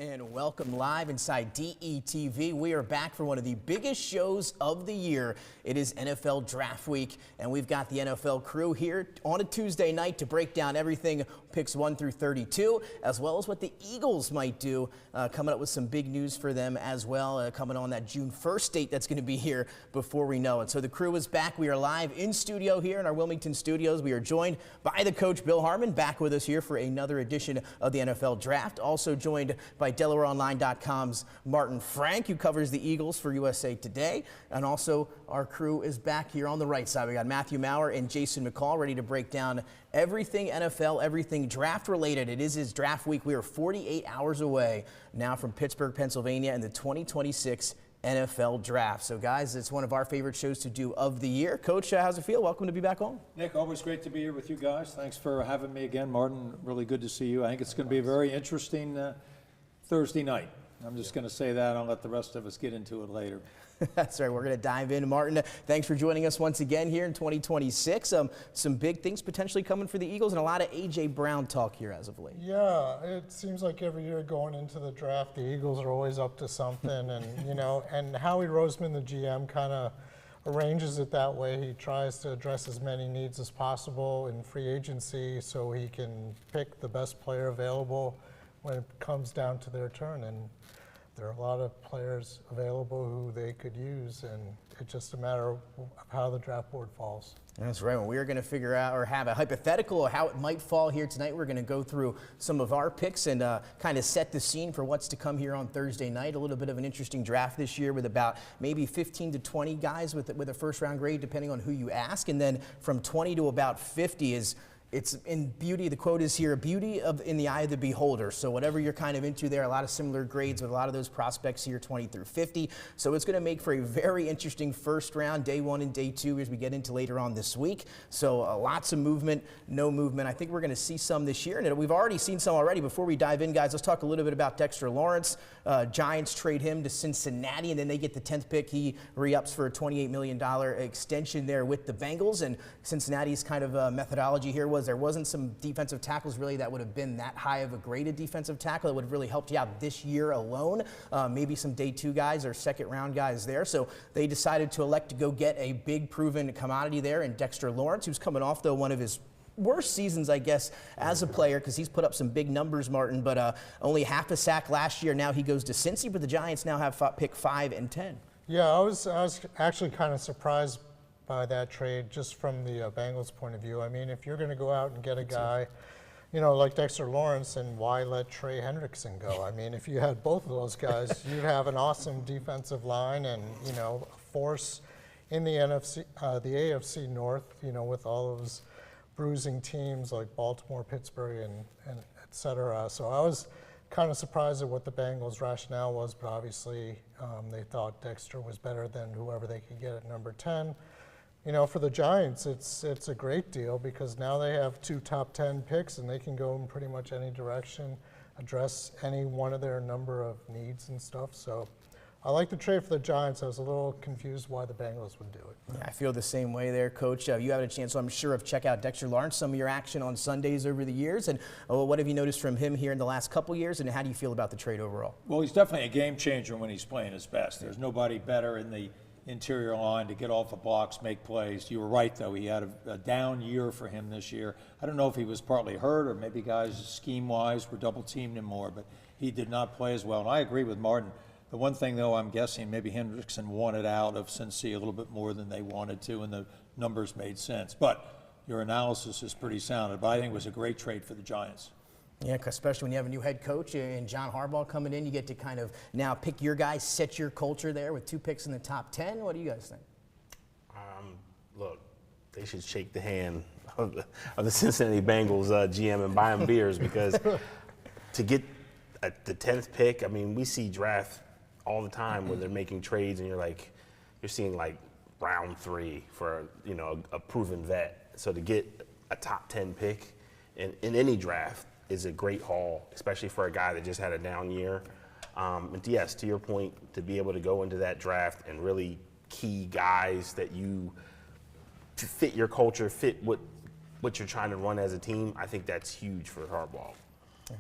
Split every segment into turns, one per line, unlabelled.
And welcome live inside DETV. We are back for one of the biggest shows of the year. It is NFL Draft Week, and we've got the NFL crew here on a Tuesday night to break down everything picks 1 through 32, as well as what the Eagles might do, coming up with some big news for them as well, coming on that June 1st date that's going to be here before we know it. So the crew is back. We are live in studio here in our Wilmington studios. We are joined by the Coach Bill Harmon, back with us here for another edition of the NFL Draft. Also joined by DelawareOnline.com's Martin Frank, who covers the Eagles for USA Today. And also our crew is back here on the right side. We got Matthew Maurer and Jason McCall ready to break down everything NFL, everything draft related. It is his draft week. We are 48 hours away now from Pittsburgh, Pennsylvania, and the 2026 NFL Draft. So, guys, it's one of our favorite shows to do of the year. Coach, how's it feel? Welcome to be back home.
Nick, always great to be here with you guys. Thanks for having me again, Martin. Really good to see you. I think it's going to be a very interesting Thursday night. I'm just going to say that. I'll let the rest of us get into it later.
That's right. We're going to dive in. Martin, thanks for joining us once again here in 2026. Some big things potentially coming for the Eagles and a lot of A.J. Brown talk here as of late.
Yeah, it seems like every year going into the draft, the Eagles are always up to something. And, you know, and Howie Roseman, the GM, kind of arranges it that way. He tries to address as many needs as possible in free agency so he can pick the best player available when it comes down to their turn. And there are a lot of players available who they could use, and it's just a matter of how the draft board falls.
That's right. Well, we're going to figure out or have a hypothetical of how it might fall here tonight. We're going to go through some of our picks and kind of set the scene for what's to come here on Thursday night. A little bit of an interesting draft this year with about maybe 15 to 20 guys with a first-round grade, depending on who you ask. And then from 20 to about 50 is it's in beauty, the quote is here, beauty in the eye of the beholder. So whatever you're kind of into there, a lot of similar grades with a lot of those prospects here, 20 through 50. So it's going to make for a very interesting first round, day 1 and day 2 as we get into later on this week. So lots of movement, no movement. I think we're going to see some this year, and we've already seen some already. Before we dive in, guys, let's talk a little bit about Dexter Lawrence. Giants trade him to Cincinnati, and then they get the 10th pick. He re-ups for a $28 million extension there with the Bengals, and Cincinnati's kind of methodology here was there wasn't some defensive tackles really that would have been that high of a graded defensive tackle that would have really helped you out this year alone. Maybe some day 2 guys or second round guys there. So they decided to elect to go get a big proven commodity there in Dexter Lawrence, who's coming off, though, one of his worst seasons, I guess, as a player, because he's put up some big numbers, Martin, but only half a sack last year. Now he goes to Cincy, but the Giants now have pick 5 and 10.
Yeah, I was actually kind of surprised by that trade just from the Bengals' point of view. I mean, if you're going to go out and get a guy, you know, like Dexter Lawrence, and why let Trey Hendrickson go? I mean, if you had both of those guys, you'd have an awesome defensive line and, you know, a force in the the AFC North, you know, with all those bruising teams like Baltimore, Pittsburgh, and et cetera. So I was kind of surprised at what the Bengals' rationale was, but obviously they thought Dexter was better than whoever they could get at number 10. You know, for the Giants, it's a great deal because now they have 2 top 10 picks and they can go in pretty much any direction, address any one of their number of needs and stuff. So I like the trade for the Giants. I was a little confused why the Bengals would do it.
Yeah, I feel the same way there, Coach. You had a chance, so I'm sure, of check out Dexter Lawrence, some of your action on Sundays over the years. And what have you noticed from him here in the last couple years, and how do you feel about the trade overall?
Well, he's definitely a game changer when he's playing his best. There's nobody better in the interior line to get off the blocks, make plays. You were right, though. He had a down year for him this year. I don't know if he was partly hurt or maybe guys scheme-wise were double-teaming him more, but he did not play as well. And I agree with Martin. The one thing, though, I'm guessing maybe Hendrickson wanted out of Cincy a little bit more than they wanted to, and the numbers made sense. But your analysis is pretty sound. But I think it was a great trade for the Giants.
Yeah, especially when you have a new head coach and John Harbaugh coming in, you get to kind of now pick your guys, set your culture there with 2 picks in the top 10. What do you guys think?
Look, they should shake the hand of the Cincinnati Bengals GM and buy them beers because to get the 10th pick, I mean, we see draft all the time when they're making trades and you're seeing like round 3 for, you know, a proven vet. So to get a top 10 pick in any draft is a great haul, especially for a guy that just had a down year. And yes, to your point, to be able to go into that draft and really key guys that you fit your culture, fit what you're trying to run as a team, I think that's huge for Harbaugh.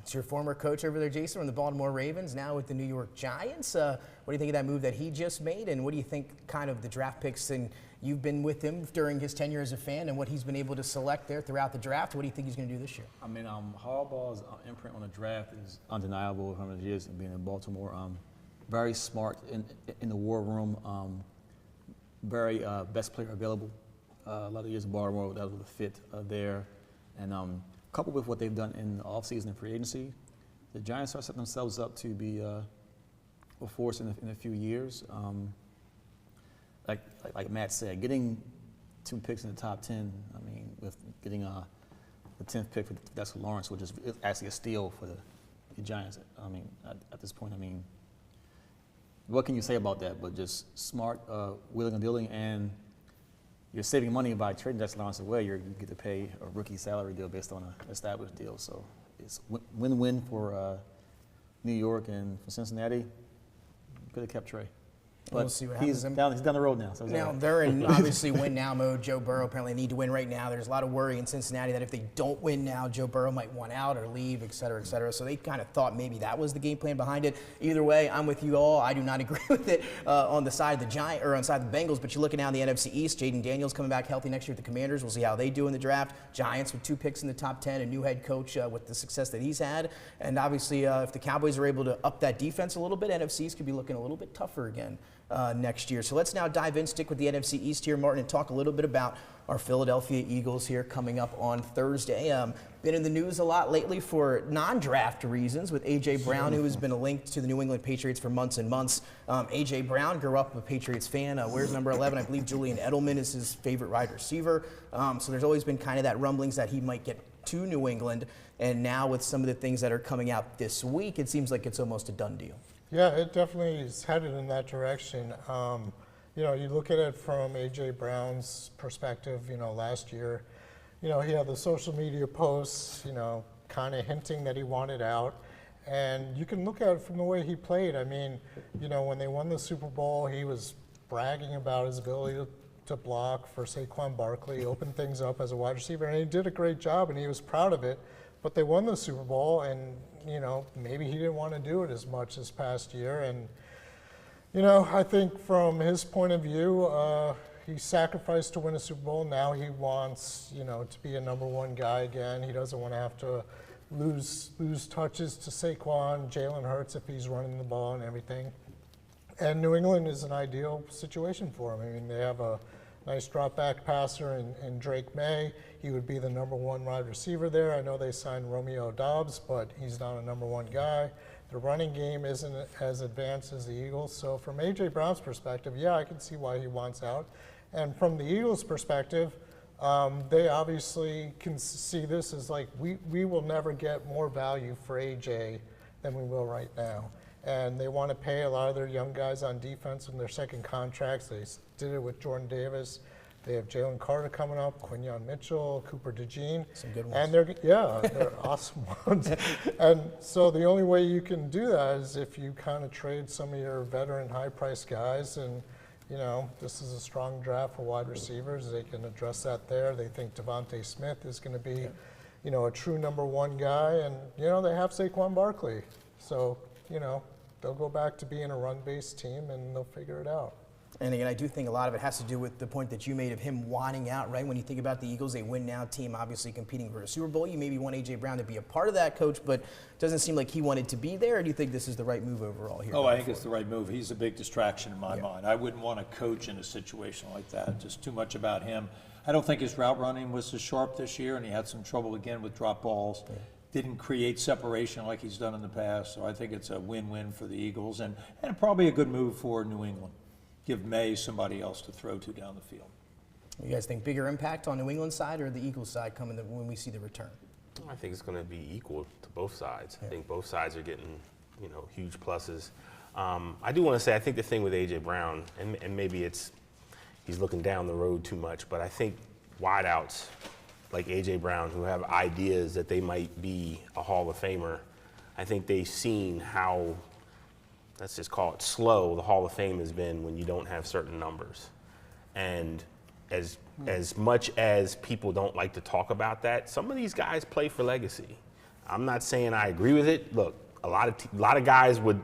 It's your former coach over there, Jason, from the Baltimore Ravens, now with the New York Giants. What do you think of that move that he just made, and what do you think kind of the draft picks, and you've been with him during his tenure as a fan, and what he's been able to select there throughout the draft? What do you think he's going to do this year?
I mean, Harbaugh's imprint on the draft is undeniable from his years being in Baltimore. Very smart in the war room, very best player available. A lot of years in Baltimore, that was a fit there. And coupled with what they've done in the offseason and free agency, the Giants are setting themselves up to be a force in a few years. Like Matt said, getting 2 picks in the top 10, I mean, with getting the 10th pick for Dexter Lawrence, which is actually a steal for the Giants. I mean, at this point, I mean, what can you say about that? But just smart, wheeling and dealing, and you're saving money by trading Dexter Lawrence away. You get to pay a rookie salary deal based on an established deal. So it's win-win for New York, and for Cincinnati, could have kept Trey. But
we'll see what
he's
happens.
down the road now. So
Now, they're in obviously win now mode. Joe Burrow apparently need to win right now. There's a lot of worry in Cincinnati that if they don't win now, Joe Burrow might want out or leave, et cetera, et cetera. So they kind of thought maybe that was the game plan behind it. Either way, I'm with you all. I do not agree with it on the side of the Giants or on the side of the Bengals. But you're looking down the NFC East. Jaden Daniels coming back healthy next year with the Commanders. We'll see how they do in the draft. Giants with 2 picks in the top 10, a new head coach with the success that he's had. And obviously, if the Cowboys are able to up that defense a little bit, NFCs could be looking a little bit tougher again next year. So let's now dive in, stick with the NFC East here, Martin, and talk a little bit about our Philadelphia Eagles here coming up on Thursday. Been in the news a lot lately for non-draft reasons with A.J. Brown, who has been linked to the New England Patriots for months and months. A.J. Brown grew up a Patriots fan. Wears number 11. I believe Julian Edelman is his favorite wide receiver. So there's always been kind of that rumblings that he might get to New England. And now with some of the things that are coming out this week, it seems like it's almost a done deal.
Yeah, it definitely is headed in that direction. You know, you look at it from A.J. Brown's perspective, you know, last year, you know, he had the social media posts, you know, kind of hinting that he wanted out. And you can look at it from the way he played. I mean, you know, when they won the Super Bowl, he was bragging about his ability to block for Saquon Barkley, open things up as a wide receiver, and he did a great job, and he was proud of it. But they won the Super Bowl, and you know, maybe he didn't want to do it as much this past year. And you know, I think from his point of view, he sacrificed to win a Super Bowl. Now he wants, you know, to be a number 1 guy again. He doesn't want to have to lose touches to Saquon, Jalen Hurts if he's running the ball and everything. And New England is an ideal situation for him. I mean, they have a nice drop back passer in Drake May. He would be the number 1 wide receiver there. I know they signed Romeo Doubs, but he's not a number 1 guy. The running game isn't as advanced as the Eagles. So from A.J. Brown's perspective, yeah, I can see why he wants out. And from the Eagles' perspective, they obviously can see this as like, we will never get more value for A.J. than we will right now. And they want to pay a lot of their young guys on defense in their second contracts. They did it with Jordan Davis. They have Jalen Carter coming up, Quinyon Mitchell, Cooper DeJean.
Some good ones.
And they're awesome ones. And so the only way you can do that is if you kind of trade some of your veteran high-priced guys. And, you know, this is a strong draft for wide receivers. They can address that there. They think Devontae Smith is going to be, you know, a true number 1 guy. And, you know, they have Saquon Barkley. So, you know, they'll go back to being a run-based team and they'll figure it out.
And again, I do think a lot of it has to do with the point that you made of him wanting out, right? When you think about the Eagles, they win now team, obviously competing for a Super Bowl. You maybe want A.J. Brown to be a part of that, Coach, but it doesn't seem like he wanted to be there. Or do you think this is the right move overall here?
Oh, I think it's the right move. He's a big distraction in my mind. I wouldn't want to coach in a situation like that. Just too much about him. I don't think his route running was as sharp this year, and he had some trouble again with drop balls. Yeah. Didn't create separation like he's done in the past. So I think it's a win-win for the Eagles and probably a good move for New England. Give May somebody else to throw to down the field.
You guys think bigger impact on New England side or the Eagles side coming when we see the return?
I think it's going to be equal to both sides. I think both sides are getting, you know, huge pluses. I do want to say, I think the thing with A.J. Brown, and maybe he's looking down the road too much, but I think wideouts like A.J. Brown who have ideas that they might be a Hall of Famer, I think they've seen how, let's just call it slow, the Hall of Fame has been when you don't have certain numbers. And as much as people don't like to talk about that, some of these guys play for legacy. I'm not saying I agree with it. Look, a lot of guys would.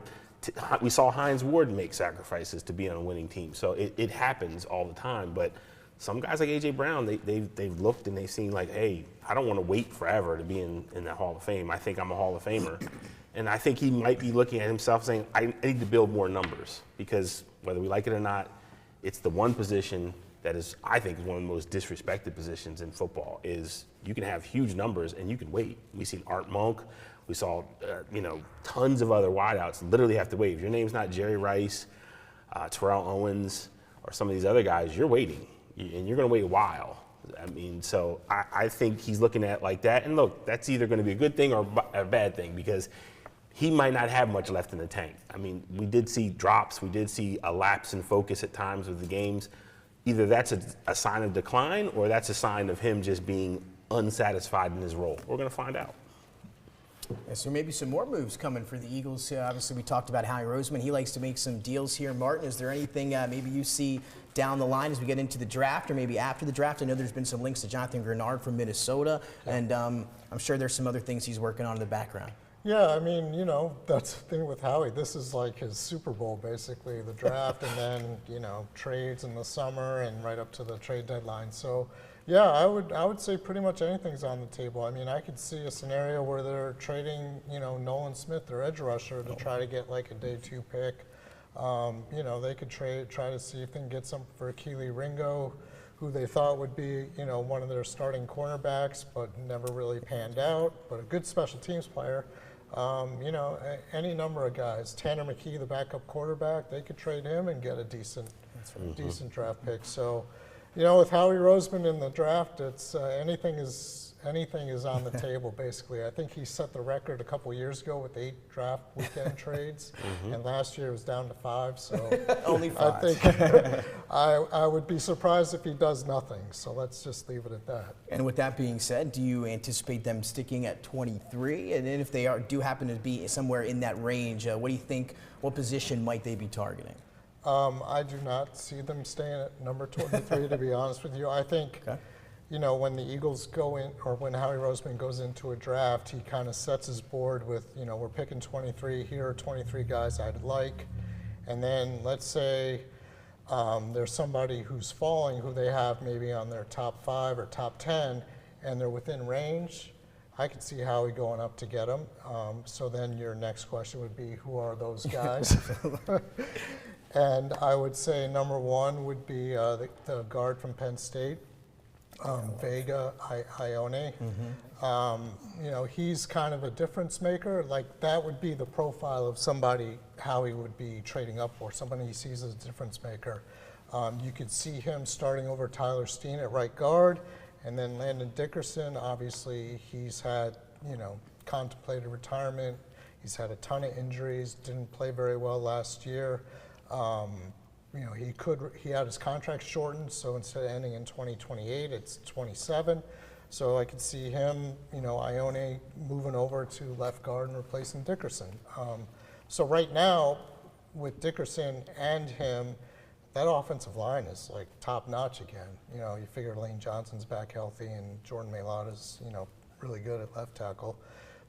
We saw Hines Ward make sacrifices to be on a winning team, so it happens all the time. But some guys like A.J. Brown, they've looked and they've seen like, hey, I don't want to wait forever to be in the Hall of Fame. I think I'm a Hall of Famer. And I think he might be looking at himself saying, I need to build more numbers, because whether we like it or not, it's the one position that is, I think, is one of the most disrespected positions in football. Is you can have huge numbers and you can wait. We've seen Art Monk. We saw, tons of other wideouts literally have to wait. If your name's not Jerry Rice, Terrell Owens, or some of these other guys, you're waiting, and you're going to wait a while. I mean, so I think he's looking at it like that. And look, that's either going to be a good thing or a bad thing, because he might not have much left in the tank. I mean, we did see drops. We did see a lapse in focus at times with the games. Either that's a sign of decline, or that's a sign of him just being unsatisfied in his role. We're going to find out.
Yeah, so maybe some more moves coming for the Eagles. Obviously, we talked about Howie Roseman. He likes to make some deals here. Martin, is there anything maybe you see down the line as we get into the draft, or maybe after the draft? I know there's been some links to Jonathan Grenard from Minnesota, and I'm sure there's some other things he's working on in the background.
Yeah, I mean, that's the thing with Howie. This is like his Super Bowl, basically, the draft, and then, trades in the summer and right up to the trade deadline. So, yeah, I would say pretty much anything's on the table. I mean, I could see a scenario where they're trading, Nolan Smith, their edge rusher, to try to get like a day 2 pick. They could try to see if they can get something for Keely Ringo, who they thought would be, one of their starting cornerbacks, but never really panned out, but a good special teams player. Any number of guys. Tanner McKee, the backup quarterback, they could trade him and get a decent draft pick. So, with Howie Roseman in the draft, it's anything is on the table, basically. I think he set the record a couple years ago with 8 draft weekend trades, and last year it was down to 5. So
Only 5.
I think I would be surprised if he does nothing. So let's just leave it at that.
And with that being said, do you anticipate them sticking at 23? And then if they do happen to be somewhere in that range, what do you think? What position might they be targeting?
I do not see them staying at number 23, to be honest with you. I think, when the Eagles go in, or when Howie Roseman goes into a draft, he kind of sets his board with, we're picking 23. Here are 23 guys I'd like. And then let's say there's somebody who's falling, who they have maybe on their top 5 or top 10, and they're within range. I could see Howie going up to get them. So then your next question would be, who are those guys? And I would say number 1 would be the guard from Penn State, Vega Ione. He's kind of a difference maker. Like, that would be the profile of somebody Howie would be trading up for, somebody he sees as a difference maker. You could see him starting over Tyler Steen at right guard, and then Landon Dickerson. Obviously, he's had, contemplated retirement. He's had a ton of injuries, didn't play very well last year. He had his contract shortened, so instead of ending in 2028, it's 27. So I could see him, Ione moving over to left guard and replacing Dickerson. So right now, with Dickerson and him, that offensive line is like top notch again. You figure Lane Johnson's back healthy, and Jordan Mailata's, really good at left tackle.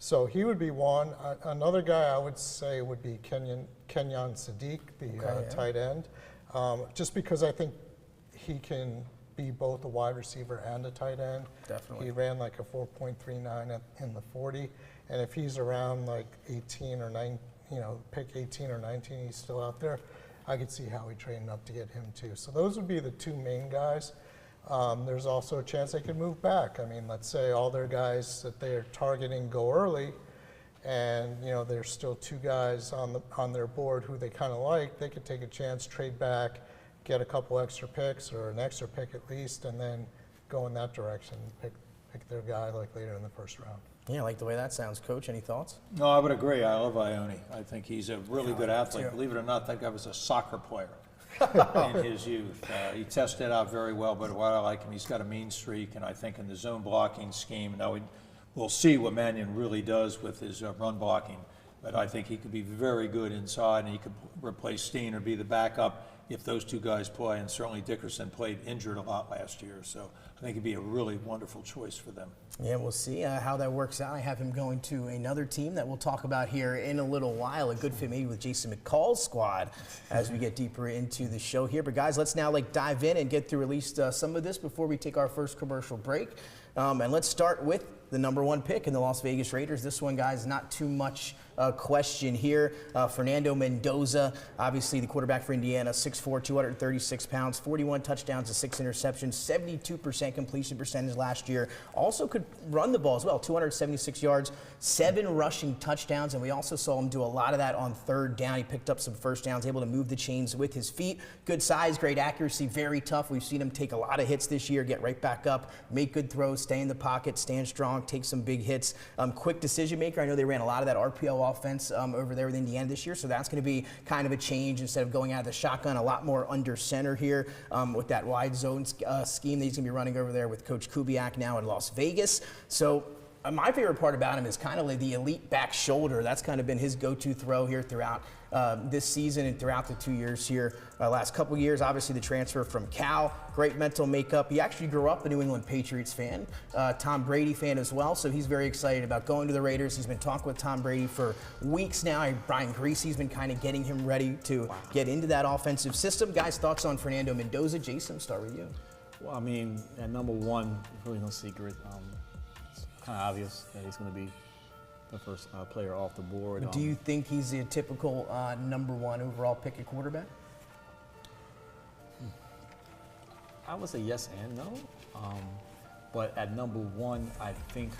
So he would be one. Another guy I would say would be Kenyon Sadiq, the tight end, just because I think he can be both a wide receiver and a tight end.
Definitely.
He ran like a 4.39 in the 40, and if he's around like 18 or 9, pick 18 or 19, he's still out there. I could see Howie trading up to get him too. So those would be the 2 main guys. There's also a chance they could move back. I mean, let's say all their guys that they're targeting go early, and there's still 2 guys on their board who they kind of like. They could take a chance, trade back, get a couple extra picks or an extra pick at least, and then go in that direction. Pick their guy like later in the first round.
Yeah, I like the way that sounds. Coach, any thoughts?
No, I would agree. I love Ione. I think he's a really good athlete.
too.
Believe it or not, that guy was a soccer player in his youth. He tested out very well, but what I like him, he's got a mean streak, and I think in the zone blocking scheme, now we'll see what Mannion really does with his run blocking, but I think he could be very good inside, and he could replace Steen or be the backup if those two guys play, and certainly Dickerson played injured a lot last year. So I think it'd be a really wonderful choice for them.
Yeah, we'll see how that works out. I have him going to another team that we'll talk about here in a little while. A good fit maybe with Jason McCall's squad as we get deeper into the show here. But guys, let's now dive in and get through at least some of this before we take our first commercial break. And let's start with the #1 pick in the Las Vegas Raiders. This one, guys, not too much question here. Fernando Mendoza, obviously the quarterback for Indiana, 6'4", 236 pounds, 41 touchdowns to 6 interceptions, 72% completion percentage last year. Also could run the ball as well, 276 yards, 7 rushing touchdowns, and we also saw him do a lot of that on 3rd down. He picked up some first downs, able to move the chains with his feet. Good size, great accuracy, very tough. We've seen him take a lot of hits this year, get right back up, make good throws, stay in the pocket, stand strong, take some big hits. Quick decision maker. I know they ran a lot of that RPO offense over there with Indiana this year, so that's going to be kind of a change. Instead of going out of the shotgun, a lot more under center here with that wide zone scheme that he's going to be running over there with Coach Kubiak now in Las Vegas. So my favorite part about him is kind of the elite back shoulder. That's kind of been his go-to throw here throughout this season and throughout the 2 years here, last couple years. Obviously the transfer from Cal, great mental makeup. He actually grew up a New England Patriots fan, Tom Brady fan as well, so he's very excited about going to the Raiders. He's been talking with Tom Brady for weeks now. Brian Greasy's been kind of getting him ready to get into that offensive system. Guys, thoughts on Fernando Mendoza? Jason, start with you.
Well, I mean, at #1, really no secret. It's kind of obvious that he's going to be the first player off the board.
Do you think he's a typical #1 overall pick at quarterback?
I would say yes and no. But at #1, I think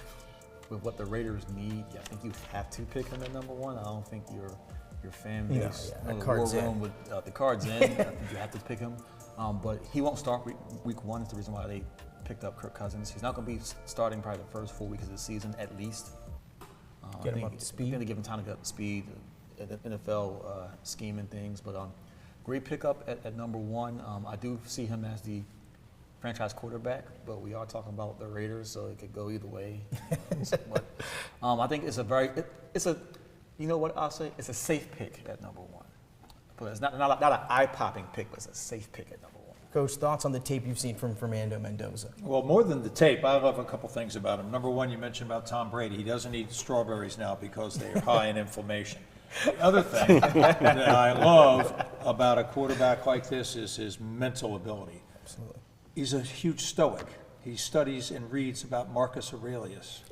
with what the Raiders need, I think you have to pick him at #1. I don't think your fan base,
the
war
card's in.
room with the cards in. I think you have to pick him. But he won't start week 1. It's the reason why they picked up Kirk Cousins. He's not going to be starting probably the first 4 weeks of the season at least.
Get him up to speed.
Going to give him time to get up to speed, the NFL scheme and things. But great pickup at #1. I do see him as the franchise quarterback, but we are talking about the Raiders, so it could go either way. But I think it's you know what I'll say? It's a safe pick at #1. But it's not an eye-popping pick, but it's a safe pick at #1.
Coach, thoughts on the tape you've seen from Fernando Mendoza?
Well, more than the tape, I love a couple things about him. #1, you mentioned about Tom Brady. He doesn't eat strawberries now because they're high in inflammation. The other thing that I love about a quarterback like this is his mental ability.
Absolutely.
He's a huge stoic. He studies and reads about Marcus Aurelius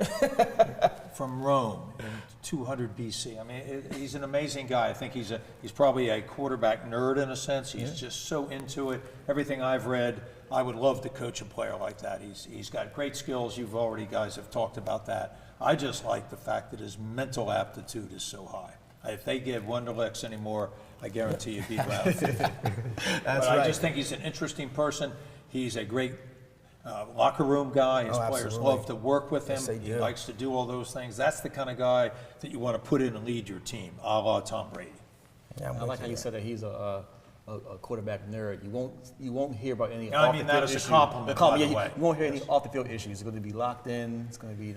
from Rome in 200 BC. I mean, he's an amazing guy. I think he's probably a quarterback nerd in a sense. He's just so into it. Everything I've read, I would love to coach a player like that. He's got great skills. You've already guys have talked about that. I just like the fact that his mental aptitude is so high. If they give Wonderlicks anymore, I guarantee you'd be loud. But I just think he's an interesting person. He's a great locker room guy. His players
absolutely.
love to work with him.
Yes, they
He
do.
likes to do all those things. That's the kind of guy that you want to put in and lead your team, a la Tom Brady.
Yeah,
I like how you said that he's a quarterback nerd. You won't hear about any
I
off
mean
the
that
field
as a
issues.
compliment, by the way.
You won't hear any off the field issues. It's going to be locked in. It's going to be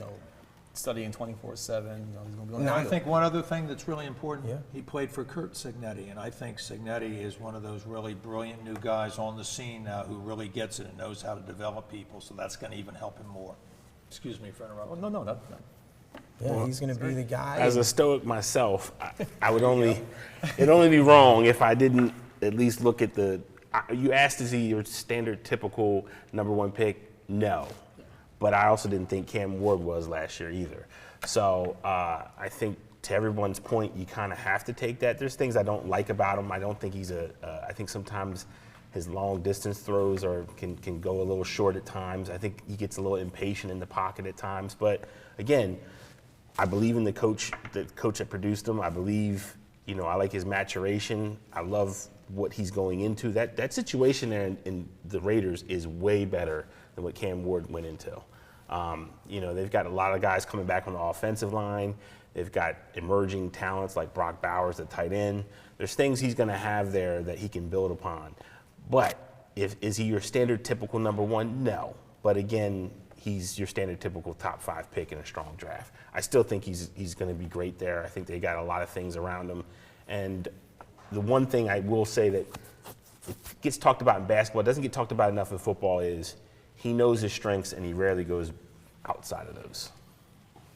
studying 24/7. He's going to be on the
I
field.
think one other thing that's really important,
Yeah.
he played for Kurt Cignetti, and I think Cignetti is one of those really brilliant new guys on the scene now who really gets it and knows how to develop people, so that's going to even help him more. Excuse me for interrupting.
No.
Yeah, he's going to be the guy.
As a stoic myself, I would it'd only be wrong if I didn't at least look at you asked, is he your standard typical #1 pick? No. But I also didn't think Cam Ward was last year either. So I think to everyone's point, you kind of have to take that. There's things I don't like about him. I don't think he's I think sometimes his long distance throws can go a little short at times. I think he gets a little impatient in the pocket at times. But again, I believe in the coach that produced him. I believe, I like his maturation. I love what he's going into. That situation there in the Raiders is way better than what Cam Ward went into. They've got a lot of guys coming back on the offensive line. They've got emerging talents like Brock Bowers, the tight end. There's things he's going to have there that he can build upon. But is he your standard typical #1? No. But again, he's your standard typical top 5 pick in a strong draft. I still think he's going to be great there. I think they got a lot of things around him. And the one thing I will say that gets talked about in basketball, doesn't get talked about enough in football, is he knows his strengths and he rarely goes outside of those.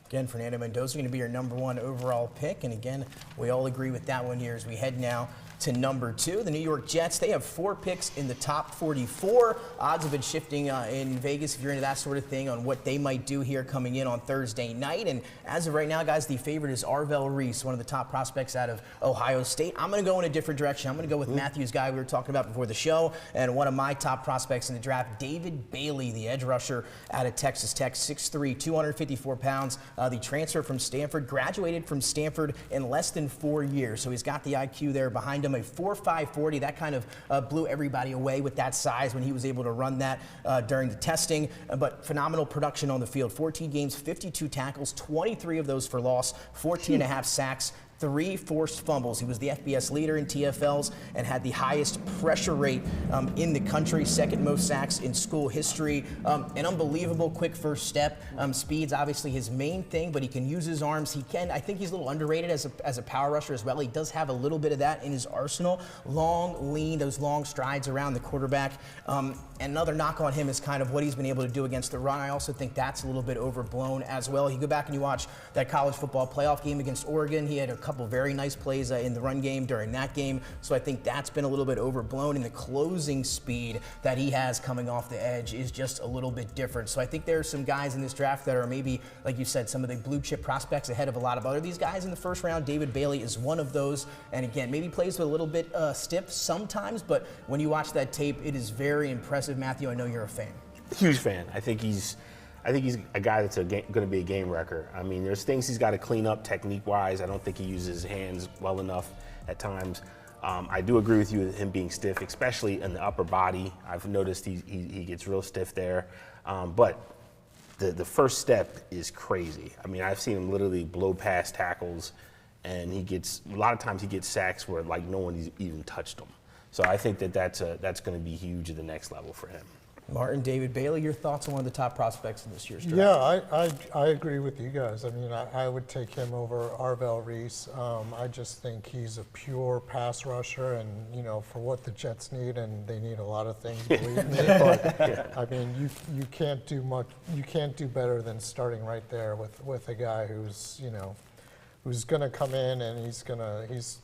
Again, Fernando Mendoza going to be your #1 overall pick. And again, we all agree with that one here as we head now to #2. The New York Jets, they have 4 picks in the top 44. Odds have been shifting in Vegas, if you're into that sort of thing, on what they might do here coming in on Thursday night. And as of right now, guys, the favorite is Arvell Reese, one of the top prospects out of Ohio State. I'm going to go in a different direction. I'm going to go with Matthew's guy we were talking about before the show, and one of my top prospects in the draft, David Bailey, the edge rusher out of Texas Tech, 6'3", 254 pounds. The transfer from Stanford, graduated from Stanford in less than 4 years. So he's got the IQ there behind him, a 4.5 40. That kind of blew everybody away with that size when he was able to run that during the testing. But phenomenal production on the field. 14 games, 52 tackles, 23 of those for loss, 14 and a half sacks, 3 forced fumbles. He was the FBS leader in TFLs and had the highest pressure rate in the country, 2nd most sacks in school history. An unbelievable quick first step. Speed's obviously his main thing, but he can use his arms. I think he's a little underrated as a power rusher as well. He does have a little bit of that in his arsenal. Long, lean, those long strides around the quarterback. And another knock on him is kind of what he's been able to do against the run. I also think that's a little bit overblown as well. You go back and you watch that college football playoff game against Oregon. He had a couple very nice plays in the run game during that game. So I think that's been a little bit overblown, and the closing speed that he has coming off the edge is just a little bit different. So I think there are some guys in this draft that are maybe, like you said, some of the blue chip prospects ahead of a lot of other these guys in the first round. David Bailey is one of those. And again, maybe plays with a little bit stiff sometimes, but when you watch that tape, it is very impressive. Matthew, I know you're a fan.
Huge fan. I think he's a guy that's going to be a game wrecker. I mean, there's things he's got to clean up technique-wise. I don't think he uses his hands well enough at times. I do agree with you with him being stiff, especially in the upper body. I've noticed he gets real stiff there. But the first step is crazy. I mean, I've seen him literally blow past tackles, and a lot of times he gets sacks where like no one even touched him. So I think that's going to be huge at the next level for him.
Martin, David Bailey, your thoughts on one of the top prospects in this year's draft?
Yeah, I agree with you guys. I mean, I would take him over Arvell Reese. I just think he's a pure pass rusher, and for what the Jets need, and they need a lot of things, believe me. But I mean, you can't do much. You can't do better than starting right there with a guy who's going to come in and he's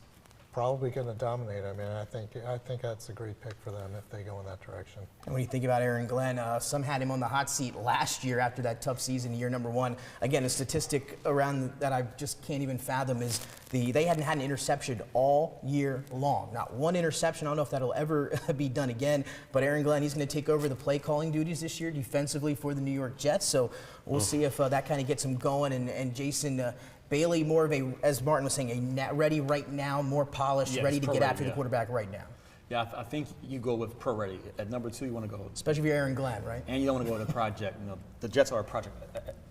probably going to dominate. I mean, I think that's a great pick for them if they go in that direction.
And when you think about Aaron Glenn, some had him on the hot seat last year after that tough season, year #1. Again, a statistic around that I just can't even fathom is they hadn't had an interception all year long. Not one interception. I don't know if that'll ever be done again. But Aaron Glenn, he's going to take over the play calling duties this year defensively for the New York Jets. So we'll see if that kind of gets him going. And Jason, Bailey, more of a, as Martin was saying, ready right now, more polished, ready to get after the quarterback right now.
Yeah, I think you go with pro ready. At #2, you want to go.
Especially if you're Aaron Glenn, right?
And you don't want to go with a project. The Jets are a project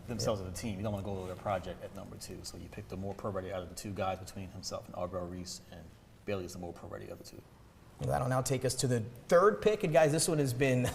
themselves as a team. You don't want to go with a project at #2. So you pick the more pro ready out of the 2 guys between himself and Arvell Reese, and Bailey is the more pro ready of the 2.
Well, that'll now take us to the 3rd pick. And guys, this one has been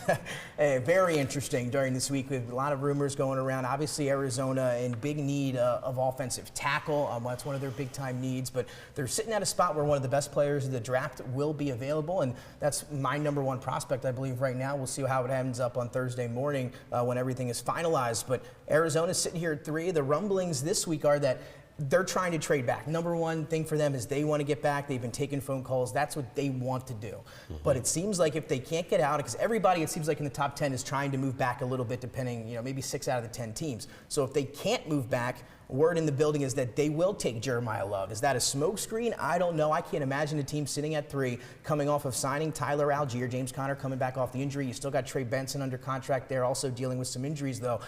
very interesting during this week with a lot of rumors going around. Obviously, Arizona in big need of offensive tackle. That's one of their big time needs, but they're sitting at a spot where one of the best players of the draft will be available. And that's my #1 prospect, I believe, right now. We'll see how it ends up on Thursday morning when everything is finalized. But Arizona's sitting here at 3. The rumblings this week are that they're trying to trade back. #1 thing for them is they want to get back. They've been taking phone calls. That's what they want to do. But it seems like if they can't get out, because everybody, it seems like in the top 10 is trying to move back a little bit, depending, maybe 6 out of the 10 teams. So if they can't move back, word in the building is that they will take Jeremiah Love. Is that a smokescreen? I don't know. I can't imagine a team sitting at 3 coming off of signing Tyler Algier, James Conner coming back off the injury. You still got Trey Benson under contract there, also dealing with some injuries, though.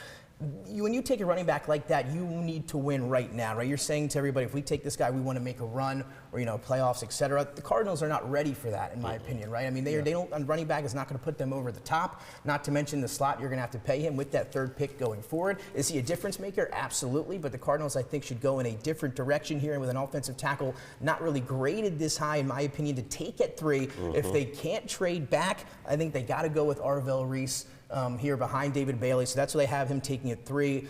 When you take a running back like that, you need to win right now, right? You're saying to everybody, if we take this guy, we want to make a run or, playoffs, et cetera. The Cardinals are not ready for that, in my opinion, right? I mean, they don't, a running back is not going to put them over the top, not to mention the slot you're going to have to pay him with that 3rd pick going forward. Is he a difference maker? Absolutely, but the Cardinals, I think, should go in a different direction here, and with an offensive tackle not really graded this high, in my opinion, to take at 3. If they can't trade back, I think they got to go with Arvell Reese here behind David Bailey. So that's why they have him taking taking a three.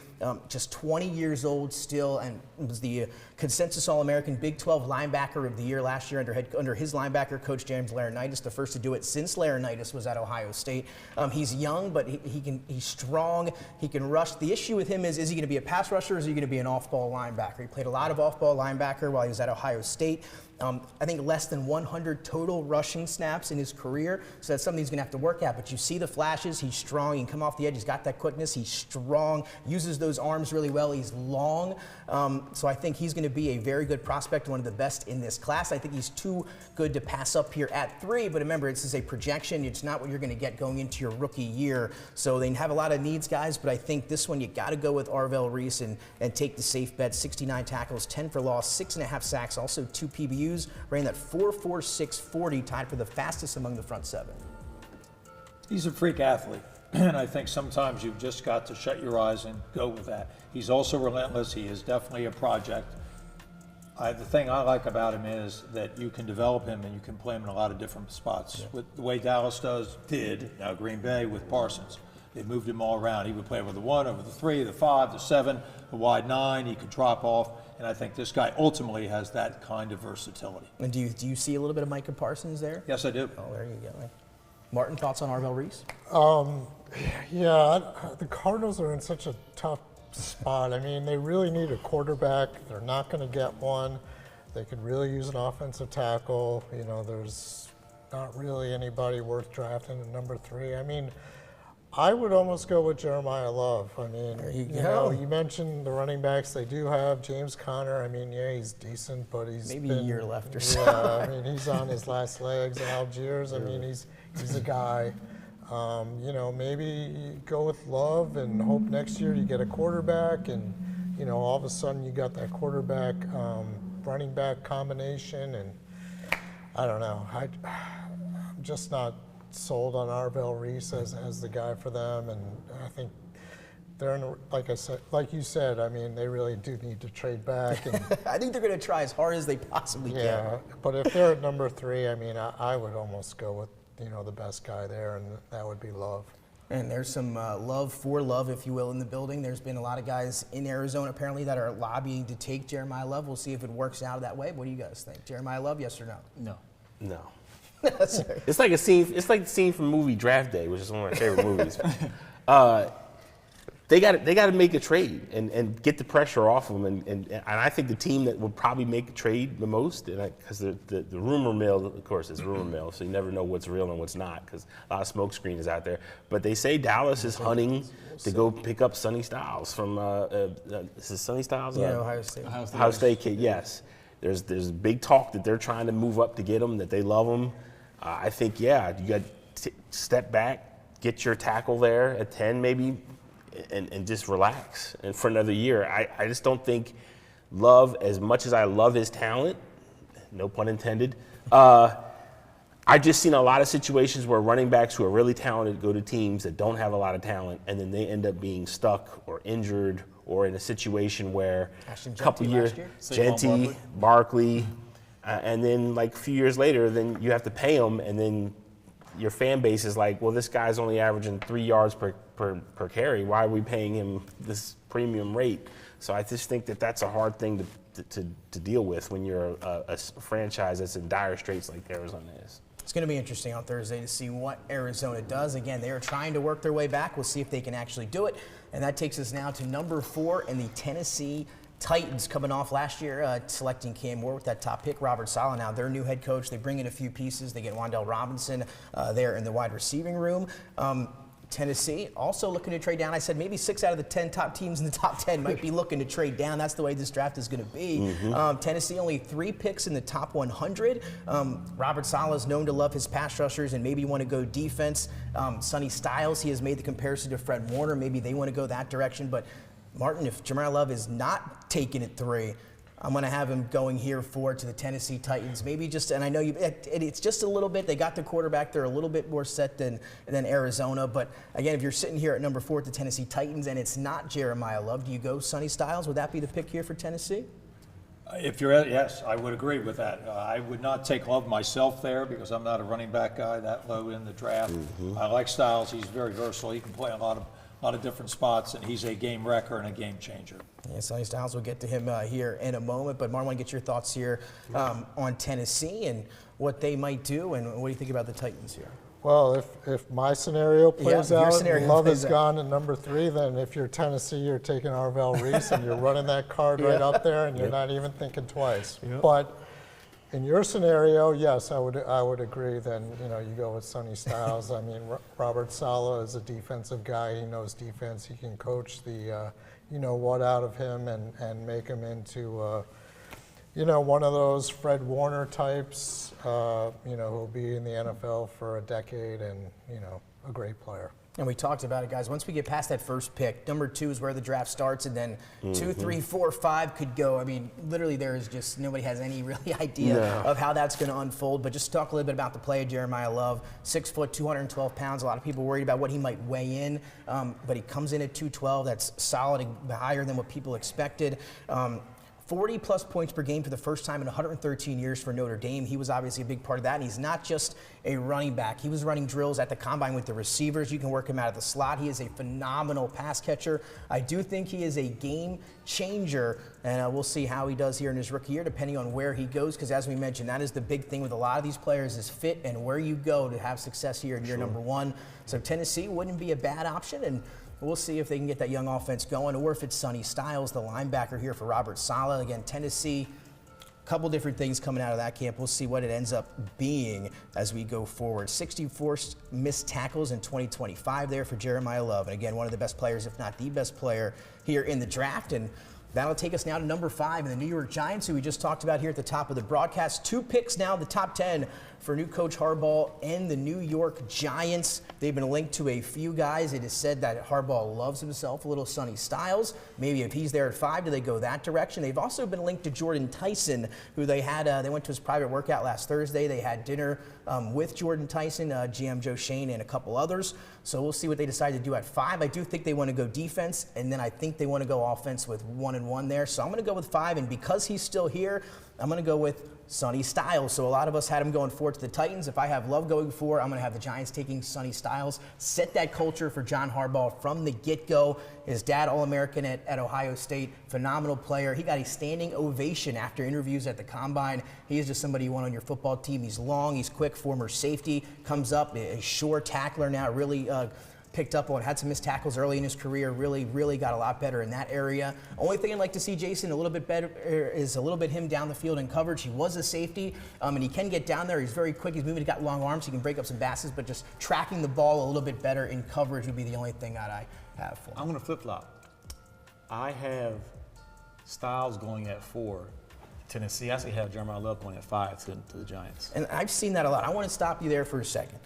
Just 20 years old still, and was the consensus All-American Big 12 linebacker of the year last year under his linebacker coach James Laurinaitis, the first to do it since Laurinaitis was at Ohio State. He's young, but he's strong. He can rush. The issue with him is he going to be a pass rusher or is he going to be an off-ball linebacker? He played a lot of off-ball linebacker while he was at Ohio State. I think less than 100 total rushing snaps in his career, so that's something he's going to have to work at. But you see the flashes. He's strong. He can come off the edge. He's got that quickness. He's strong. Uses those arms really well. He's long. So I think he's going to be a very good prospect, one of the best in this class. I think he's too good to pass up here at 3. But remember, this is a projection. It's not what you're going to get going into your rookie year. So they have a lot of needs, guys. But I think this one you got to go with Arvell Reese and take the safe bet. 69 tackles, 10 for loss, 6.5 sacks, also 2 PBUs. Ran that 4.46 40, tied for the fastest among the front 7.
He's a freak athlete, and I think sometimes you've just got to shut your eyes and go with that. He's also relentless. He is definitely a project. The thing I like about him is that you can develop him and you can play him in a lot of different spots. Yeah. With the way Dallas did, now Green Bay with Parsons. They moved him all around. He would play over the 1, over the 3, the 5, the 7, the wide 9. He could drop off. And I think this guy ultimately has that kind of versatility.
And do you see a little bit of Micah Parsons there?
Yes, I do.
Oh, there you go. Martin, thoughts on Arvell Reese?
Yeah, the Cardinals are in such a tough spot. I mean, they really need a quarterback. They're not going to get one. They could really use an offensive tackle. You know, there's not really anybody worth drafting at number 3. I mean, I would almost go with Jeremiah Love. I mean, you know, you mentioned the running backs. They do have James Conner. I mean, yeah, he's decent, but he's
maybe a year left or so.
Yeah, I mean, he's on his last legs. Algiers. I mean, he's a guy. You know, maybe you go with Love and hope next year you get a quarterback, and you know, all of a sudden you got that quarterback running back combination, and I don't know. I'm just not sold on Arvell Reese as the guy for them, and I think they're in like you said. I mean, they really do need to trade back. And
I think they're going to try as hard as they possibly can.
Yeah, but if they're at number 3, I mean, I would almost go with the best guy there, and that would be Love.
And there's some love for Love, if you will, in the building. There's been a lot of guys in Arizona apparently that are lobbying to take Jeremiah Love. We'll see if it works out that way. What do you guys think? Jeremiah Love, yes or no?
No.
No. It's like a scene. It's like the scene from movie Draft Day, which is one of my favorite movies. They got to make a trade and get the pressure off them. And I think the team that would probably make a trade the most, because the rumor mill, of course, is rumor mill, so you never know what's real and what's not, because a lot of smoke screen is out there. But they say Dallas is hunting to go pick up Sonny Styles from. Is it Sonny Styles?
Yeah, Ohio State.
Ohio State kid, yes. There's big talk that they're trying to move up to get him, that they love him. I think, yeah, you got to step back, get your tackle there at 10 maybe, and just relax. And for another year, I just don't think Love, as much as I love his talent, no pun intended, I've just seen a lot of situations where running backs who are really talented go to teams that don't have a lot of talent, and then they end up being stuck or injured or in a situation where a couple years, Genty, Barkley, and then like a few years later, then you have to pay them, and then your fan base is like, well, this guy's only averaging 3 yards per carry. Why are we paying him this premium rate? So I just think that that's a hard thing to deal with when you're a franchise that's in dire straits like Arizona is.
It's going to be interesting on Thursday to see what Arizona does. Again, they are trying to work their way back. We'll see if they can actually do it. And that takes us now to number 4 in the Tennessee Titans, coming off last year, selecting Cam Moore with that top pick. Robert Saleh, now their new head coach. They bring in a few pieces. They get Wan'Dale Robinson there in the wide receiving room. Tennessee also looking to trade down. I said maybe 6 out of the 10 top teams in the top 10 might be looking to trade down. That's the way this draft is going to be. Mm-hmm. Tennessee only 3 picks in the top 100. Robert Saleh is known to love his pass rushers and maybe want to go defense. Sonny Styles, he has made the comparison to Fred Warner. Maybe they want to go that direction. But Martin, if Jeremiah Love is not taken at 3, I'm going to have him going here 4 to the Tennessee Titans. Maybe just, and I know it's just a little bit. They got the quarterback. They're a little bit more set than Arizona. But again, if you're sitting here at number 4 at the Tennessee Titans and it's not Jeremiah Love, do you go Sonny Styles? Would that be the pick here for Tennessee?
Yes, I would agree with that. I would not take Love myself there because I'm not a running back guy that low in the draft. Mm-hmm. I like Styles. He's very versatile. He can play a lot a lot of different spots, and he's a game wrecker and a game changer.
Yeah, Sonny Styles, we'll get to him here in a moment. But Martin, I want to get your thoughts here on Tennessee and what they might do, and what do you think about the Titans here?
Well, if my scenario plays out,
scenario
Love
plays
is
out.
gone at number 3, then if you're Tennessee, you're taking Arvell Reese and you're running that card right up there, and you're not even thinking twice. But in your scenario, yes, I would agree. Then you go with Sonny Styles. I mean, Robert Saleh is a defensive guy. He knows defense. He can coach the what out of him and make him into one of those Fred Warner types, who'll be in the NFL for a decade and, a great player.
And we talked about it, guys. Once we get past that first pick, number 2 is where the draft starts, and then 2, 3, 4, 5 could go. I mean, literally there is just, nobody has any really idea of how that's going to unfold. But just talk a little bit about the player, Jeremiah Love, 6 foot, 212 pounds. A lot of people worried about what he might weigh in, but he comes in at 212. That's solid and higher than what people expected. 40-plus points per game for the first time in 113 years for Notre Dame. He was obviously a big part of that, and he's not just a running back. He was running drills at the combine with the receivers. You can work him out of the slot. He is a phenomenal pass catcher. I do think he is a game changer, and we'll see how he does here in his rookie year, depending on where he goes, because as we mentioned, that is the big thing with a lot of these players is fit and where you go to have success here in year number 1. So Tennessee wouldn't be a bad option, and we'll see if they can get that young offense going, or if it's Sonny Styles, the linebacker here for Robert Saleh. Again, Tennessee, a couple different things coming out of that camp. We'll see what it ends up being as we go forward. 64 missed tackles in 2025 there for Jeremiah Love. And again, one of the best players, if not the best player here in the draft. And that'll take us now to number 5 in the New York Giants, who we just talked about here at the top of the broadcast. 2 picks now, the top 10 for new coach Harbaugh and the New York Giants. They've been linked to a few guys. It is said that Harbaugh loves himself a little Sonny Styles. Maybe if he's there at 5, do they go that direction? They've also been linked to Jordan Tyson, who they had. They went to his private workout last Thursday. They had dinner with Jordan Tyson, GM Joe Shane, and a couple others. So we'll see what they decide to do at 5. I do think they want to go defense, and then I think they want to go offense with 1 and 1 there. So I'm going to go with 5, and because he's still here, I'm going to go with Sonny Styles. So a lot of us had him going 4 to the Titans. If I have Love going 4, I'm going to have the Giants taking Sonny Styles. Set that culture for John Harbaugh from the get-go. His dad, All-American at Ohio State, phenomenal player. He got a standing ovation after interviews at the Combine. He is just somebody you want on your football team. He's long, he's quick, former safety, comes up, a sure tackler now, really picked up on, had some missed tackles early in his career, really got a lot better in that area. Only thing I'd like to see, Jason, a little bit better is a little bit him down the field in coverage. He was a safety, and he can get down there. He's very quick. He's moving. He's got long arms. He can break up some passes, but just tracking the ball a little bit better in coverage would be the only thing that I have for him.
I'm going to flip-flop. I have Styles going at 4. Tennessee, I actually have Jeremiah Love going at 5 to the Giants.
And I've seen that a lot. I want to stop you there for a second.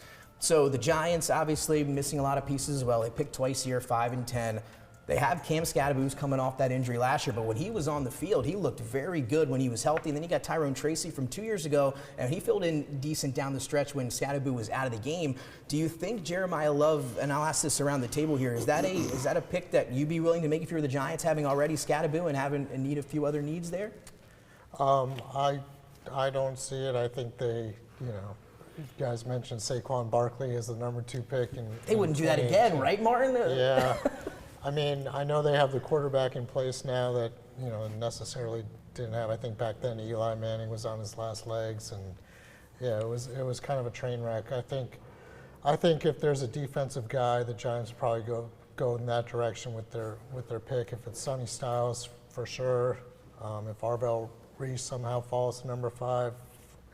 So the Giants obviously missing a lot of pieces as well. They picked twice here, 5 and 10. They have Cam Scadaboo's coming off that injury last year, but when he was on the field, he looked very good when he was healthy. And then you got Tyrone Tracy from 2 years ago, and he filled in decent down the stretch when Scadaboo was out of the game. Do you think Jeremiah Love, and I'll ask this around the table here, is that a pick that you'd be willing to make if you were the Giants, having already Scadaboo and having need a few other needs there?
I don't see it. I think they, you guys mentioned Saquon Barkley as the number 2 pick.
They wouldn't do that again, right, Martin?
Yeah. I mean, I know they have the quarterback in place now that, necessarily didn't have. I think back then Eli Manning was on his last legs, and yeah, it was kind of a train wreck. I think if there's a defensive guy, the Giants probably go in that direction with their pick. If it's Sonny Styles, for sure. If Arvell Reese somehow falls to number 5,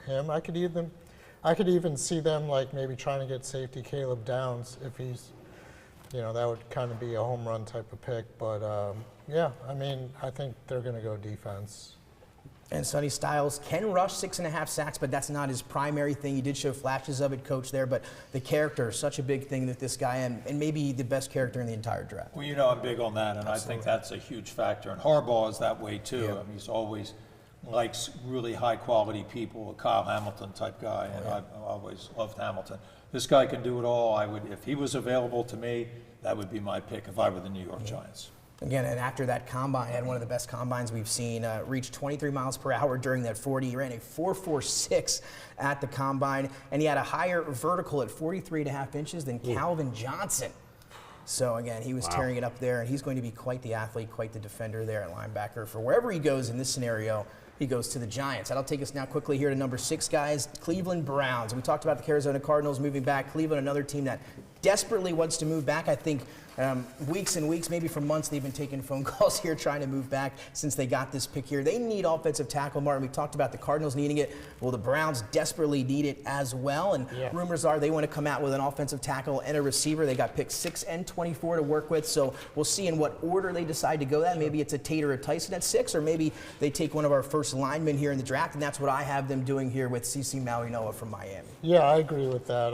him, I could even see them like maybe trying to get safety Caleb Downs if he's, that would kind of be a home run type of pick. But yeah, I mean, I think they're going to go defense.
And Sonny Styles can rush 6.5 sacks, but that's not his primary thing. He did show flashes of it, Coach, there, but the character is such a big thing that this guy, and maybe the best character in the entire draft.
Well, I'm big on that, and I think that's a huge factor. And Harbaugh is that way, too.
Yeah.
I mean, he's always likes really high-quality people, a Kyle Hamilton type guy, and I've always loved Hamilton. This guy can do it all. If he was available to me, that would be my pick if I were the New York Giants.
Again, and after that combine, had one of the best combines we've seen, reached 23 miles per hour during that 40. He ran a 4.46 at the combine, and he had a higher vertical at 43.5 inches than Calvin Johnson. So again, he was tearing it up there, and he's going to be quite the athlete, quite the defender there at linebacker. For wherever he goes in this scenario, he goes to the Giants. That'll take us now quickly here to number 6, guys, Cleveland Browns. We talked about the Arizona Cardinals moving back. Cleveland, another team that desperately wants to move back. I think weeks and weeks, maybe for months, they've been taking phone calls here trying to move back since they got this pick here. They need offensive tackle, Martin. We talked about the Cardinals needing it. Well, the Browns desperately need it as well. And rumors are they want to come out with an offensive tackle and a receiver. They got pick 6 and 24 to work with. So we'll see in what order they decide to go that. Maybe it's a Tate or a Tyson at 6, or maybe they take one of our first linemen here in the draft. And that's what I have them doing here with CeCe Mauigoa from Miami.
Yeah, I agree with that.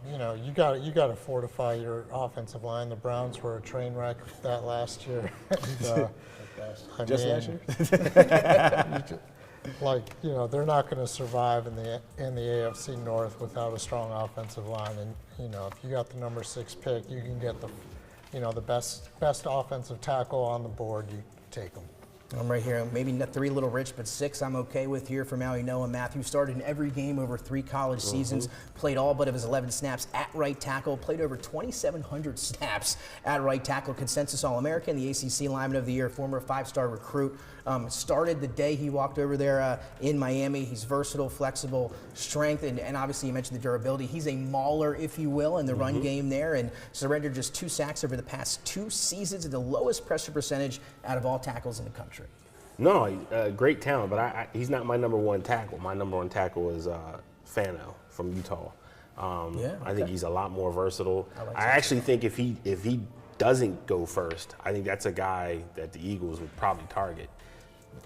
You know, you got to fortify your offensive line. The Browns were a train wreck with that last year. And,
Just last year?
like, you know, they're not going to survive in the AFC North without a strong offensive line. And you know, if you got the number 6 pick, you can get the best offensive tackle on the board. You take them.
I'm right here. Maybe not 3 a little rich, but 6 I'm okay with here for Mauigoa. Matthew started in every game over 3 college seasons, played all but of his 11 snaps at right tackle, played over 2,700 snaps at right tackle, consensus All-American, the ACC Lineman of the Year, former 5-star recruit. Started the day he walked over there in Miami. He's versatile, flexible, strength, and obviously you mentioned the durability. He's a mauler, if you will, in the run game there, and surrendered just 2 sacks over the past 2 seasons, and the lowest pressure percentage out of all tackles in the country.
No, great talent, but he's not my number 1 tackle. My number 1 tackle is Fano from Utah. I think he's a lot more versatile. I actually think if he doesn't go first, I think that's a guy that the Eagles would probably target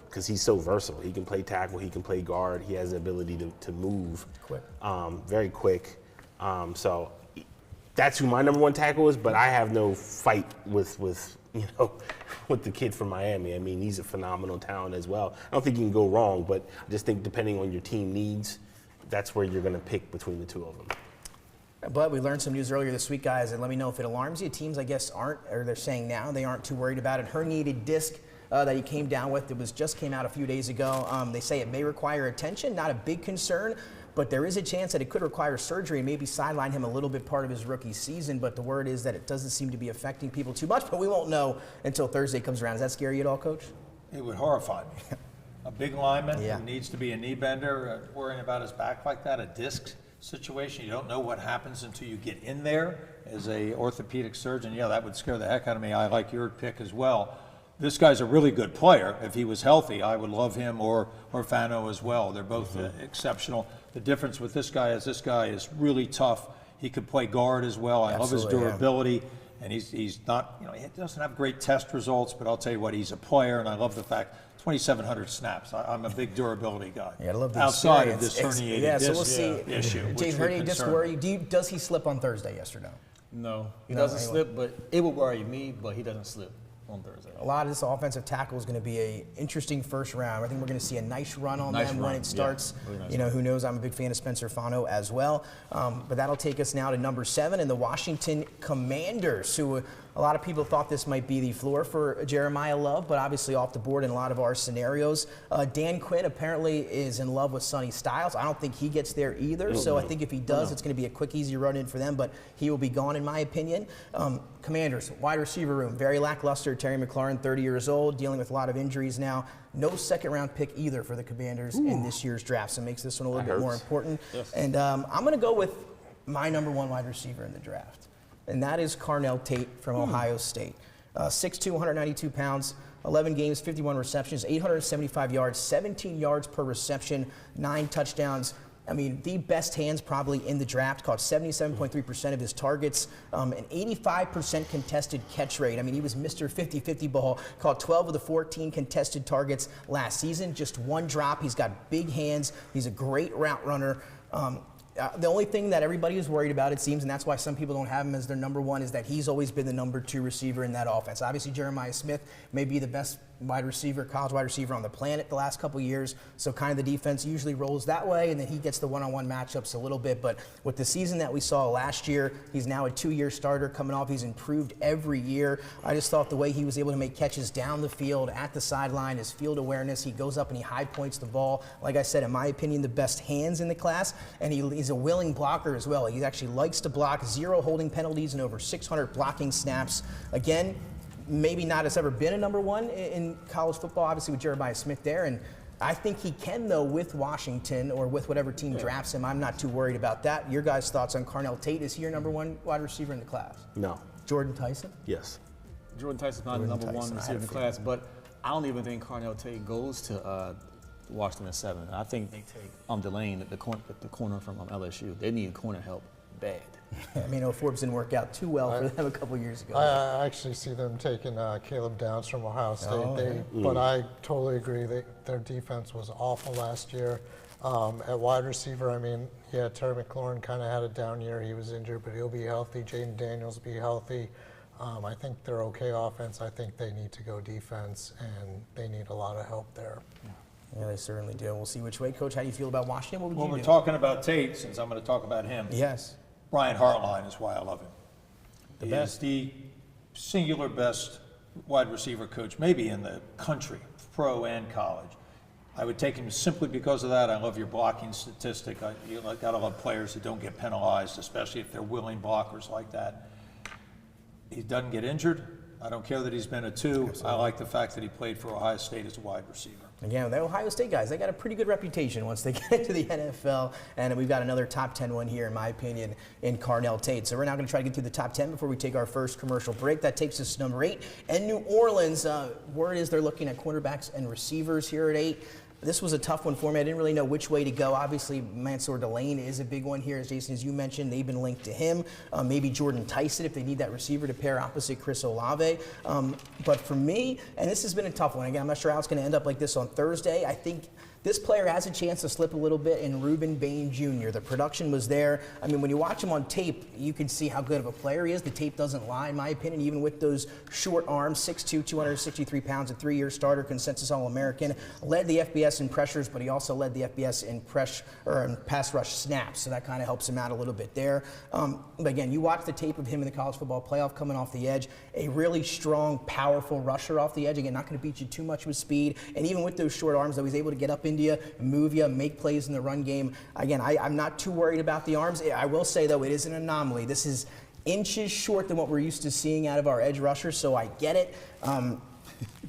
because he's so versatile. He can play tackle, he can play guard, he has the ability to move
Quick.
Very quick. So that's who my number 1 tackle is, but I have no fight with the kid from Miami. I mean, he's a phenomenal talent as well. I don't think you can go wrong, but I just think depending on your team needs, that's where you're going to pick between the 2 of them.
But we learned some news earlier this week, guys, and let me know if it alarms you. Teams, I guess, aren't, or they're saying now they aren't too worried about it. Herniated disc that he came down with, just came out a few days ago. They say it may require attention, not a big concern, but there is a chance that it could require surgery and maybe sideline him a little bit part of his rookie season. But the word is that it doesn't seem to be affecting people too much, but we won't know until Thursday comes around. Does that scare you at all, Coach?
It would horrify me. A big lineman who needs to be a knee bender, worrying about his back like that, a disc situation. You don't know what happens until you get in there. As a orthopedic surgeon, yeah, that would scare the heck out of me. I like your pick as well. This guy's a really good player. If he was healthy, I would love him or Fano as well. They're both exceptional. The difference with this guy is really tough. He could play guard as well. I love his durability. And he's not, he doesn't have great test results, but I'll tell you what, he's a player, and I love the fact 2,700 snaps. I'm a big durability guy.
Yeah, I love the
outside
experience.
of this herniated
so we'll see.
issue.
James, herniated disc worry you? Does he slip on Thursday? Yes or no?
No, he
No,
doesn't
anyway.
slip, but it would worry me, but he doesn't slip on Thursday.
A lot of this offensive tackle is going to be a interesting first round. I think we're going to see a nice run on them when it starts.
Really nice
Who knows? I'm a big fan of Spencer Fano as well. But that'll take us now to number 7 and the Washington Commanders, who a lot of people thought this might be the floor for Jeremiah Love, but obviously off the board in a lot of our scenarios. Dan Quinn apparently is in love with Sonny Styles. I don't think he gets there either. So I think if he does, it's going to be a quick, easy run in for them, but he will be gone in my opinion. Commanders, wide receiver room, very lackluster. Terry McLaurin, 30 years old, dealing with a lot of injuries now. No second-round pick either for the Commanders in this year's draft, so it makes this one a little bit more important. Yes. And I'm going to go with my number 1 wide receiver in the draft, and that is Carnell Tate from Ohio State. 6'2", 192 pounds, 11 games, 51 receptions, 875 yards, 17 yards per reception, 9 touchdowns. I mean, the best hands probably in the draft, caught 77.3% of his targets, an 85% contested catch rate. I mean, he was Mr. 50-50 ball, caught 12 of the 14 contested targets last season, just 1 drop. He's got big hands. He's a great route runner. The only thing that everybody is worried about, it seems, and that's why some people don't have him as their number 1, is that he's always been the number 2 receiver in that offense. Obviously, Jeremiah Smith may be the best college wide receiver on the planet the last couple years, so kind of the defense usually rolls that way, and then he gets the one-on-one matchups a little bit. But with the season that we saw last year, he's now a 2-year starter coming off. He's improved every year. I just thought the way he was able to make catches down the field, at the sideline, his field awareness, he goes up and he high points the ball. Like I said, in my opinion, the best hands in the class, and he's He's a willing blocker as well. He actually likes to block, 0 holding penalties and over 600 blocking snaps. Again, maybe not has ever been a number 1 in college football, obviously with Jeremiah Smith there. And I think he can, though, with Washington or with whatever team drafts him. I'm not too worried about that. Your guys' thoughts on Carnell Tate? Is he your number 1 wide receiver in the class?
No.
Jordan Tyson?
Yes.
Jordan Tyson's not the number 1 receiver in the class, but I don't even think Carnell Tate goes to Washington at 7. I think they take Delane at the corner from LSU. They need corner help bad.
I mean, Forbes didn't work out too well for them a couple years ago.
I actually see them taking Caleb Downs from Ohio State. But I totally agree. Their defense was awful last year. At wide receiver, I mean, yeah, Terry McLaurin kind of had a down year. He was injured, but he'll be healthy. Jaden Daniels will be healthy. I think they're okay offense. I think they need to go defense, and they need a lot of help there.
Yeah, they certainly do. We'll see which way. Coach, how do you feel about Washington? What would
When
you
we're
do?
talking about Tate, since I'm going to talk about him,
Yes.
Brian Hartline is why I love him. He is the singular best wide receiver coach, maybe in the country, pro and college. I would take him simply because of that. I love your blocking statistic. You gotta love players that don't get penalized, especially if they're willing blockers like that. He doesn't get injured. I don't care that he's been a 2. Absolutely. I like the fact that he played for Ohio State as a wide receiver. Again,
the Ohio State guys, they got a pretty good reputation once they get into the NFL, and we've got another top 10 one here, in my opinion, in Carnell Tate. So we're now going to try to get through the top 10 before we take our first commercial break. That takes us to number 8. And New Orleans, word is they're looking at quarterbacks and receivers here at 8. This was a tough one for me. I didn't really know which way to go. Obviously, Mansour Delane is a big one here. As Jason, as you mentioned, they've been linked to him. Maybe Jordan Tyson if they need that receiver to pair opposite Chris Olave. But for me, and this has been a tough one. Again, I'm not sure how it's going to end up like this on Thursday. I think this player has a chance to slip a little bit in Reuben Bain Jr. The production was there. I mean, when you watch him on tape, you can see how good of a player he is. The tape doesn't lie, in my opinion, even with those short arms, 6'2", 263 pounds, a 3-year starter, consensus All-American. Led the FBS in pressures, but he also led the FBS in pass rush snaps, so that kind of helps him out a little bit there. But again, you watch the tape of him in the college football playoff coming off the edge, a really strong, powerful rusher off the edge. Again, not going to beat you too much with speed, and even with those short arms, though, he's able to get up into you, move you, make plays in the run game. Again, I'm not too worried about the arms. I will say, though, it is an anomaly. This is inches short than what we're used to seeing out of our edge rushers, so I get it.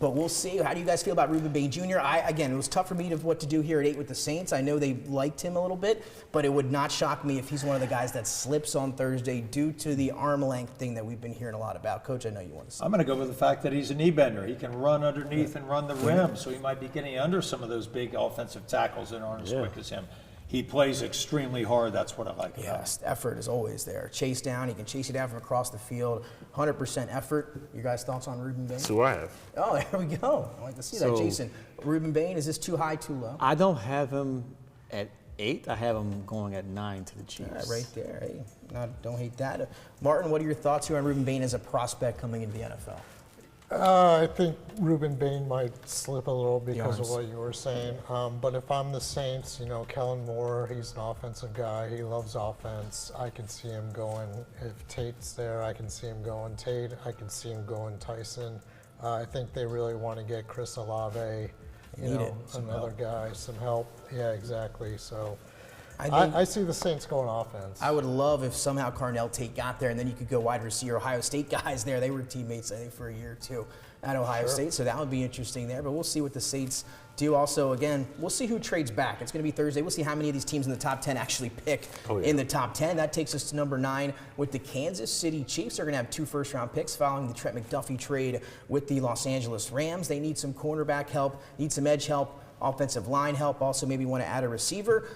But we'll see. How do you guys feel about Reuben Bain Jr.? Again, it was tough for me to what to do here at 8 with the Saints. I know they liked him a little bit, but it would not shock me if he's one of the guys that slips on Thursday due to the arm length thing that we've been hearing a lot about. Coach, I know you want to say.
I'm going to go with the fact that he's a knee bender. He can run underneath and run the rim, so he might be getting under some of those big offensive tackles that aren't as quick as him. He plays extremely hard. That's what I like about him.
Yes, effort is always there. Chase down. He can chase you down from across the field. 100% effort. Your guys' thoughts on Reuben Bain?
That's who I have.
Oh, there we go. I like to see that. Jason, Reuben Bain, is this too high, too low?
I don't have him at 8. I have him going at 9 to the Chiefs.
Right there. Hey, don't hate that. Martin, what are your thoughts here on Reuben Bain as a prospect coming into the NFL?
I think Reuben Bain might slip a little because of what you were saying. But if I'm the Saints, Kellen Moore, he's an offensive guy. He loves offense. I can see him going. If Tate's there, I can see him going Tate. I can see him going Tyson. I think they really want to get Chris Olave, another guy, some help. Yeah, exactly. So I see the Saints going offense.
I would love if somehow Carnell Tate got there and then you could go wide receiver. Ohio State guys there, they were teammates, I think, for a year or two at Ohio State, so that would be interesting there. But we'll see what the Saints do. Also, again, we'll see who trades back. It's going to be Thursday. We'll see how many of these teams in the top 10 actually pick in the top 10. That takes us to number 9 with the Kansas City Chiefs. They're going to have 2 first-round picks following the Trent McDuffie trade with the Los Angeles Rams. They need some cornerback help, need some edge help, offensive line help, also maybe want to add a receiver.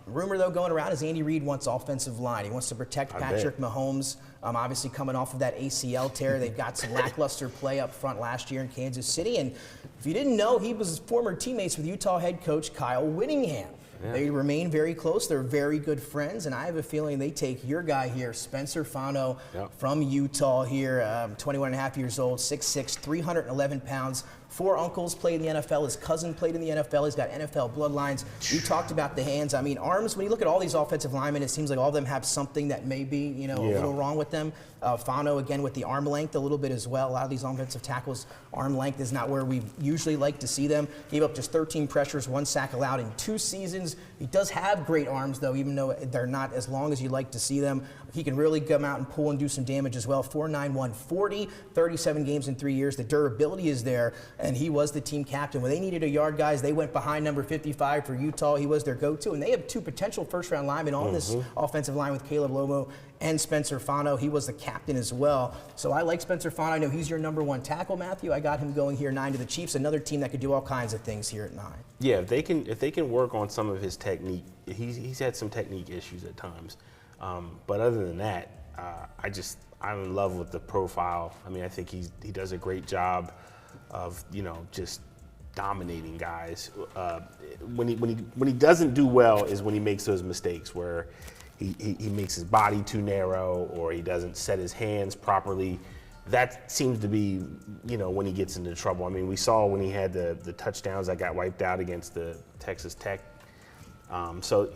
Rumor, though, going around is Andy Reid wants offensive line. He wants to protect Patrick Mahomes, obviously coming off of that ACL tear. They've got some lackluster play up front last year in Kansas City. And if you didn't know, he was former teammates with Utah head coach Kyle Whittingham. Yeah. They remain very close. They're very good friends. And I have a feeling they take your guy here, Spencer Fano from Utah here, 21 and a half years old, 6'6", 311 pounds. 4 uncles played in the NFL. His cousin played in the NFL. He's got NFL bloodlines. We talked about the hands. I mean, arms, when you look at all these offensive linemen, it seems like all of them have something that may be, a little wrong with them. Fano, again, with the arm length a little bit as well. A lot of these offensive tackles, arm length is not where we usually like to see them. Gave up just 13 pressures, 1 sack allowed in 2 seasons. seasons. He does have great arms, though, even though they're not as long as you'd like to see them. He can really come out and pull and do some damage as well. 4'9", 140, 37 games in 3 years. The durability is there, and he was the team captain. When they needed a yard, guys, they went behind number 55 for Utah. He was their go-to, and they have 2 potential first-round linemen on this offensive line with Caleb Lomo and Spencer Fano. He was the captain as well. So I like Spencer Fano. I know he's your number 1 tackle, Matthew. I got him going here 9 to the Chiefs, another team that could do all kinds of things here at 9.
Yeah, if they can work on some of his technique, he's had some technique issues at times. But other than that, I'm in love with the profile. I mean, I think he does a great job of, just dominating guys. When he doesn't do well is when he makes those mistakes where he makes his body too narrow or he doesn't set his hands properly. That seems to be, when he gets into trouble. I mean, we saw when he had the touchdowns that got wiped out against the Texas Tech. So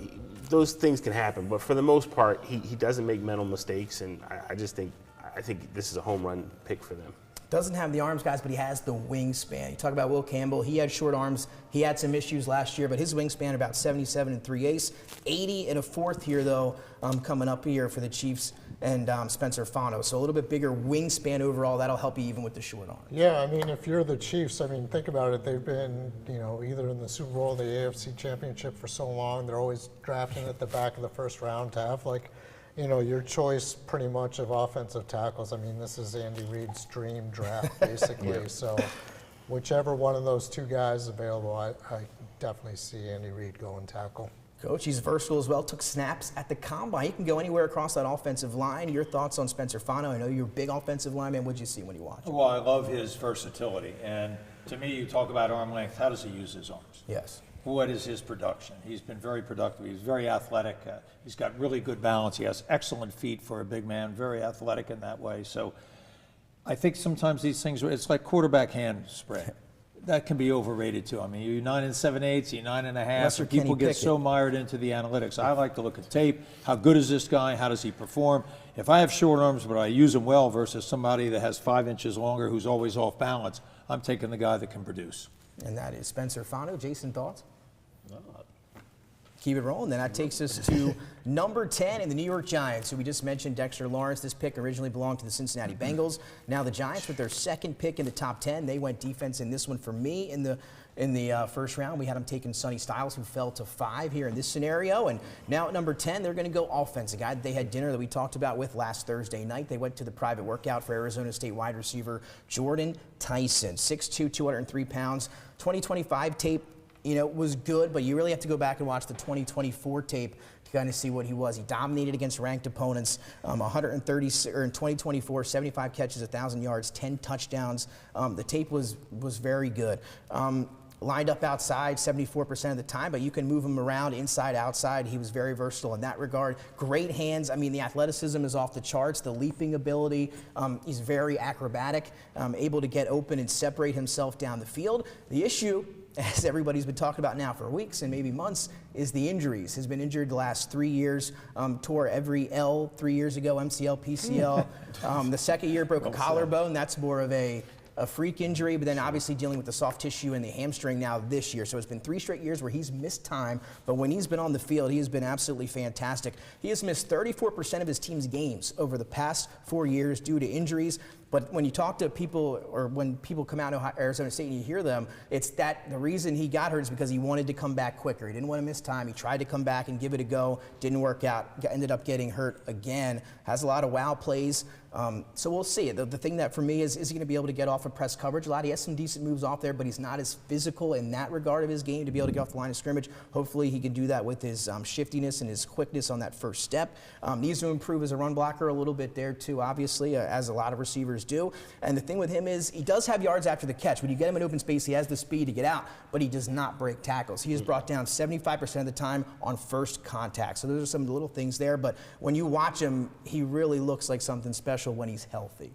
those things can happen, but for the most part, he doesn't make mental mistakes, and I think this is a home run pick for them.
Doesn't have the arms, guys, but he has the wingspan. You talk about Will Campbell. He had short arms. He had some issues last year, but his wingspan about 77 3/8. 80 and a fourth here, though, coming up here for the Chiefs and Spencer Fano. So a little bit bigger wingspan overall. That'll help you even with the short arms.
Yeah, I mean, if you're the Chiefs, I mean, think about it. They've been, either in the Super Bowl or the AFC Championship for so long. They're always drafting at the back of the first round to have, your choice pretty much of offensive tackles. I mean, this is Andy Reid's dream draft, basically. Yeah. So whichever one of those 2 guys is available, I definitely see Andy Reid going tackle.
Coach, he's versatile as well. Took snaps at the combine. He can go anywhere across that offensive line. Your thoughts on Spencer Fano? I know you're a big offensive lineman. What did you see when you watched him?
Well, I love his versatility. And to me, you talk about arm length. How does he use his arms?
Yes.
What is his production? He's been very productive. He's very athletic. He's got really good balance. He has excellent feet for a big man, very athletic in that way. So I think sometimes these things, it's like quarterback hand spread. That can be overrated too. I mean, you're 9 7/8, you're 9 1/2. People get so mired into the analytics. I like to look at tape. How good is this guy? How does he perform? If I have short arms but I use them well versus somebody that has 5 inches longer who's always off balance, I'm taking the guy that can produce.
And that is Spencer Fano. Jason, thoughts? Keep it rolling. Then that takes us to number 10 in the New York Giants, who we just mentioned, Dexter Lawrence. This pick originally belonged to the Cincinnati Bengals. Now the Giants, with their 2nd pick in the top 10, they went defense in this one for me in the first round. We had them taking Sonny Styles, who fell to 5 here in this scenario. And now at number 10, they're going to go offense. A guy that they had dinner that we talked about with last Thursday night. They went to the private workout for Arizona State wide receiver Jordan Tyson, 6'2", 203 pounds. 2025 tape, was good, but you really have to go back and watch the 2024 tape to kind of see what he was. He dominated against ranked opponents, 130, or in 2024, 75 catches, 1,000 yards, 10 touchdowns. The tape was very good. Lined up outside 74% of the time, but you can move him around inside, outside. He was very versatile in that regard. Great hands. I mean, the athleticism is off the charts. The leaping ability, he's very acrobatic, able to get open and separate himself down the field. The issue, as everybody's been talking about now for weeks and maybe months, is the injuries. He's been injured the last 3 years, tore every L 3 years ago, MCL, PCL. The second year broke a collarbone. That's more of a freak injury, but then obviously dealing with the soft tissue and the hamstring now this year. So it's been 3 straight years where he's missed time, but when he's been on the field, he has been absolutely fantastic. He has missed 34% of his team's games over the past 4 years due to injuries. But when you talk to people, or when people come out of Arizona State and you hear them, it's that the reason he got hurt is because he wanted to come back quicker. He didn't want to miss time. He tried to come back and give it a go. Didn't work out. Ended up getting hurt again. Has a lot of wow plays. So we'll see. The thing that for me is he going to be able to get off of press coverage a lot? He has some decent moves off there, but he's not as physical in that regard of his game to be able to get off the line of scrimmage. Hopefully he can do that with his shiftiness and his quickness on that first step. Needs to improve as a run blocker a little bit there too, obviously, as a lot of receivers do. And the thing with him is he does have yards after the catch. When you get him in open space, he has the speed to get out, but he does not break tackles. He is brought down 75% of the time on first contact. So those are some of the little things there, but when you watch him, he really looks like something special when he's healthy.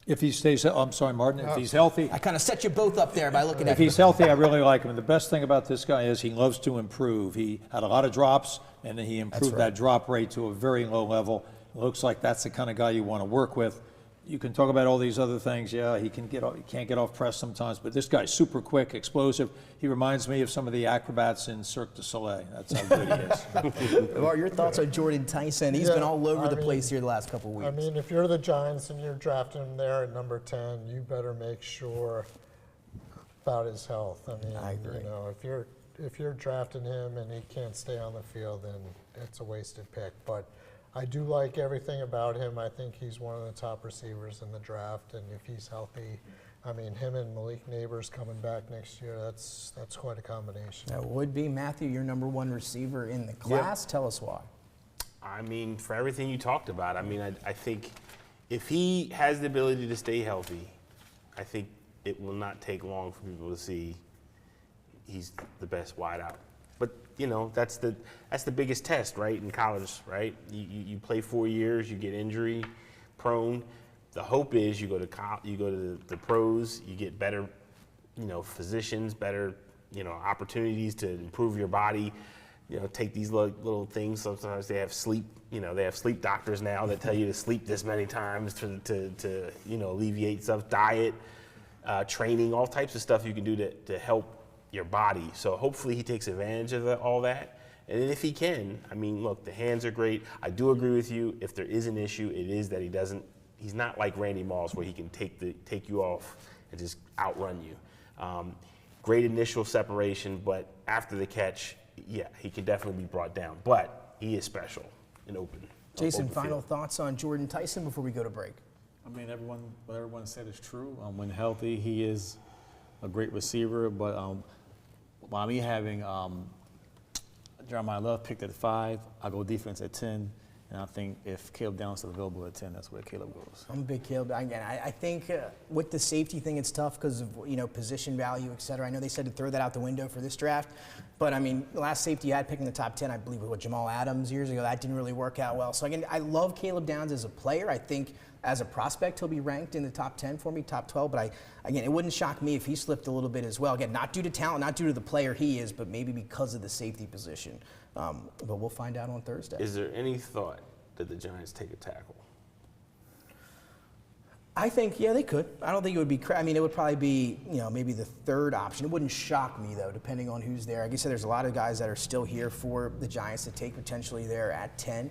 If he stays, I'm sorry, Martin, if he's healthy.
I kind of set you both up there by looking at
If he's healthy, I really like him. And the best thing about this guy is he loves to improve. He had a lot of drops, and then he improved that drop rate to a very low level. It looks like that's the kind of guy you want to work with. you can talk about all these other things. Yeah, he can't get off press sometimes, but this guy's super quick, explosive. He reminds me of some of the acrobats in Cirque du Soleil. That's how good he is.
What are your thoughts on Jordan Tyson? He's been all over the place here the last couple of weeks.
I mean, if you're the Giants and you're drafting him there at number 10, you better make sure about his health. I mean,
I agree.
you know, if you're drafting him and he can't stay on the field, then it's a wasted pick. But I do like everything about him. I think he's one of the top receivers in the draft, and if he's healthy, I mean, him and Malik Neighbors coming back next year, that's quite a combination.
That would be, Matthew, your number one receiver in the class. Tell us why.
I mean, for everything you talked about, I mean, I think if he has the ability to stay healthy, I think it will not take long for people to see he's the best wideout. But, you know, that's the biggest test, right, in college, right? You play 4 years, you get injury prone. The hope is you go to the pros, you get better, you know, physicians, better, you know, opportunities to improve your body. You know, take these little things. Sometimes they have sleep, you know, they have sleep doctors now that tell you to sleep this many times to you know, alleviate stuff. Diet, training, all types of stuff you can do to help your body. So hopefully he takes advantage of all that. And then if he can, I mean, look, the hands are great. I do agree with you. If there is an issue, it is that he's not like Randy Moss where he can take you off and just outrun you. Great initial separation, but after the catch, yeah, he can definitely be brought down. But he is special and open.
Jason,
open
final
field.
thoughts on Jordan Tyson before we go to break?
I mean, what everyone said is true. When healthy, he is a great receiver, but while me having Jeremiah Love picked at 5, I go defense at 10, and I think if Caleb Downs is available at 10, that's where Caleb goes.
I'm a big Caleb. Again, I think with the safety thing, it's tough because of, you know, position value, et cetera. I know they said to throw that out the window for this draft, but I mean, the last safety I had picking the top 10, I believe, was Jamal Adams years ago. That didn't really work out well. So again, I love Caleb Downs as a player. I think as a prospect, he'll be ranked in the top 10 for me, top 12. But again, it wouldn't shock me if he slipped a little bit as well. Again, not due to talent, not due to the player he is, but maybe because of the safety position. But we'll find out on Thursday.
Is there any thought that the Giants take a tackle?
I think, yeah, they could. I don't think it would be, I mean, it would probably be, you know, maybe the third option. It wouldn't shock me, though, depending on who's there. Like I said, there's a lot of guys that are still here for the Giants to take potentially there at 10,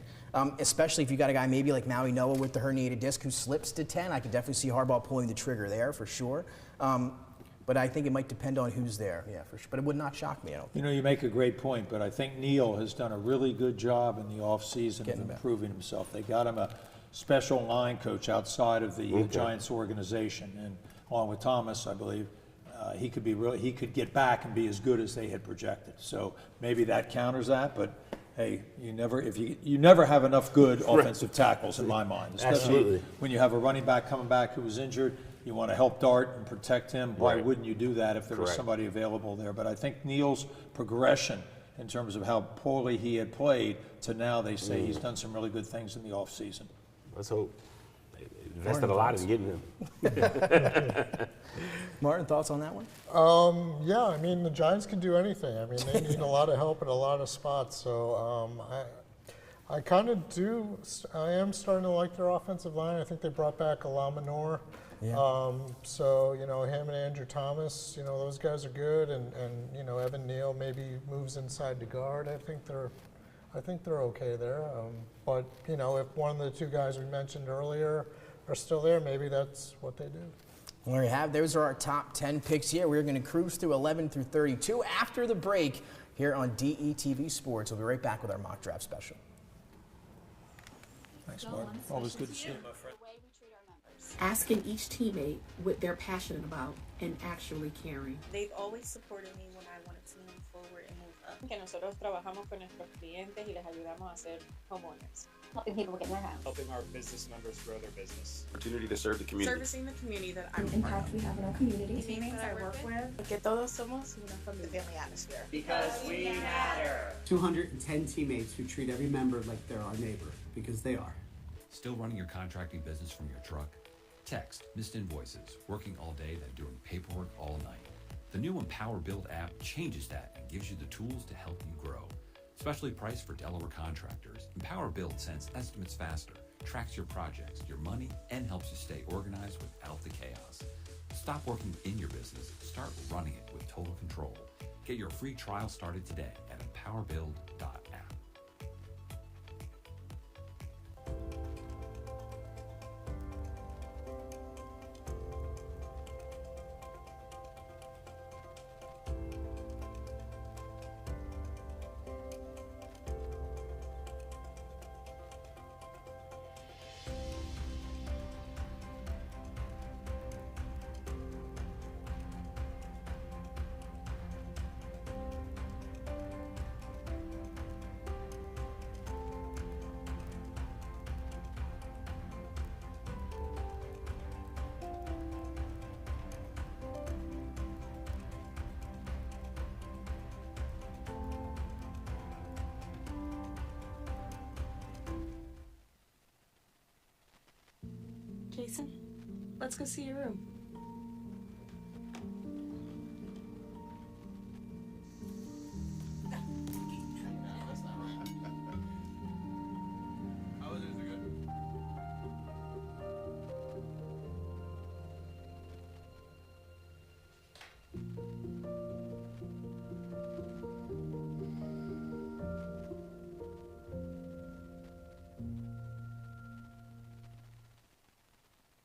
especially if you got a guy maybe like Maui Noah with the herniated disc who slips to 10. I could definitely see Harbaugh pulling the trigger there for sure. But I think it might depend on who's there, yeah, for sure. But it would not shock me, I don't think.
You know, you make a great point, but I think Neal has done a really good job in the offseason of improving himself. They got him a special line coach outside of the Giants organization, and along with Thomas, I believe, he could get back and be as good as they had projected. So maybe that counters that, but hey, you never have enough good offensive tackles in my mind, especially when you have a running back coming back who was injured. You want to help Dart and protect him. Why wouldn't you do that if there was somebody available there? But I think Neal's progression in terms of how poorly he had played to now they say he's done some really good things in the offseason.
Let's hope. They invested a lot in getting him.
Martin, thoughts on that one?
Yeah, I mean, the Giants can do anything. I mean, they need a lot of help at a lot of spots. So I am starting to like their offensive line. I think they brought back Alamanor. Yeah. So, you know, him and Andrew Thomas, you know, those guys are good. And you know, Evan Neal maybe moves inside to guard. I think they're okay there. But, you know, if one of the two guys we mentioned earlier are still there, maybe that's what they do.
Well, there you have. Those are our top 10 picks here. We're going to cruise through 11 through 32 after the break here on DETV Sports. We'll be right back with our mock draft special.
Thanks, Martin. Always good to see you.
Asking each teammate what they're passionate about and actually caring.
They've always supported me when I wanted to move forward and move up.
Que nosotros trabajamos con nuestros clientes y les ayudamos a ser homeowners.
Helping people get in their house.
Helping our business members grow their business.
Opportunity to serve the community.
Servicing the community that I'm
The impact we have in our community.
teammates I work with.
Porque todos somos una familia.
The family atmosphere.
Because we matter.
210 teammates who treat every member like they're our neighbor, because they are.
Still running your contracting business from your truck? Text, missed invoices, working all day, then doing paperwork all night. The new Empower Build app changes that and gives you the tools to help you grow. Specially priced for Delaware contractors, Empower Build sends estimates faster, tracks your projects, your money, and helps you stay organized without the chaos. Stop working in your business. Start running it with total control. Get your free trial started today at empowerbuild.app.
Jason, let's go see your room.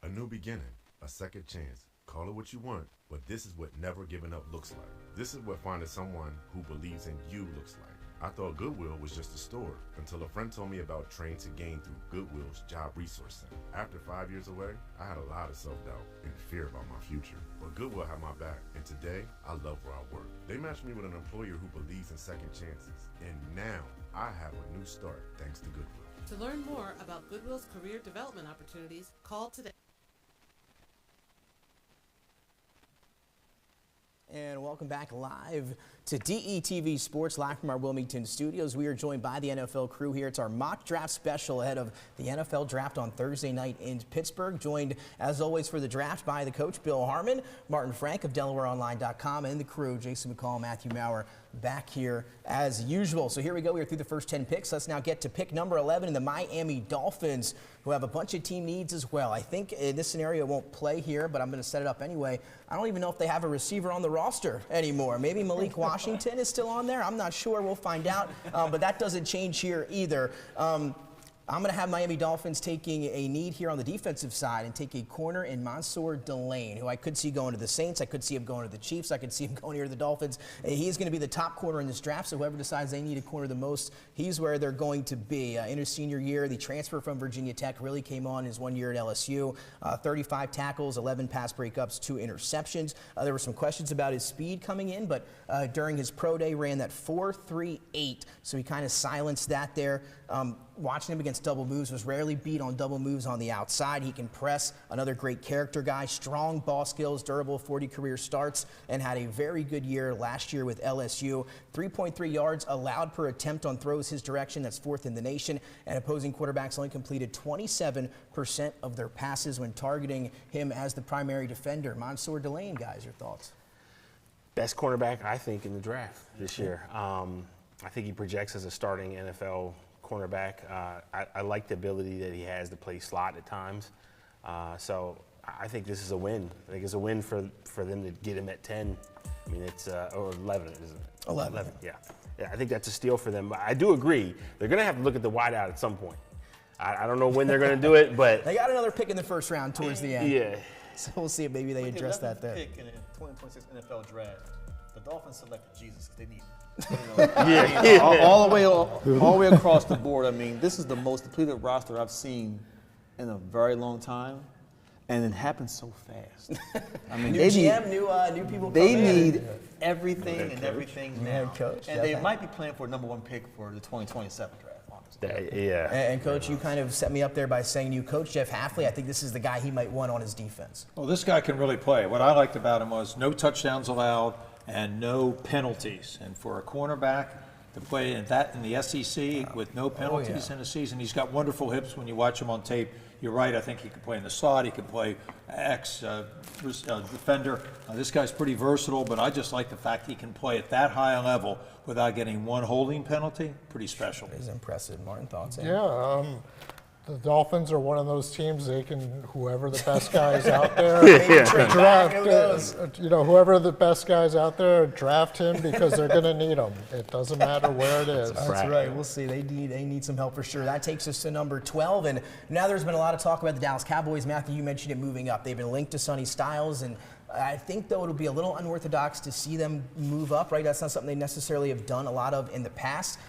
A new beginning, a second chance. Call it what you want, but this is what never giving up looks like. This is what finding someone who believes in you looks like. I thought Goodwill was just a store until a friend told me about Train to Gain through Goodwill's Job Resource Center. After 5 years away, I had a lot of self-doubt and fear about my future. But Goodwill had my back, and today, I love where I work. They matched me with an employer who believes in second chances. And now, I have a new start thanks to Goodwill.
To learn more about Goodwill's career development opportunities, call today.
And welcome back live to DETV Sports, live from our Wilmington studios. We are joined by the NFL crew here. It's our mock draft special ahead of the NFL draft on Thursday night in Pittsburgh. Joined, as always, for the draft by the coach, Bill Harmon, Martin Frank of DelawareOnline.com, and the crew, Jason McCall, Matthew Maurer, back here as usual. So here we go. We are through the first 10 picks. Let's now get to pick number 11 in the Miami Dolphins, who have a bunch of team needs as well. I think in this scenario it won't play here, but I'm going to set it up anyway. I don't even know if they have a receiver on the roster anymore. Maybe Malik Washington is still on there. I'm not sure. We'll find out. But that doesn't change here either. I'm going to have Miami Dolphins taking a need here on the defensive side and take a corner in Mansour Delane, who I could see going to the Saints. I could see him going to the Chiefs. I could see him going here to the Dolphins. He's going to be the top corner in this draft, so whoever decides they need a corner the most, he's where they're going to be. In his senior year, the transfer from Virginia Tech really came on his 1 year at LSU. 35 tackles, 11 pass breakups, 2 interceptions. There were some questions about his speed coming in, but during his pro day ran that 4.38, so he kind of silenced that there. Watching him against double moves, was rarely beat on double moves on the outside. He can press, another great character guy, strong ball skills, durable, 40 career starts, and had a very good year last year with LSU. 3.3 yards allowed per attempt on throws his direction. That's 4th in the nation. And opposing quarterbacks only completed 27% of their passes when targeting him as the primary defender. Mansour Delane, guys, your thoughts?
Best cornerback, I think, in the draft this year. I think he projects as a starting NFL cornerback. I like the ability that he has to play slot at times. So I think this is a win. I think it's a win for them to get him at 10. I mean, it's or 11, isn't it?
11.
Yeah, I think that's a steal for them. But I do agree they're going to have to look at the wideout at some point. I don't know when they're going to do it, but
they got another pick in the first round towards the end.
Yeah.
So we'll see if maybe they address that there.
Pick in the 2026 NFL draft. The Dolphins selected Jesus because they need him. All the way across the board. I mean, this is the most depleted roster I've seen in a very long time, and it happens so fast. I mean,
new
they
GM,
need,
new people.
They need everything and everything now.
Head coach,
and they might be playing for a #1 pick for the 2027 draft. Honestly.
Yeah.
And Coach, you kind of set me up there by saying new coach Jeff Hafley. I think this is the guy he might want on his defense.
Well, this guy can really play. What I liked about him was no touchdowns allowed and no penalties. And for a cornerback to play in the SEC with no penalties in a season, he's got wonderful hips when you watch him on tape. You're right. I think he can play in the slot. He can play defender. This guy's pretty versatile, but I just like the fact he can play at that high a level without getting one holding penalty. Pretty special.
It's impressive. Martin, thoughts?
Yeah. The Dolphins are one of those teams, they can, whoever the best guys out there, draft, whoever the best guys out there, draft him because they're going to need him. It doesn't matter where it is.
That's right. We'll see. They need some help for sure. That takes us to number 12. And now there's been a lot of talk about the Dallas Cowboys. Matthew, you mentioned it moving up. They've been linked to Sonny Styles, and I think, though, it'll be a little unorthodox to see them move up, right? That's not something they necessarily have done a lot of in the past.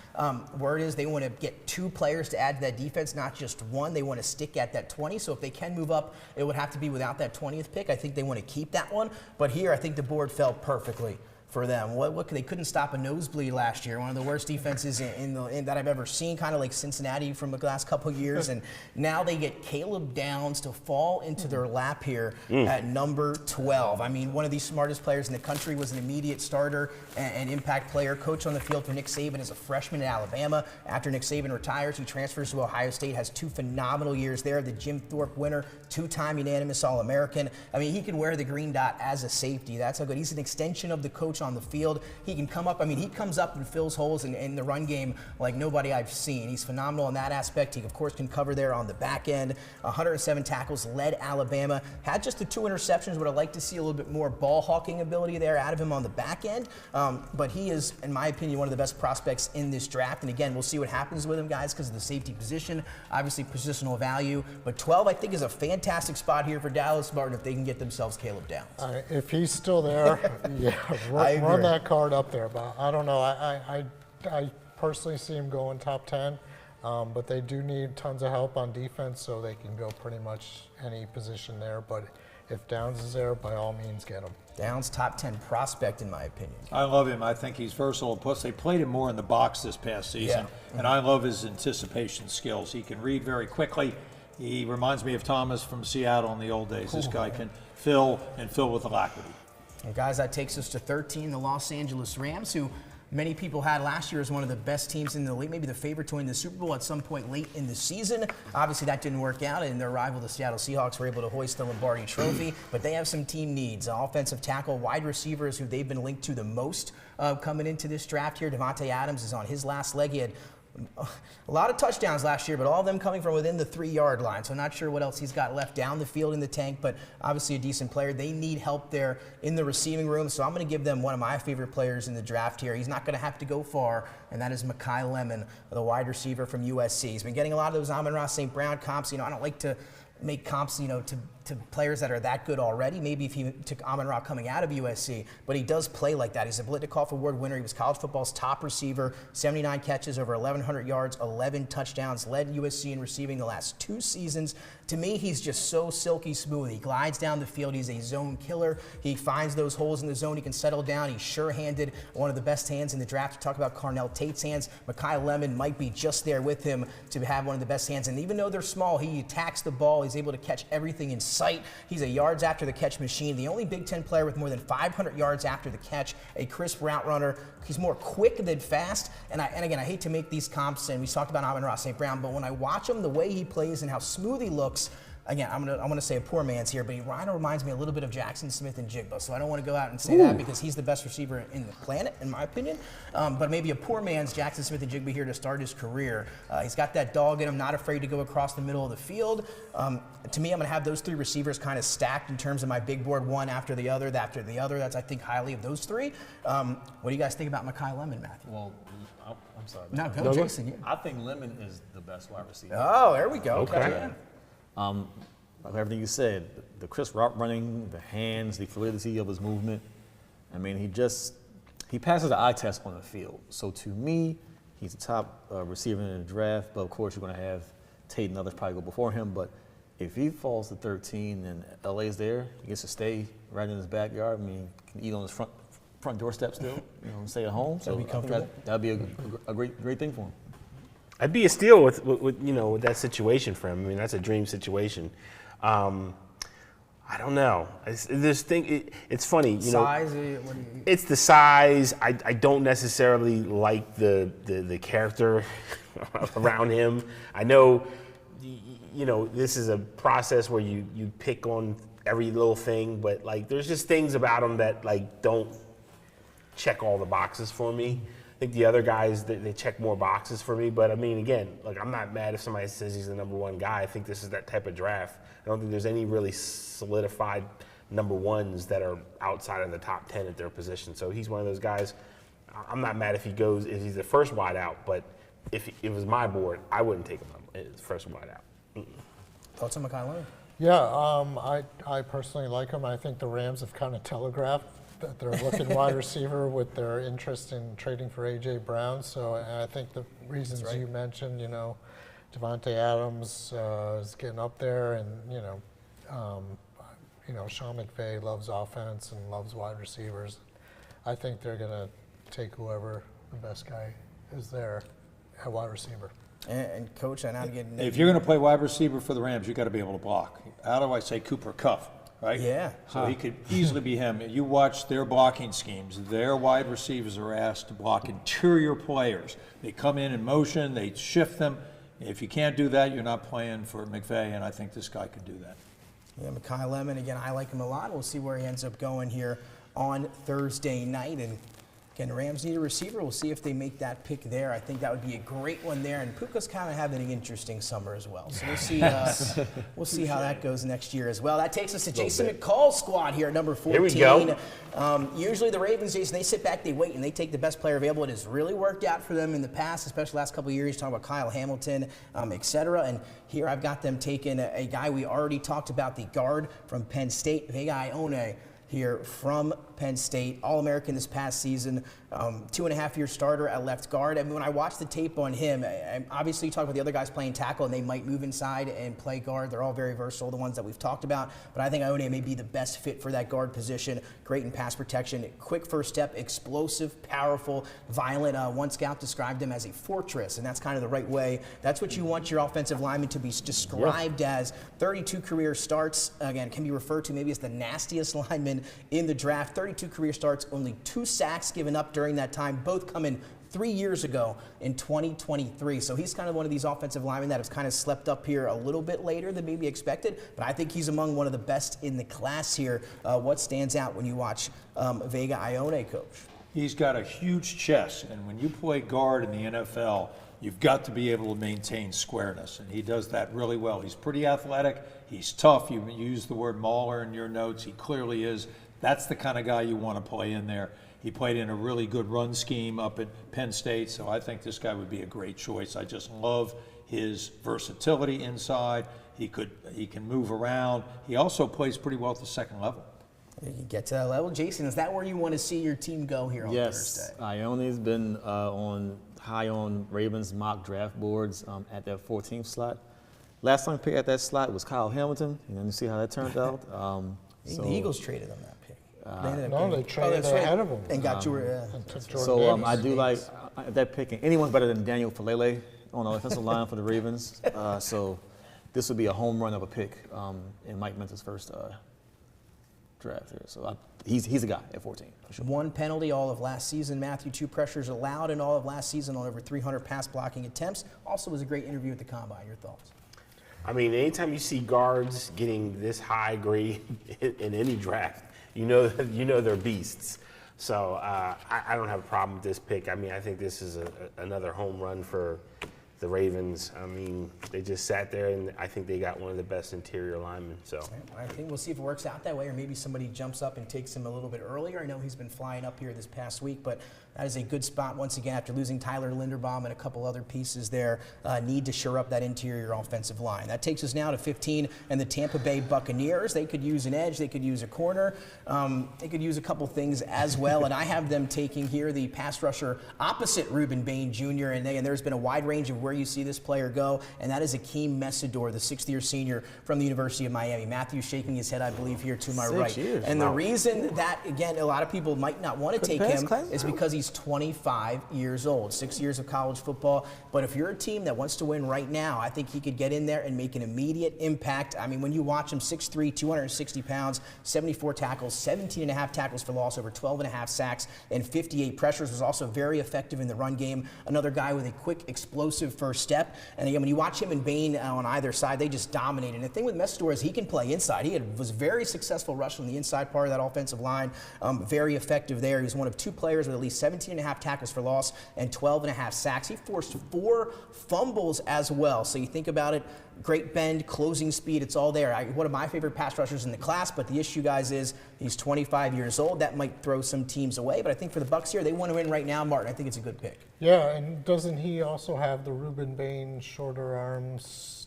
Word is they want to get 2 players to add to that defense, not just 1. They want to stick at that 20. So if they can move up, it would have to be without that 20th pick. I think they want to keep that one. But here, I think the board fell perfectly for them. They couldn't stop a nosebleed last year. One of the worst defenses that I've ever seen, kind of like Cincinnati from the last couple of years. And now they get Caleb Downs to fall into their lap here at number 12. I mean, one of the smartest players in the country, was an immediate starter and impact player. Coach on the field for Nick Saban as a freshman at Alabama. After Nick Saban retires, he transfers to Ohio State, has 2 phenomenal years there. The Jim Thorpe winner, 2-time unanimous All-American. I mean, he can wear the green dot as a safety. That's how good. He's an extension of the coach on the field. He can come up. I mean, he comes up and fills holes in the run game like nobody I've seen. He's phenomenal in that aspect. He, of course, can cover there on the back end. 107 tackles, led Alabama. Had just the 2 interceptions. Would have liked to see a little bit more ball hawking ability there out of him on the back end. But he is, in my opinion, one of the best prospects in this draft. And again, we'll see what happens with him, guys, because of the safety position. Obviously, positional value. But 12, I think, is a fantastic spot here for Dallas, Martin, if they can get themselves Caleb Downs.
If he's still there, run that card up there. But I don't know. I personally see him going top 10. But they do need tons of help on defense, so they can go pretty much any position there. But if Downs is there, by all means, get him.
Downs, top 10 prospect, in my opinion.
I love him. I think he's versatile. Plus, they played him more in the box this past season, and I love his anticipation skills. He can read very quickly. He reminds me of Thomas from Seattle in the old days. This guy can fill with alacrity.
And guys, that takes us to 13, the Los Angeles Rams, who many people had last year as one of the best teams in the league, maybe the favorite to win the Super Bowl at some point late in the season. Obviously, that didn't work out, and their rival, the Seattle Seahawks, were able to hoist the Lombardi Trophy. But they have some team needs. Offensive tackle, wide receivers, who they've been linked to the most coming into this draft here. Devontae Adams is on his last leg. He had a lot of touchdowns last year, but all of them coming from within the 3-yard line. So not sure what else he's got left down the field in the tank, but obviously a decent player. They need help there in the receiving room, so I'm going to give them one of my favorite players in the draft here. He's not going to have to go far, and that is Mekhi Lemon, the wide receiver from USC. He's been getting a lot of those Amon-Ra St. Brown comps. I don't like to make comps, to players that are that good already. Maybe if he took Amon-Ra coming out of USC, but he does play like that. He's a Blitnikoff Award winner. He was college football's top receiver, 79 catches, over 1,100 yards, 11 touchdowns, led USC in receiving the last 2 seasons. To me, he's just so silky smooth. He glides down the field. He's a zone killer. He finds those holes in the zone. He can settle down. He's sure-handed, one of the best hands in the draft. We talk about Carnell Tate's hands. Mekhi Lemon might be just there with him to have one of the best hands. And even though they're small, he attacks the ball. He's able to catch everything in sight. He's a yards after the catch machine. The only Big Ten player with more than 500 yards after the catch, a crisp route runner. He's more quick than fast. And again, I hate to make these comps, and we talked about Amon-Ra St. Brown, but when I watch him, the way he plays and how smooth he looks, again, I'm gonna say a poor man's here, but he reminds me a little bit of Jackson Smith and Jigba. So I don't want to go out and say that because he's the best receiver in the planet, in my opinion. But maybe a poor man's Jackson Smith and Jigba here to start his career. He's got that dog in him, not afraid to go across the middle of the field. To me, I'm going to have those 3 receivers kind of stacked in terms of my big board, one after the other. That's, I think, highly of those 3. What do you guys think about Mekhi Lemon, Matthew?
Well, I'm sorry.
No, go, Jason. Yeah.
I think Lemon is the best wide receiver.
Oh, there we go.
Okay.
Everything you said, the crisp route running, the hands, the fluidity of his movement. I mean, he passes the eye test on the field. So to me, he's the top receiver in the draft. But of course, you're going to have Tate and others probably go before him. But if he falls to 13 and LA's there, he gets to stay right in his backyard. I mean, he can eat on his front doorstep still, stay at home. So that'd be a great thing for him.
I'd be a steal with that situation for him. I mean, that's a dream situation. I don't know. It's funny.
Size?
It's the size. I don't necessarily like the character around him. I know, this is a process where you pick on every little thing, but there's just things about him that don't check all the boxes for me. think the other guys, they check more boxes for me. But I mean, again, like, I'm not mad if somebody says he's the #1 guy. I think this is that type of draft. I don't think there's any really solidified #1s that are outside of the top 10 at their position. So he's one of those guys. I'm not mad if he's the first wide out, but if it was my board, I wouldn't take him as first wide out.
Thoughts on McCall?
Yeah, I personally like him. I think the Rams have kind of telegraphed that they're looking wide receiver with their interest in trading for A.J. Brown. So I think the reasons you mentioned, Devontae Adams is getting up there, and Sean McVay loves offense and loves wide receivers. I think they're going to take whoever the best guy is there at wide receiver.
And Coach, I know I'm getting.
If you're going to play wide receiver for the Rams, you got to be able to block. How do I say Cooper Kupp, right?
Yeah.
So he could easily be him. You watch their blocking schemes. Their wide receivers are asked to block interior players. They come in motion. They shift them. If you can't do that, you're not playing for McVay, and I think this guy could do that.
Yeah, Mekhi Lemon, again, I like him a lot. We'll see where he ends up going here on Thursday night. And again, the Rams need a receiver. We'll see if they make that pick there. I think that would be a great one there. And Puka's kind of having an interesting summer as well. So we'll see how that goes next year as well. That takes us to Jason McCall's squad here at number 14.
Here we go.
Usually the Ravens, Jason, they sit back, they wait, and they take the best player available. It has really worked out for them in the past, especially the last couple of years. Talking about Kyle Hamilton, et cetera. And here I've got them taking a guy we already talked about, the guard from Penn State, Vega Ione, here from Penn State, All-American this past season, 2.5-year starter at left guard. I mean, when I watched the tape on him, obviously you talk about the other guys playing tackle and they might move inside and play guard. They're all very versatile, the ones that we've talked about. But I think Ione may be the best fit for that guard position. Great in pass protection, quick first step, explosive, powerful, violent. One scout described him as a fortress, and that's kind of the right way. That's what you want your offensive lineman to be described as. 32 career starts, again, can be referred to maybe as the nastiest lineman in the draft. 32 career starts, only 2 sacks given up during that time, both coming 3 years ago in 2023. So he's kind of one of these offensive linemen that has kind of slept up here a little bit later than maybe expected, but I think he's among one of the best in the class here. What stands out when you watch Vega Ione, Coach?
He's got a huge chest, and when you play guard in the NFL, you've got to be able to maintain squareness, and he does that really well. He's pretty athletic. He's tough. You used the word mauler in your notes. He clearly is. That's the kind of guy you want to play in there. He played in a really good run scheme up at Penn State, so I think this guy would be a great choice. I just love his versatility inside. He can move around. He also plays pretty well at the second level.
You can get to that level. Jason, is that where you want to see your team go here on Thursday?
Yes, Ione's been high on Ravens mock draft boards at that 14th slot. Last time picked at that slot was Kyle Hamilton, and you see how that turned out.
The Eagles traded him that pick.
They traded ahead of him.
And got you.
So I do like that picking. Anyone's better than Daniel Falele on the offensive line for the Ravens. So this would be a home run of a pick in Mike Mentor's first draft here. So he's a guy at 14. For sure.
1 penalty all of last season. Matthew, 2 pressures allowed in all of last season on over 300 pass blocking attempts. Also was a great interview at the Combine. Your thoughts?
I mean, anytime you see guards getting this high grade in any draft, you know they're beasts. So I don't have a problem with this pick. I mean, I think this is another home run for the Ravens. I mean, they just sat there, and I think they got one of the best interior linemen. So
I think we'll see if it works out that way, or maybe somebody jumps up and takes him a little bit earlier. I know he's been flying up here this past week, but that is a good spot once again after losing Tyler Linderbaum and a couple other pieces there. Need to shore up that interior offensive line. That takes us now to 15, and the Tampa Bay Buccaneers. They could use an edge. They could use a corner. They could use a couple things as well, and I have them taking here the pass rusher opposite Reuben Bain Jr., and there's been a wide range of where you see this player go, and that is Akeem Messidor, the 6th-year senior from the University of Miami. Matthew's shaking his head, I believe, here to my right. And the reason that, again, a lot of people might not want to take him is because he's 25 years old, 6 years of college football. But if you're a team that wants to win right now, I think he could get in there and make an immediate impact. I mean, when you watch him, 6'3", 260 pounds, 74 tackles, 17.5 tackles for loss, over 12.5 sacks, and 58 pressures, was also very effective in the run game. Another guy with a quick, explosive first step. And again, when you watch him and Bain on either side, they just dominate. And the thing with Messidor is he can play inside. He was very successful rushing on the inside part of that offensive line. Very effective there. He's one of 2 players with at least 17.5 tackles for loss and 12.5 sacks. He forced 4 fumbles as well. So you think about it, great bend, closing speed, it's all there. One of my favorite pass rushers in the class, but the issue, guys, is he's 25 years old. That might throw some teams away, but I think for the Bucs here, they want to win right now, Martin. I think it's a good pick.
Yeah, and doesn't he also have the Reuben Bain shorter arms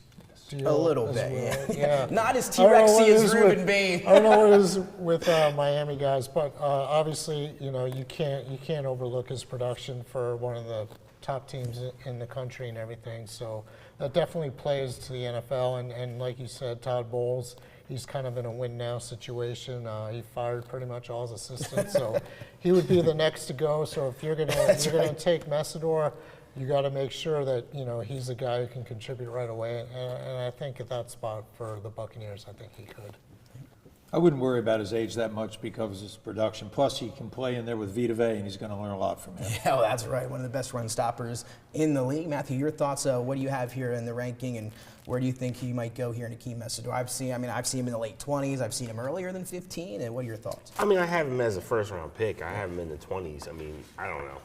deal?
A little
as
bit,
well?
Yeah. Not as T-Rexy as Reuben Bain.
I don't know what it is with Miami guys, but obviously, you can't overlook his production for one of the top teams in the country and everything. So that definitely plays to the NFL. And like you said, Todd Bowles, he's kind of in a win now situation. He fired pretty much all his assistants, so he would be the next to go. So if you're gonna take Messidor, you got to make sure that he's a guy who can contribute right away. And I think at that spot for the Buccaneers, I think he could.
I wouldn't worry about his age that much because of his production. Plus, he can play in there with Vita Vea, and he's going to learn a lot from him.
Yeah, well, that's right. One of the best run stoppers in the league. Matthew, your thoughts? What do you have here in the ranking, and where do you think he might go here in Akeem Messidor? I've seen him in the late 20s. I've seen him earlier than 15. And what are your thoughts?
I mean, I have him as a first-round pick. I have him in the 20s. I mean, I don't know.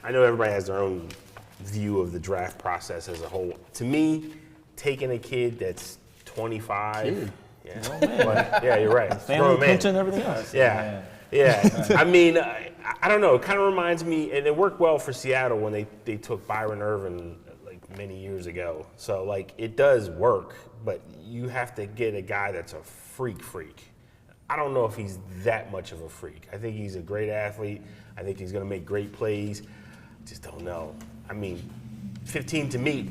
I know everybody has their own view of the draft process as a whole. To me, taking a kid that's 25. Yeah. Oh, but, yeah, you're right.
Family pension and everything else.
Yeah. I mean, I don't know. It kind of reminds me, and it worked well for Seattle when they took Byron Irvin like many years ago. So like it does work, but you have to get a guy that's a freak. I don't know if he's that much of a freak. I think he's a great athlete. I think he's going to make great plays. Just don't know. I mean, 15 to me,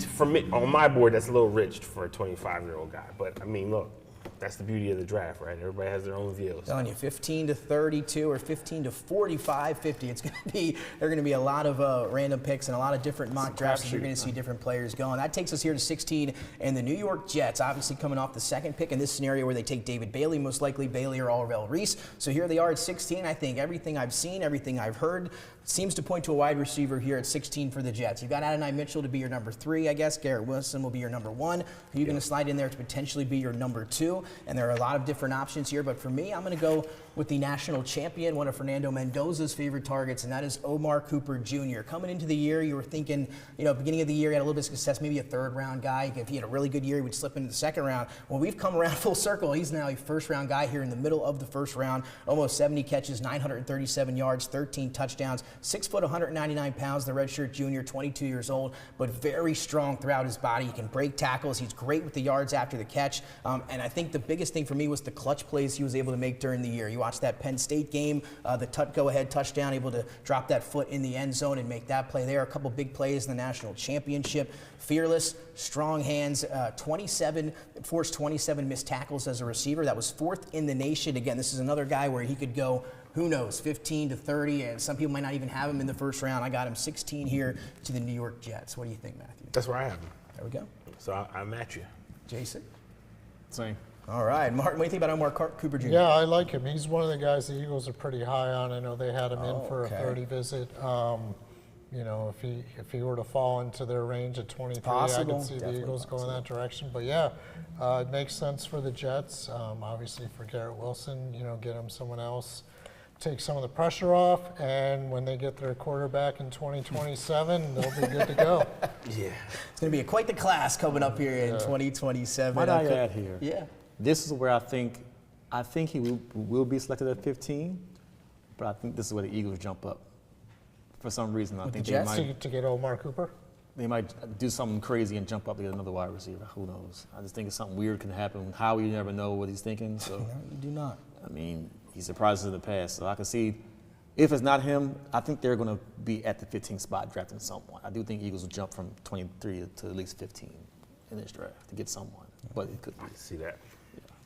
on my board, that's a little rich for a 25-year-old guy. But I mean, look. That's the beauty of the draft, right? Everybody has their own views.
I'm telling you, 15 to 32 or 15 to 45, 50. There are going to be a lot of random picks and a lot of different mock drafts. You're going to see different players going. That takes us here to 16, and the New York Jets, obviously coming off the second pick in this scenario where they take David Bailey, most likely Bailey or Alrell Reese. So here they are at 16. I think everything I've seen, everything I've heard, seems to point to a wide receiver here at 16 for the Jets. You've got Adonai Mitchell to be your number 3, I guess. Garrett Wilson will be your number 1. Who are you going to slide in there to potentially be your number 2? And there are a lot of different options here, but for me, I'm going to go with the national champion, one of Fernando Mendoza's favorite targets, and that is Omar Cooper Jr. Coming into the year, you were thinking, beginning of the year, he had a little bit of success, maybe a 3rd-round guy. If he had a really good year, he would slip into the 2nd round. Well, we've come around full circle. He's now a 1st-round guy here in the middle of the 1st round. Almost 70 catches, 937 yards, 13 touchdowns, 6 foot, 199 pounds. The redshirt junior, 22 years old, but very strong throughout his body. He can break tackles. He's great with the yards after the catch. And I think the biggest thing for me was the clutch plays he was able to make during the year. You watch that Penn State game, the go-ahead touchdown, able to drop that foot in the end zone and make that play there. A couple big plays in the national championship. Fearless, strong hands, forced 27 missed tackles as a receiver. That was 4th in the nation. Again, this is another guy where he could go, who knows, 15 to 30, and some people might not even have him in the 1st round. I got him 16 here to the New York Jets. What do you think, Matthew?
That's where I have him.
There we go.
So I match you.
Jason?
Same.
All right. Martin, what do you think about Omar Cooper Jr.?
Yeah, I like him. He's one of the guys the Eagles are pretty high on. I know they had him in for a 30 visit. If he were to fall into their range at 23,
possible.
I could see the Eagles going that direction. But yeah, it makes sense for the Jets. Obviously for Garrett Wilson, get him someone else, take some of the pressure off, and when they get their quarterback in 2027, they'll be good to go.
Yeah.
It's going to be quite the class coming up here in 2027.
Might I add here?
Yeah.
This is where I think he will be selected at 15, but I think this is where the Eagles jump up. For some reason, I think
the Jets to get Omar Cooper?
They might do something crazy and jump up to get another wide receiver. Who knows? I just think something weird can happen. How you never know what he's thinking. So
no, you do not.
I mean, he surprises in the past. So I can see, if it's not him, I think they're going to be at the 15th spot drafting someone. I do think Eagles will jump from 23 to at least 15 in this draft to get someone. But it could be.
I see that.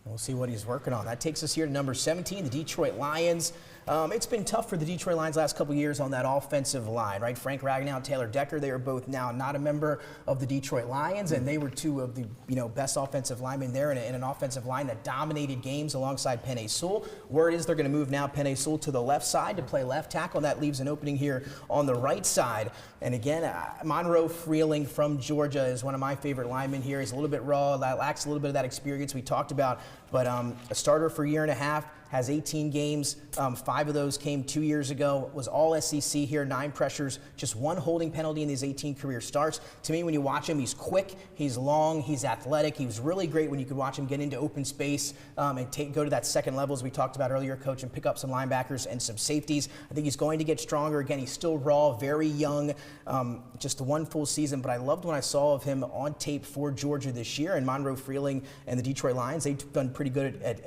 We'll see what he's working on. That takes us here to number 17, the Detroit Lions. It's been tough for the Detroit Lions last couple years on that offensive line, right? Frank Ragnow, Taylor Decker, they are both now not a member of the Detroit Lions, and they were two of the best offensive linemen there in an offensive line that dominated games alongside Penei Sewell. Word is they're going to move now Penei Sewell to the left side to play left tackle, and that leaves an opening here on the right side. And again, Monroe Freeling from Georgia is one of my favorite linemen here. He's a little bit raw, lacks a little bit of that experience we talked about, but a starter for a year and a half, has 18 games, 5 of those came 2 years ago, was all SEC here, 9 pressures, just 1 holding penalty in these 18 career starts. To me, when you watch him, he's quick, he's long, he's athletic. He was really great when you could watch him get into open space and go to that second level, as we talked about earlier, Coach, and pick up some linebackers and some safeties. I think he's going to get stronger. Again, he's still raw, very young, just 1 full season, but I loved when I saw of him on tape for Georgia this year, and Monroe Freeling and the Detroit Lions, they've done pretty good at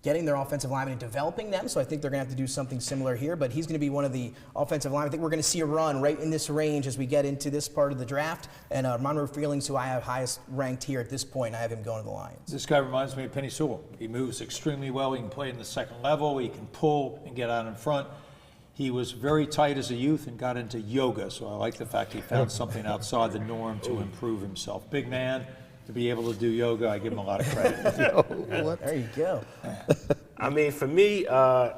getting their offensive linemen and developing them, so I think they're going to have to do something similar here, but he's going to be one of the offensive linemen. I think we're going to see a run right in this range as we get into this part of the draft, and Monroe Freeling's who I have highest ranked here at this point. I have him going to the Lions.
This guy reminds me of Penei Sewell. He moves extremely well. He can play in the second level. He can pull and get out in front. He was very tight as a youth and got into yoga, so I like the fact he found something outside the norm to improve himself. Big man. To be able to do yoga, I give him a lot of credit.
There you go.
I mean, for me,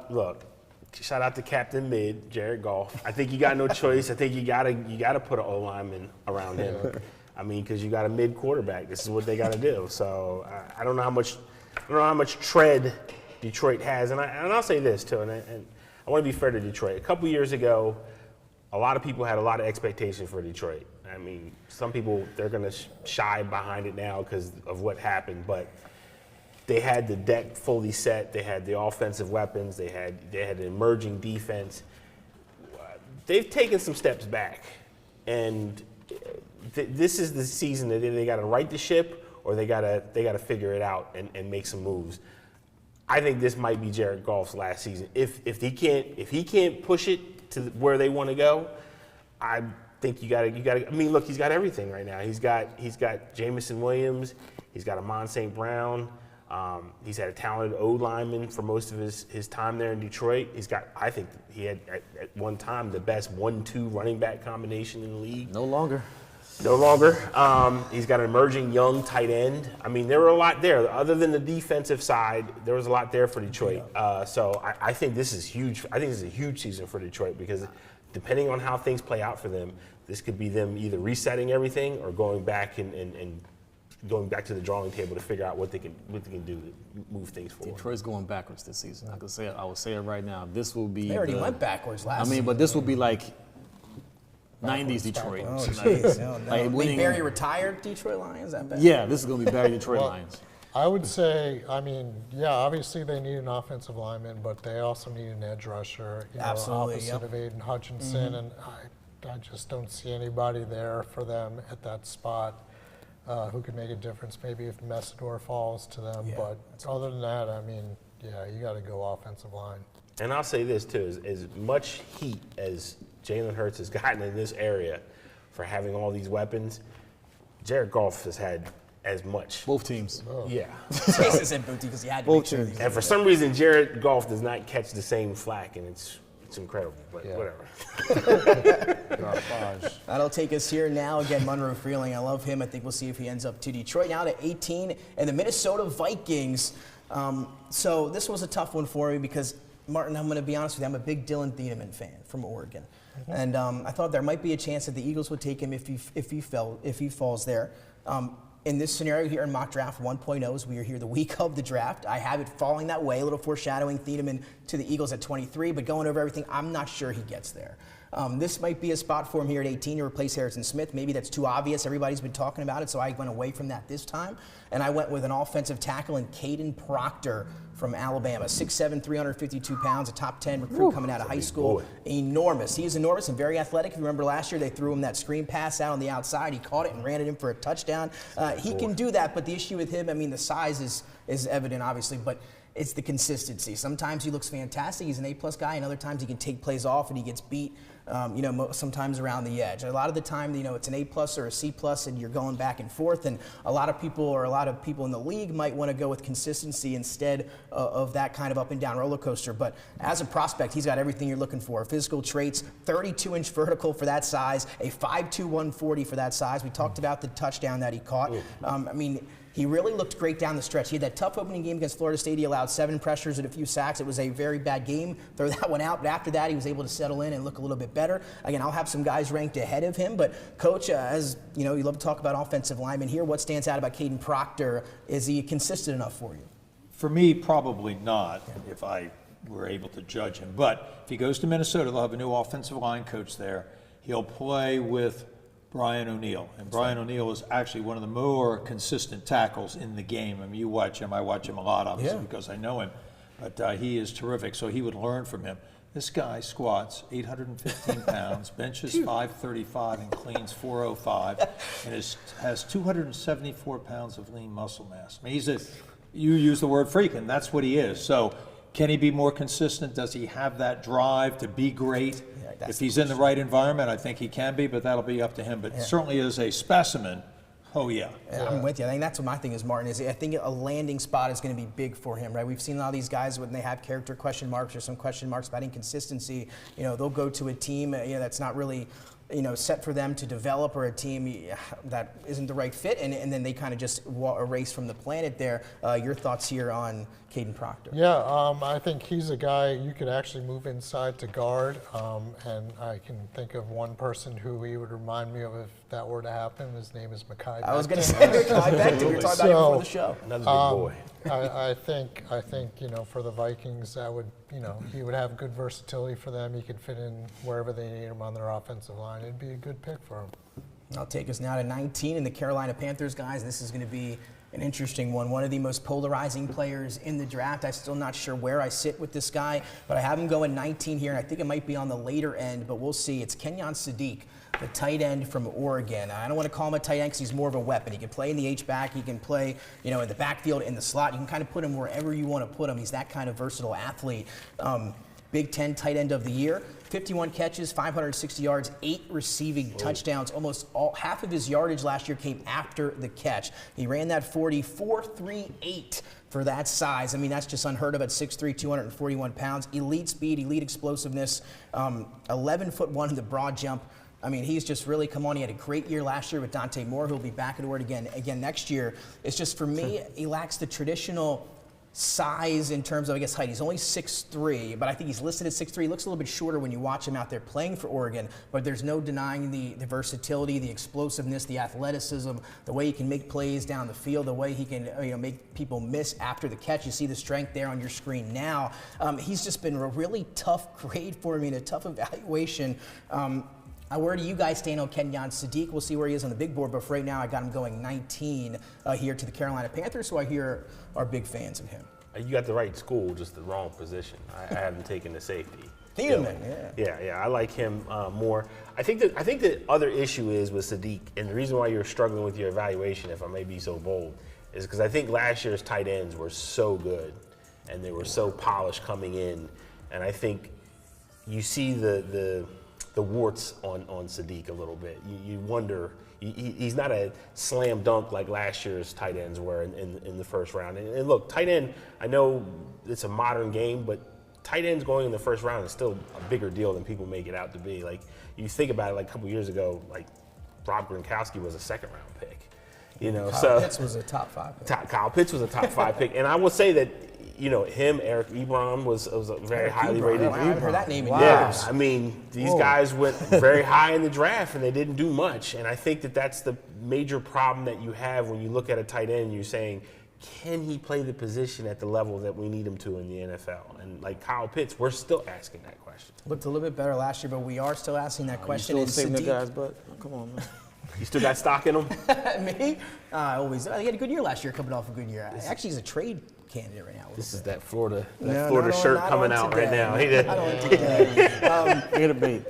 look, shout out to Captain Mid, Jared Goff. I think you got no choice. I think you gotta put an O-lineman around him. I mean, because you got a mid quarterback. This is what they got to do. So I don't know how much tread Detroit has, and I'll say this too, and I want to be fair to Detroit. A couple years ago, a lot of people had a lot of expectation for Detroit. I mean, some people, they're going to shy behind it now because of what happened, but they had the deck fully set. They had the offensive weapons. They had an emerging defense. They've taken some steps back, and this is the season that they got to right the ship or they got to figure it out and make some moves. I think this might be Jared Goff's last season. If he can't push it to where they want to go, I think you got to. I mean, look, he's got everything right now. He's got Jamison Williams. He's got Amon St. Brown. He's had a talented O-lineman for most of his time there in Detroit. I think he had at one time the best 1-2 running back combination in the league.
No longer.
He's got an emerging young tight end. I mean, there were a lot there. Other than the defensive side, there was a lot there for Detroit. So I think this is huge. I think this is a huge season for Detroit because depending on how things play out for them, this could be them either resetting everything or going back and going back to the drawing table to figure out what they can do to move things forward.
Detroit's going backwards this season. I will say it right now. This will be.
They already went backwards last season.
But this will be like 90s Detroit.
Oh, jeez. Like Barry retired Detroit Lions? That bad?
Yeah, this is going to be Barry Detroit Lions.
I would say, obviously they need an offensive lineman, but they also need an edge rusher.
Absolutely,
opposite of Aiden Hutchinson, and I just don't see anybody there for them at that spot who could make a difference. Maybe if Messidor falls to them, but other than that, you got to go offensive line.
And I'll say this too: as much heat as Jalen Hurts has gotten in this area for having all these weapons, Jared Goff has had as much.
Both teams.
Oh. Yeah.
Jason said both teams because he had to make sure.
And for some reason, Jared Goff does not catch the same flack, and it's incredible, but whatever.
That'll take us here now. Again, Monroe Freeling, I love him. I think we'll see if he ends up to Detroit. Now to 18, and the Minnesota Vikings. So this was a tough one for me because, Martin, I'm going to be honest with you, I'm a big Dylan Thieneman fan from Oregon. And I thought there might be a chance that the Eagles would take him if he falls there. In this scenario here in mock draft 1.0, as we are here the week of the draft, I have it falling that way, a little foreshadowing Thieneman to the Eagles at 23, but going over everything, I'm not sure he gets there. This might be a spot for him here at 18 to replace Harrison Smith. Maybe that's too obvious. Everybody's been talking about it, so I went away from that this time. And I went with an offensive tackle in Caden Proctor from Alabama. 6'7", 352 pounds, a top 10 recruit coming out of high school. Enormous. He is enormous and very athletic. If you remember last year, they threw him that screen pass out on the outside. He caught it and ran it in for a touchdown. He can do that, but the issue with him, the size is is evident, obviously, but it's the consistency. Sometimes he looks fantastic, he's an A-plus guy, and other times he can take plays off and he gets beat, sometimes around the edge. A lot of the time, it's an A-plus or a C-plus and you're going back and forth, and a lot of people in the league might want to go with consistency instead of that kind of up and down roller coaster. But as a prospect, he's got everything you're looking for. Physical traits, 32-inch vertical for that size, a 5'2", 140 for that size. We talked about the touchdown that he caught. He really looked great down the stretch. He had that tough opening game against Florida State. He allowed 7 pressures and a few sacks. It was a very bad game. Throw that one out. But after that, he was able to settle in and look a little bit better. Again, I'll have some guys ranked ahead of him. But, Coach, as you know, you love to talk about offensive linemen here. What stands out about Caden Proctor? Is he consistent enough for you?
For me, probably not, if I were able to judge him. But if he goes to Minnesota, they'll have a new offensive line coach there. He'll play with Brian O'Neill. And Brian O'Neill is actually one of the more consistent tackles in the game. You watch him. I watch him a lot, obviously, because I know him. But he is terrific, so he would learn from him. This guy squats 815 pounds, benches 535, and cleans 405, and has 274 pounds of lean muscle mass. You use the word freak, and that's what he is. So can he be more consistent? Does he have that drive to be great? If he's in the right environment, I think he can be, but that'll be up to him. But certainly as a specimen, I'm
with you. I think that's what my thing is, Martin, I think a landing spot is going to be big for him, right? We've seen a lot of these guys when they have character question marks or some question marks about inconsistency, they'll go to a team that's not really set for them to develop, or a team that isn't the right fit, and then they kind of just erase from the planet there. Your thoughts here on Caden Proctor?
Yeah, I think he's a guy you could actually move inside to guard, and I can think of one person who he would remind me of if that were to happen. His name is Mekhi.
I was going to say Mekhi Becton. We were talking about him before the show.
Another big boy.
I think for the Vikings, that would he would have good versatility for them. He could fit in wherever they need him on their offensive line. It'd be a good pick for him.
I'll take us now to 19 in the Carolina Panthers, guys. This is going to be an interesting one. One of the most polarizing players in the draft. I'm still not sure where I sit with this guy, but I have him going 19 here, and I think it might be on the later end, but we'll see. It's Kenyon Sadiq, the tight end from Oregon. I don't want to call him a tight end because he's more of a weapon. He can play in the H-back. He can play, in the backfield, in the slot. You can kind of put him wherever you want to put him. He's that kind of versatile athlete. Big Ten tight end of the year. 51 catches, 560 yards, 8 receiving touchdowns. Almost half of his yardage last year came after the catch. He ran that 40.438 for that size. That's just unheard of at 6'3", 241 pounds. Elite speed, elite explosiveness, 11'1" in the broad jump. He's just really come on. He had a great year last year with Dante Moore, who'll be back at it again next year. It's just, for me, he lacks the traditional size in terms of, height. He's only 6'3", but I think he's listed at 6'3". He looks a little bit shorter when you watch him out there playing for Oregon, but there's no denying the versatility, the explosiveness, the athleticism, the way he can make plays down the field, the way he can make people miss after the catch. You see the strength there on your screen now. He's just been a really tough grade for me and a tough evaluation. Where do you guys stand on Kenyon Sadiq? We'll see where he is on the big board, but for right now I got him going 19 here to the Carolina Panthers, who I hear are big fans of him.
You got the right school, just the wrong position. I haven't taken the safety.
Yeah,
I like him more. I think the other issue is with Sadiq, and the reason why you're struggling with your evaluation, if I may be so bold, is because I think last year's tight ends were so good, and they were so polished coming in, and I think you see the warts on Sadiq a little bit. You wonder, he's not a slam dunk like last year's tight ends were in the first round. And look, tight end, I know it's a modern game, but tight ends going in the first round is still a bigger deal than people make it out to be. Like, you think about it, like a couple years ago, like Rob Gronkowski was a second round pick.
Kyle Pitts was a top 5 pick.
Kyle Pitts was a top 5 pick. And I will say that, him, Eric Ebron was a very highly rated.
I haven't heard that name in
years.
years.
These guys went very high in the draft and they didn't do much. And I think that that's the major problem that you have when you look at a tight end. You're saying, can he play the position at the level that we need him to in the NFL? And like Kyle Pitts, we're still asking that question.
Looked a little bit better last year, but we are still asking that question.
You still saving the guy's butt? Come on, man.
You still got stock in him?
Me? Always. He had a good year last year, coming off a good year. Actually, he's a trade candidate right now.
This is that Florida shirt coming out right now.
I don't today.
Get a bait.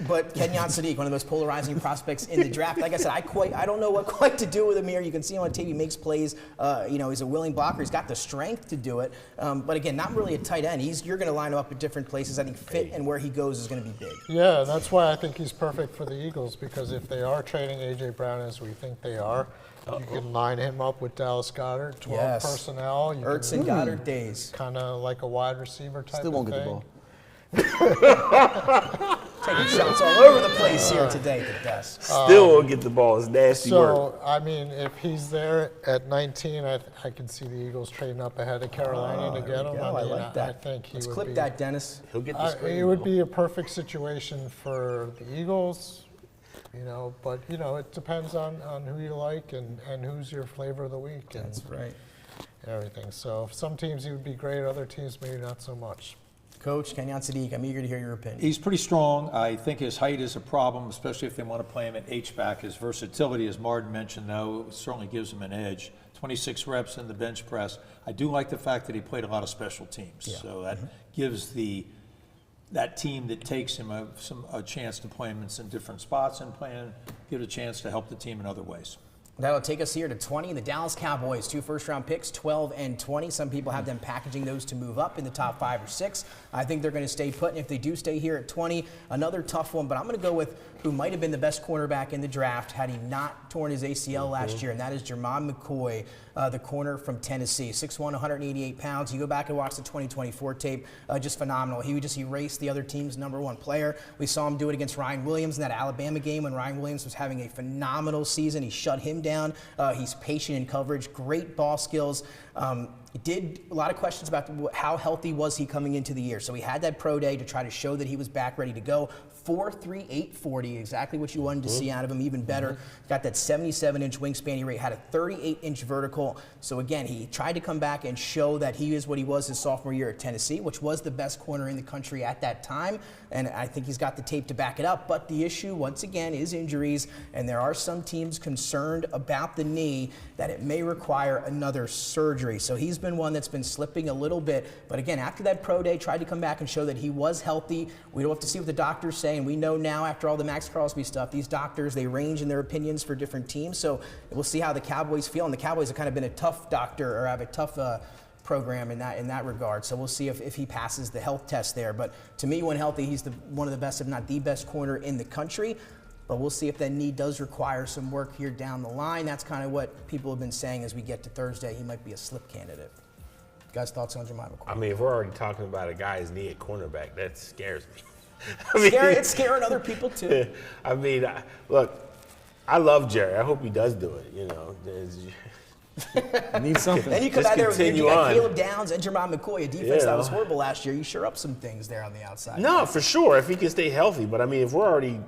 But Kenyon Sadiq, one of the most polarizing prospects in the draft. Like I said, I don't know what quite to do with him here. You can see him on TV, he makes plays. He's a willing blocker. He's got the strength to do it. But again, not really a tight end. You're going to line him up at different places. I think fit and where he goes is going to be big.
Yeah, that's why I think he's perfect for the Eagles, because if they are trading A.J. Brown as we think they are, you can line him up with Dallas Goedert, 12 personnel.
Ertz and Goddard days.
Kind of like a wide receiver type
Still won't
of
get the
thing.
ball.
Taking shots all over the place here today at the desk.
Still won't get the ball. It's nasty work.
So, I mean, if he's there at 19, I can see the Eagles trading up ahead of Carolina to get him.
I like that.
I think he
Let's
would
clip
be,
that, Dennis.
He'll get the screen.
it would be a perfect situation for the Eagles, but, it depends on who you like and who's your flavor of the week.
That's right.
Everything. So, some teams he would be great, other teams maybe not so much.
Coach Kenyon Sadiq, I'm eager to hear your opinion.
He's pretty strong. I think his height is a problem, especially if they want to play him at H-back. His versatility, as Martin mentioned, though, certainly gives him an edge. 26 reps in the bench press. I do like the fact that he played a lot of special teams. So that gives that team that takes him a chance to play him in some different spots and give a chance to help the team in other ways.
That'll take us here to 20. The Dallas Cowboys, 2 first-round picks, 12 and 20. Some people have them packaging those to move up in the top 5 or 6. I think they're going to stay put, and if they do stay here at 20, another tough one. But I'm going to go with who might have been the best cornerback in the draft had he not torn his ACL last year, and that is Jason McCall, the corner from Tennessee. 6'1", 188 pounds. You go back and watch the 2024 tape, just phenomenal. He would just erase the other team's #1 player. We saw him do it against Ryan Williams in that Alabama game when Ryan Williams was having a phenomenal season. He shut him down. He's patient in coverage, great ball skills. Did a lot of questions about how healthy was he coming into the year. So he had that pro day to try to show that he was back ready to go. 4.38 40, exactly what you wanted to see out of him, even better. Got that 77-inch wingspan. He had a 38-inch vertical. So again, he tried to come back and show that he is what he was his sophomore year at Tennessee, which was the best corner in the country at that time. And I think he's got the tape to back it up. But the issue, once again, is injuries. And there are some teams concerned about the knee that it may require another surgery. So he's been one that's been slipping a little bit. But again, after that pro day, tried to come back and show that he was healthy. We don't have to see what the doctors say. And we know now, after all the Max Crosby stuff, these doctors, they range in their opinions for different teams. So we'll see how the Cowboys feel. And the Cowboys have kind of been a tough doctor, or have a tough program in that regard. So we'll see if he passes the health test there. But to me, when healthy, he's one of the best, if not the best corner in the country. But we'll see if that knee does require some work here down the line. That's kind of what people have been saying as we get to Thursday. He might be a slip candidate. Guys, thoughts on Jason McCall?
I mean, if we're already talking about a guy's knee at cornerback, that scares me.
It's scaring other people too.
I mean, look, I love Jerry. I hope he does do it.
Need something.
Then you come out there with you got Caleb Downs and Jason McCall, a defense that was horrible last year. You sure up some things there on the outside.
No, for sure, if he can stay healthy. But I mean, if we're already,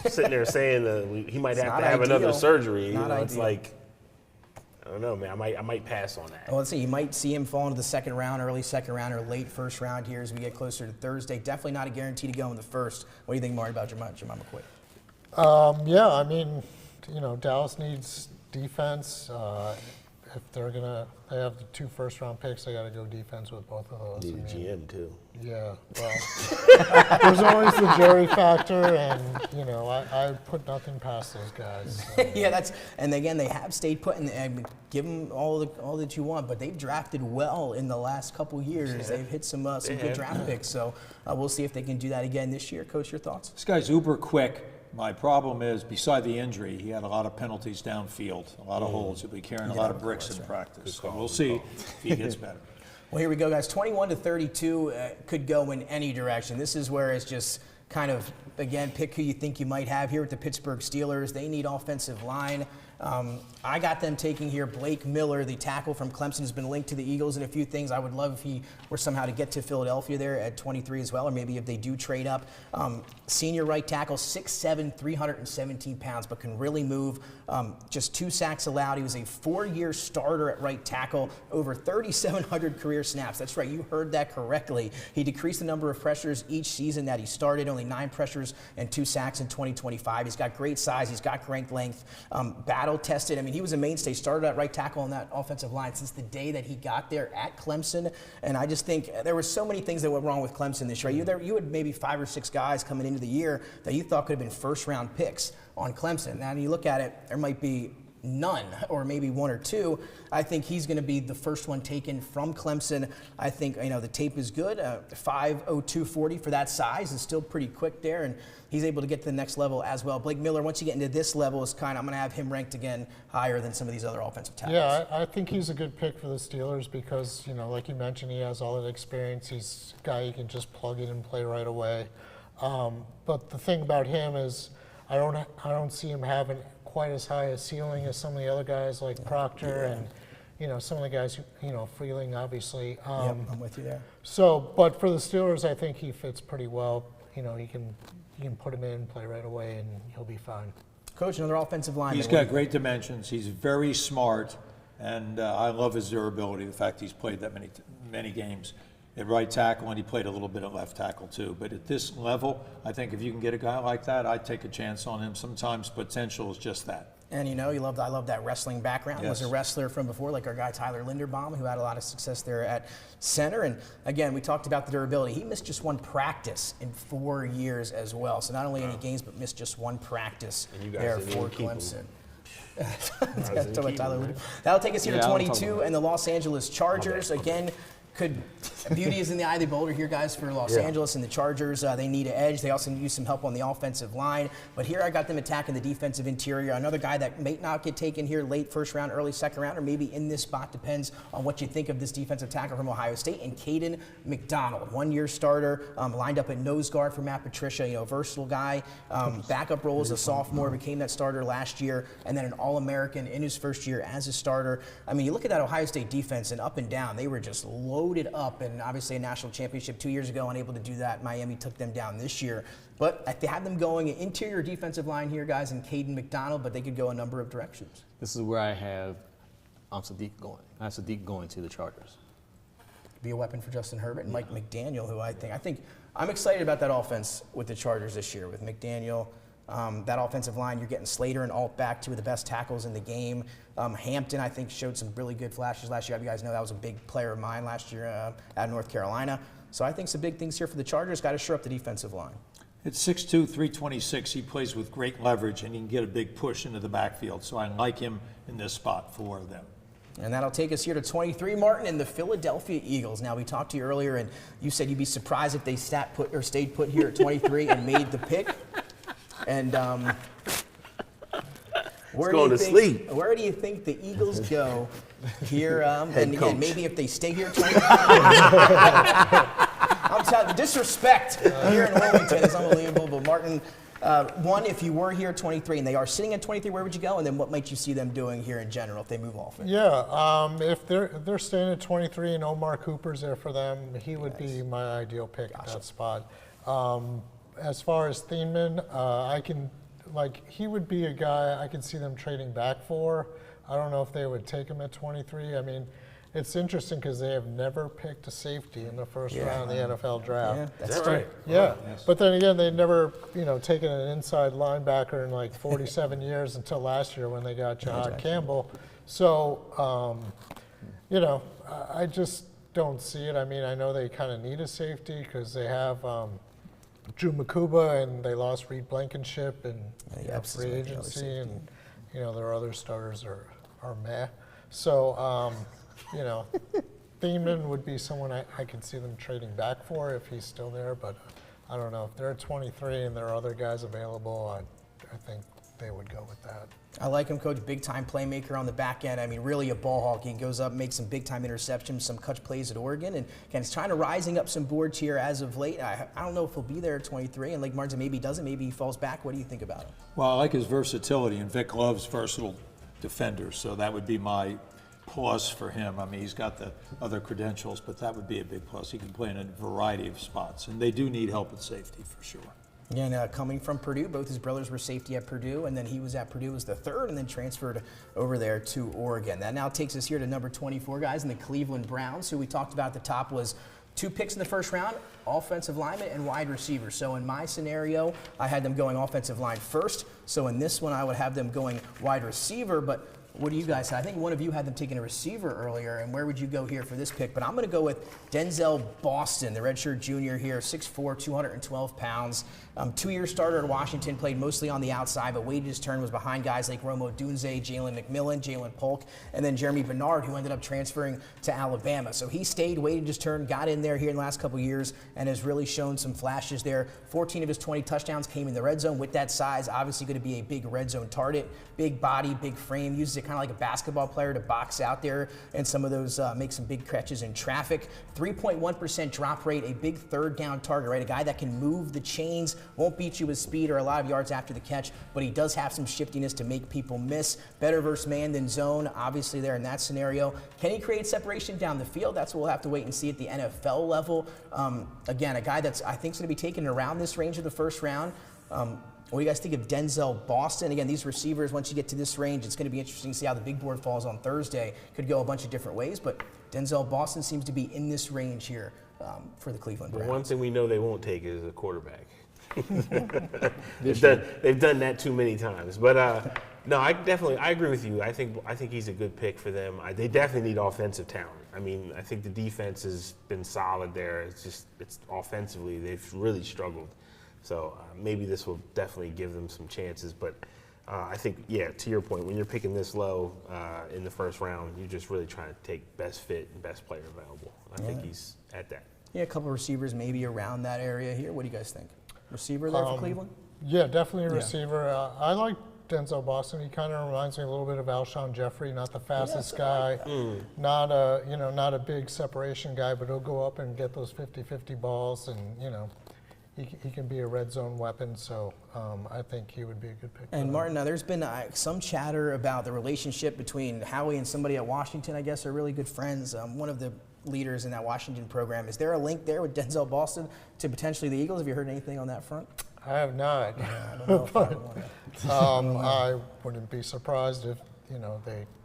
sitting there saying he might have to have another surgery, it's like, I don't know, man. I might pass on that.
Well, let's see. You might see him fall into the second round, early second round, or late first round here as we get closer to Thursday. Definitely not a guarantee to go in the first. What do you think, Marty, about Jason McCall?
Yeah, I mean, Dallas needs defense. If they have the 2 first-round picks, they got to go defense with both of those.
Need a GM too.
Yeah, well, there's always the Jerry factor, and I put nothing past those guys. So.
Yeah, and again, they have stayed put, and give them all that you want, but they've drafted well in the last couple years. Yeah. They've hit some good draft picks, so we'll see if they can do that again this year. Coach, your thoughts?
This guy's uber quick. My problem is, beside the injury, he had a lot of penalties downfield, a lot of holes. He'll be carrying a lot of bricks in practice. So we'll see if he gets better.
Well, here we go, guys. 21-32 could go in any direction. This is where it's just kind of, again, pick who you think you might have here with the Pittsburgh Steelers. They need offensive line. I got them taking here Blake Miller, the tackle from Clemson, has been linked to the Eagles and a few things. I would love if he were somehow to get to Philadelphia there at 23 as well, or maybe if they do trade up. Senior right tackle, 6'7", 317 pounds, but can really move. Just 2 sacks allowed. He was a 4-year starter at right tackle, over 3,700 career snaps. That's right, you heard that correctly. He decreased the number of pressures each season that he started, only 9 pressures and 2 sacks in 2025. He's got great size. He's got great length. battle-tested. I mean, he was a mainstay, started at right tackle on that offensive line since the day that he got there at Clemson. And I just think there were so many things that went wrong with Clemson this year. You had maybe 5 or 6 guys coming into the year that you thought could have been first-round picks on Clemson. Now, you look at it, there might be none, or maybe 1 or 2. I think he's going to be the first one taken from Clemson. I think, the tape is good. 5.0240 for that size is still pretty quick there, and he's able to get to the next level as well. Blake Miller, once you get into this level, is I'm going to have him ranked again higher than some of these other offensive tackles.
Yeah, I think he's a good pick for the Steelers because, like you mentioned, he has all that experience. He's a guy you can just plug in and play right away. But the thing about him is I don't see him having quite as high a ceiling as some of the other guys like Proctor and some of the guys Freeling obviously.
Yep, I'm with you there.
So, but for the Steelers, I think he fits pretty well. You can put him in, play right away, and he'll be fine.
Coach, another offensive lineman.
He's got great dimensions. He's very smart, and I love his durability. The fact he's played that many games at right tackle, and he played a little bit at left tackle too. But at this level, I think if you can get a guy like that, I'd take a chance on him. Sometimes potential is just that.
And I love that wrestling background.
Yes.
Was a wrestler from before, like our guy Tyler Linderbaum, who had a lot of success there at center. And again, we talked about the durability. He missed just 1 practice in 4 years as well. So not only any games, but missed just 1 practice there for Clemson. That'll take us here to 22 and the Los Angeles Chargers. Again, beauty is in the eye of the beholder here, guys, for Los Angeles and the Chargers. They need an edge. They also need some help on the offensive line. But here I got them attacking the defensive interior. Another guy that may not get taken here late first round, early second round, or maybe in this spot, depends on what you think of this defensive tackle from Ohio State, and Caden McDonald, 1-year starter, lined up at nose guard for Matt Patricia, versatile guy. Backup role as a sophomore, became that starter last year, and then an All-American in his first year as a starter. I mean, you look at that Ohio State defense, and up and down, they were just loaded up, and obviously a national championship 2 years ago, unable to do that. Miami took them down this year. But they have them going interior defensive line here, guys, and Caden McDonald, but they could go a number of directions.
This is where I have Sadiq going. I have Sadiq going to the Chargers.
Be a weapon for Justin Herbert and Mike McDaniel, who I think I'm excited about that offense with the Chargers this year with McDaniel. That offensive line, you're getting Slater and Alt back, 2 of the best tackles in the game. Hampton, I think, showed some really good flashes last year. You guys know that was a big player of mine last year at North Carolina. So I think some big things here for the Chargers. Got to shore up the defensive line.
At 6'2", 326, he plays with great leverage, and he can get a big push into the backfield. So I like him in this spot for them.
And that'll take us here to 23, Martin, and the Philadelphia Eagles. Now, we talked to you earlier, and you said you'd be surprised if they stayed put here at 23 and made the pick. And where do you think the Eagles go here? And again, maybe if they stay here 23. I'm telling you, disrespect here in Wilmington is unbelievable. But Martin, one, if you were here at 23 and they are sitting at 23, where would you go? And then what might you see them doing here in general if they move off it?
Yeah, if they're staying at 23 and Omar Cooper's there for them, he would be my ideal pick at that spot. As far as Thiemann, he would be a guy I could see them trading back for. I don't know if they would take him at 23. I mean, it's interesting because they have never picked a safety in the first round of the NFL draft.
Yeah, that's right.
Yeah, but then again, they never, taken an inside linebacker in 47 years until last year when they got Jahad Campbell. So, I just don't see it. I mean, I know they kind of need a safety because they have Drew Makuba and they lost Reed Blankenship and free agency, and their other starters are meh. So, Thiemann would be someone I could see them trading back for if he's still there, but I don't know. If they're at 23 and there are other guys available, I think they would go with that.
I like him, Coach. Big-time playmaker on the back end. I mean, really a ball hawk. He goes up, makes some big-time interceptions, some clutch plays at Oregon. And, again, he's trying to rising up some boards here as of late. I don't know if he'll be there at 23. And like Martin, maybe he doesn't. Maybe he falls back. What do you think about him?
Well, I like his versatility, and Vic loves versatile defenders. So that would be my plus for him. I mean, he's got the other credentials, but that would be a big plus. He can play in a variety of spots. And they do need help at safety for sure.
Again, coming from Purdue, both his brothers were safety at Purdue, and then he was at Purdue as the third and then transferred over there to Oregon. That now takes us here to number 24, guys, and the Cleveland Browns, who we talked about at the top was 2 picks in the first round, offensive lineman and wide receiver. So in my scenario, I had them going offensive line first. So in this one, I would have them going wide receiver. But what do you guys have? I think one of you had them taking a receiver earlier. And where would you go here for this pick? But I'm going to go with Denzel Boston, the redshirt junior here, 6'4", 212 pounds. 2-year starter at Washington, played mostly on the outside, but waited his turn, was behind guys like Romo Dunze, Jalen McMillan, Jalen Polk, and then Jeremy Bernard, who ended up transferring to Alabama. So he stayed, waited his turn, got in there here in the last couple of years, and has really shown some flashes there. 14 of his 20 touchdowns came in the red zone. With that size, obviously going to be a big red zone target. Big body, big frame, uses it kind of like a basketball player to box out there, and some of those make some big catches in traffic. 3.1% drop rate, a big third down target, right? A guy that can move the chains, won't beat you with speed or a lot of yards after the catch, but he does have some shiftiness to make people miss. Better versus man than zone, obviously there in that scenario. Can he create separation down the field? That's what we'll have to wait and see at the NFL level. Again, a guy that's I think is going to be taken around this range of the first round. What do you guys think of Denzel Boston? Again, these receivers, once you get to this range, it's going to be interesting to see how the big board falls on Thursday. Could go a bunch of different ways, but Denzel Boston seems to be in this range here for the Cleveland Browns.
One thing we know they won't take is a quarterback. They've done that too many times. But no, I agree with you. I think he's a good pick for them. They definitely need offensive talent. I mean, I think the defense has been solid there. It's offensively they've really struggled. So maybe this will definitely give them some chances. But I think, yeah, to your point, when you're picking this low in the first round, you're just really trying to take best fit and best player available. I think he's at that.
Yeah, a couple of receivers maybe around that area here. What do you guys think? Receiver there for Cleveland?
Yeah, definitely a receiver. I like Denzel Boston. He kind of reminds me a little bit of Alshon Jeffrey, not the fastest guy, not a big separation guy, but he'll go up and get those 50-50 balls, and he can be a red zone weapon. So I think he would be a good pick.
And Martin, now there's been some chatter about the relationship between Howie and somebody at Washington. I guess are really good friends. One of the leaders in that Washington program. Is there a link there with Denzel Boston to potentially the Eagles? Have you heard anything on that front?
I have not.
Yeah, I don't know if I want to.
I wouldn't be surprised if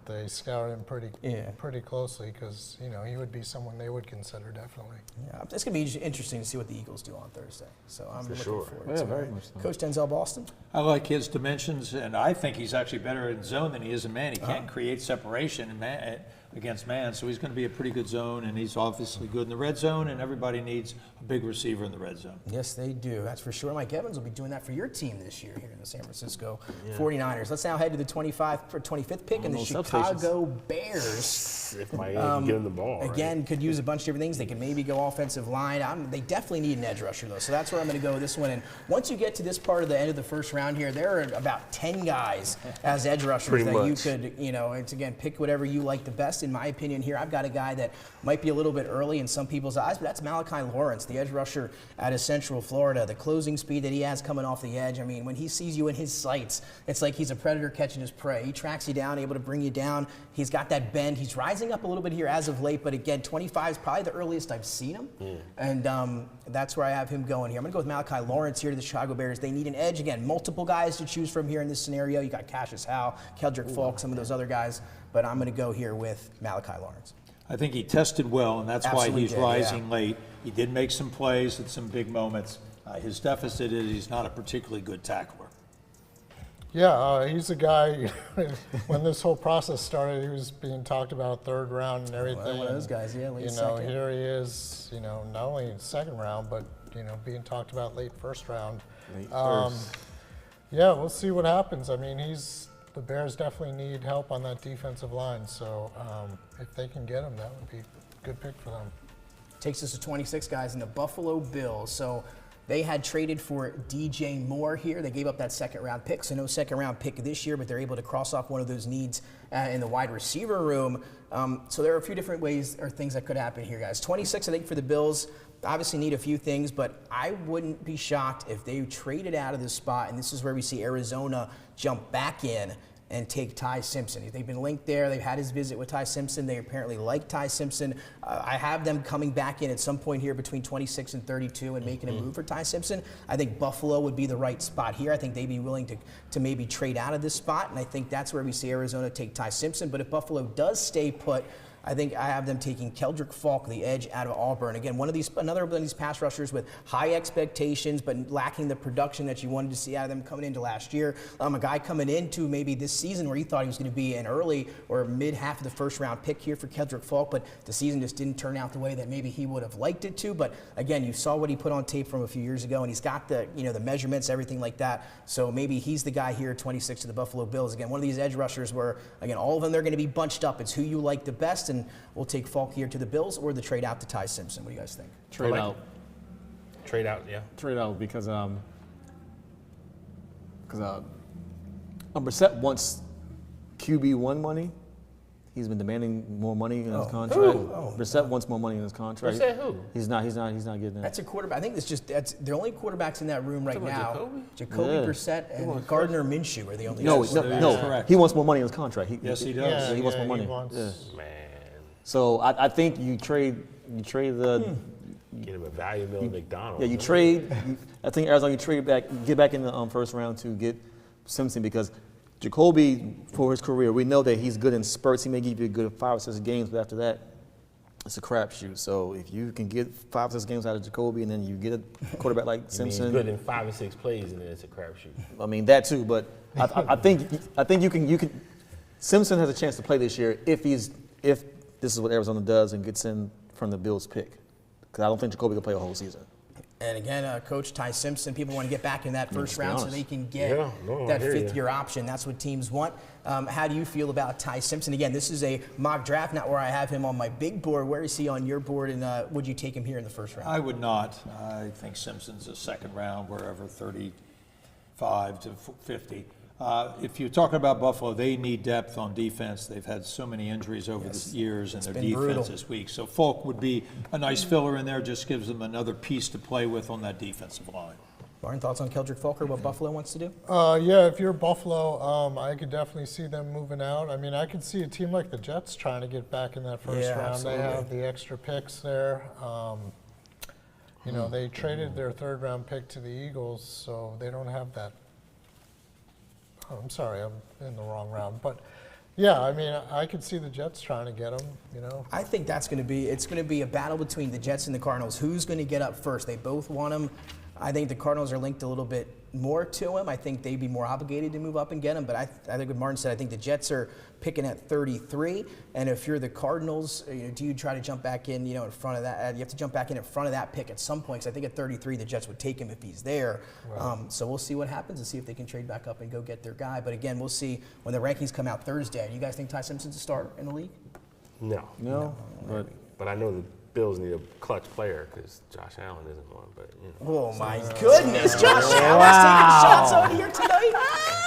they scout him pretty closely, because he would be someone they would consider definitely.
Yeah, it's going to be interesting to see what the Eagles do on Thursday. So I'm looking forward to it.
Very much so.
Coach Denzel Boston.
I like his dimensions, and I think he's actually better in zone than he is in man. He can't create separation against man, so he's going to be a pretty good zone, and he's obviously good in the red zone, and everybody needs a big receiver in the red zone.
Yes, they do. That's for sure. Mike Evans will be doing that for your team this year here in the San Francisco 49ers. Let's now head to the 25th pick in the Chicago Bears.
If Miami can get him the ball.
Again, could use a bunch of different things. They can maybe go offensive line. They definitely need an edge rusher, though, so that's where I'm going to go with this one. And once you get to this part of the end of the first round here, there are about 10 guys as edge rushers that you could, it's again, pick whatever you like the best. In my opinion here, I've got a guy that might be a little bit early in some people's eyes, but that's Malachi Lawrence, the edge rusher out of Central Florida. The closing speed that he has coming off the edge, I mean, when he sees you in his sights, it's like he's a predator catching his prey. He tracks you down, able to bring you down. He's got that bend. He's rising up a little bit here as of late, but again, 25 is probably the earliest I've seen him, and that's where I have him going here. I'm going to go with Malachi Lawrence here to the Chicago Bears. They need an edge. Again, multiple guys to choose from here in this scenario. You got Cassius Howe, Keldrick Falk, some of those other guys, but I'm going to go here with Malachi Lawrence.
I think he tested well, and that's why he's rising late. He did make some plays at some big moments. His deficit is he's not a particularly good tackler.
Yeah, he's a guy, when this whole process started, he was being talked about third round and everything.
One of those guys, yeah, late second.
Here he is, not only in second round, but, being talked about late first round. Yeah, we'll see what happens. I mean, the Bears definitely need help on that defensive line, so if they can get him, that would be a good pick for them.
Takes us to 26 guys in the Buffalo Bills. So they had traded for DJ Moore here. They gave up that second-round pick, so no second-round pick this year, but they're able to cross off one of those needs in the wide receiver room. So there are a few different ways or things that could happen here, guys. 26, I think, for the Bills. Obviously need a few things, but I wouldn't be shocked if they traded out of this spot, and this is where we see Arizona jump back in and take Ty Simpson. They've been linked there. They've had his visit with Ty Simpson. They apparently like Ty Simpson. I have them coming back in at some point here between 26 and 32 and making a move for Ty Simpson. I think Buffalo would be the right spot here. I think they'd be willing to maybe trade out of this spot, and I think that's where we see Arizona take Ty Simpson. But if Buffalo does stay put, I think I have them taking Keldrick Falk, the edge out of Auburn. Again, another one of these pass rushers with high expectations, but lacking the production that you wanted to see out of them coming into last year. A guy coming into maybe this season where he thought he was going to be an early or mid half of the first round pick here for Keldrick Falk, but the season just didn't turn out the way that maybe he would have liked it to. But again, you saw what he put on tape from a few years ago, and he's got the the measurements, everything like that. So maybe he's the guy here, 26 to the Buffalo Bills. Again, one of these edge rushers where, again, all of them, they're going to be bunched up. It's who you like the best, and we'll take Falk here to the Bills or the trade out to Ty Simpson. What do you guys think?
Trade out.
Trade out, yeah.
Trade out because Brissett wants QB1 money. He's been demanding more money in his contract. Brissett wants more money in his contract.
Brissett who?
He's not getting that.
That's a quarterback. I think that's the only quarterbacks in that room right now. Jacoby
Yeah.
Brissett and Gardner Minshew are the only.
No,
correct.
he wants more money in his contract.
Yes, he does.
Yeah,
he wants more
he
money.
wants-
Yeah. So I think you trade the.
Get him a value meal at McDonald's.
Yeah, you trade. I think Arizona, get back in the first round to get Simpson because Jacoby, for his career, we know that he's good in spurts. He may give you a good 5 or 6 games, but after that, it's a crapshoot. So if you can get 5 or 6 games out of Jacoby and then you get a quarterback like Simpson,
he's good in 5 or 6 plays, and then it's a crapshoot.
I mean that too, but I think you can. Simpson has a chance to play this year if this is what Arizona does and gets in from the Bills pick. Because I don't think Jacoby can play a whole season.
And again, Coach Ty Simpson, people want to get back in that first round so they can get
I
that
hear
fifth-year option. That's what teams want. How do you feel about Ty Simpson? Again, this is a mock draft, not where I have him on my big board. Where is he on your board, and would you take him here in the first round?
I would not. I think Simpson's a second round, wherever, 35 to 50. If you're talking about Buffalo, they need depth on defense. They've had so many injuries over the years, and their defense is weak. So Falk would be a nice filler in there, just gives them another piece to play with on that defensive line.
Martin, thoughts on Keldrick Falk or what Buffalo wants to do?
Yeah, if you're Buffalo, I could definitely see them moving out. I mean, I could see a team like the Jets trying to get back in that first round.
Absolutely.
They have the extra picks there. They traded their third-round pick to the Eagles, so they don't have that. Oh, I'm sorry, I'm in the wrong round. But, yeah, I mean, I could see the Jets trying to get him,
I think it's going to be a battle between the Jets and the Cardinals. Who's going to get up first? They both want him. I think the Cardinals are linked a little bit more to him. I think they'd be more obligated to move up and get him. But I think what Martin said, I think the Jets are picking at 33. And if you're the Cardinals, do you try to jump back in, in front of that? You have to jump back in front of that pick at some point. Because I think at 33, the Jets would take him if he's there. Right. So we'll see what happens and see if they can trade back up and go get their guy. But again, we'll see when the rankings come out Thursday. Do you guys think Ty Simpson's a starter in the league?
No. But I know the Bills need a clutch player because Josh Allen isn't one. But
Oh my goodness, Josh Allen's taking shots over here tonight.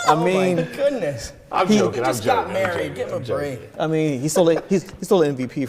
I mean,
my goodness.
I'm joking.
He just got married. Give him a break.
I mean, he stole the MVP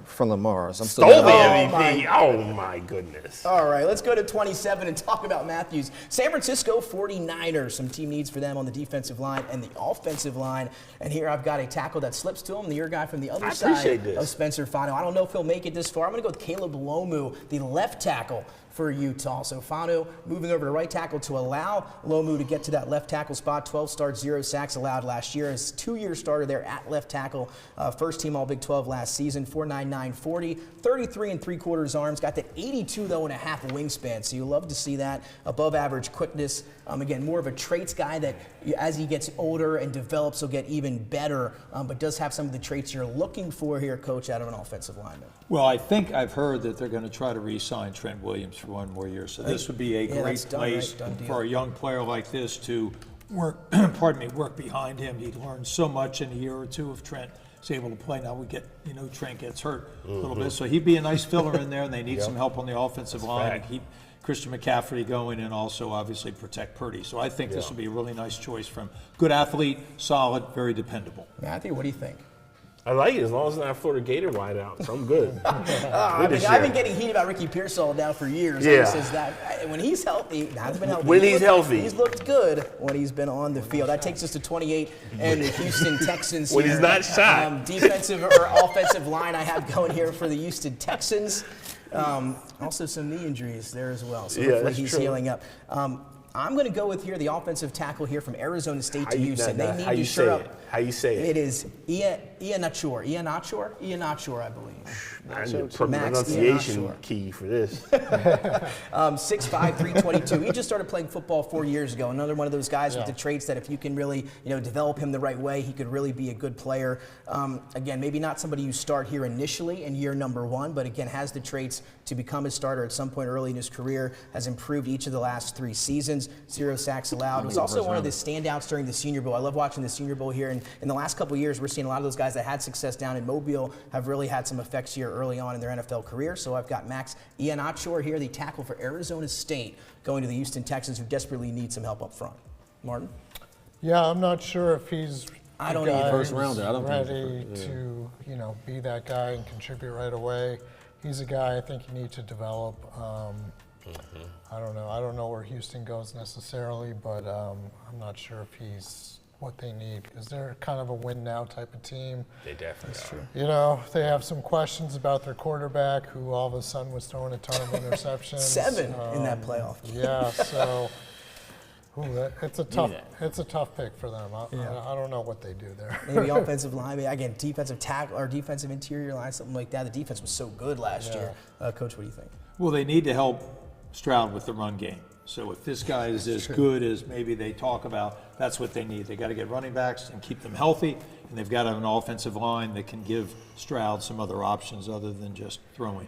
from Lamar. So I'm still
stole the MVP. Oh my goodness.
All right, let's go to 27 and talk about Matthews. San Francisco 49ers. Some team needs for them on the defensive line and the offensive line. And here I've got a tackle that slips to him. Your guy from the other side of Spencer Fano. I don't know if he'll make it this far. I'm going to go with Caleb Lomu, the left tackle for Utah. So Fano moving over to right tackle to allow Lomu to get to that left tackle spot. 12 starts, 0 sacks allowed last year. His 2-year starter there at left tackle. First team All Big 12 last season. 4.99 40, 33 3/4 arms. Got the 82 though and a half wingspan. So you love to see that. Above average quickness. Again, more of a traits guy that as he gets older and develops, he'll get even better. But does have some of the traits you're looking for here, Coach, out of an offensive lineman.
Well, I think I've heard that they're going to try to re-sign Trent Williams for 1 more year. So this would be a great place for a young player like this to work, work behind him. He'd learn so much in a year or two if Trent is able to play. Now Trent gets hurt a little bit. So he'd be a nice filler in there, and they need some help on the offensive line to keep Christian McCaffrey going and also obviously protect Purdy. So I think this would be a really nice choice from good athlete, solid, very dependable.
Matthew, what do you think?
I like it as long as it's not Florida Gator wide out, so I'm good.
I've been getting heat about Ricky Pearsall now for years.
Yeah.
He says that when he's healthy, hasn't been healthy.
When he's healthy.
He's looked good when he's been on the field. That takes us to 28 and the Houston Texans
when
here.
He's not shot.
Defensive or offensive line I have going here for the Houston Texans. Also some knee injuries there as well. So hopefully he's healing up. I'm going to go with here the offensive tackle here from Arizona State to Houston. They need to shore up.
How you say it?
It is Iheanacho, I believe.
Pronunciation key for this.
6'5", 322. He just started playing football 4 years ago. Another one of those guys with the traits that if you can really, develop him the right way, he could really be a good player. Again, maybe not somebody you start here initially in year number 1, but again, has the traits to become a starter at some point early in his career, has improved each of the last 3 seasons, 0 sacks allowed. Was also one of the standouts during the Senior Bowl. I love watching the Senior Bowl here. And in the last couple of years, we're seeing a lot of those guys that had success down in Mobile have really had some effects here early on in their NFL career. So I've got Max Iheanacho here, the tackle for Arizona State, going to the Houston Texans, who desperately need some help up front. Martin?
Yeah, I'm not sure if he's
first rounder. I don't
ready to be that guy and contribute right away. He's a guy I think you need to develop. I don't know. I don't know where Houston goes necessarily, but I'm not sure if he's what they need, because they're kind of a win now type of team.
They definitely
are. They have some questions about their quarterback, who all of a sudden was throwing a ton of interceptions.
7 in that playoff.
Yeah, so it's a tough pick for them. I don't know what they do there.
Maybe offensive line, again, defensive tackle or defensive interior line, something like that. The defense was so good last year. Coach, what do you think?
Well, they need to help Stroud with the run game. So if this guy is as good as maybe they talk about, that's what they need. They got to get running backs and keep them healthy, and they've got to have an offensive line that can give Stroud some other options other than just throwing.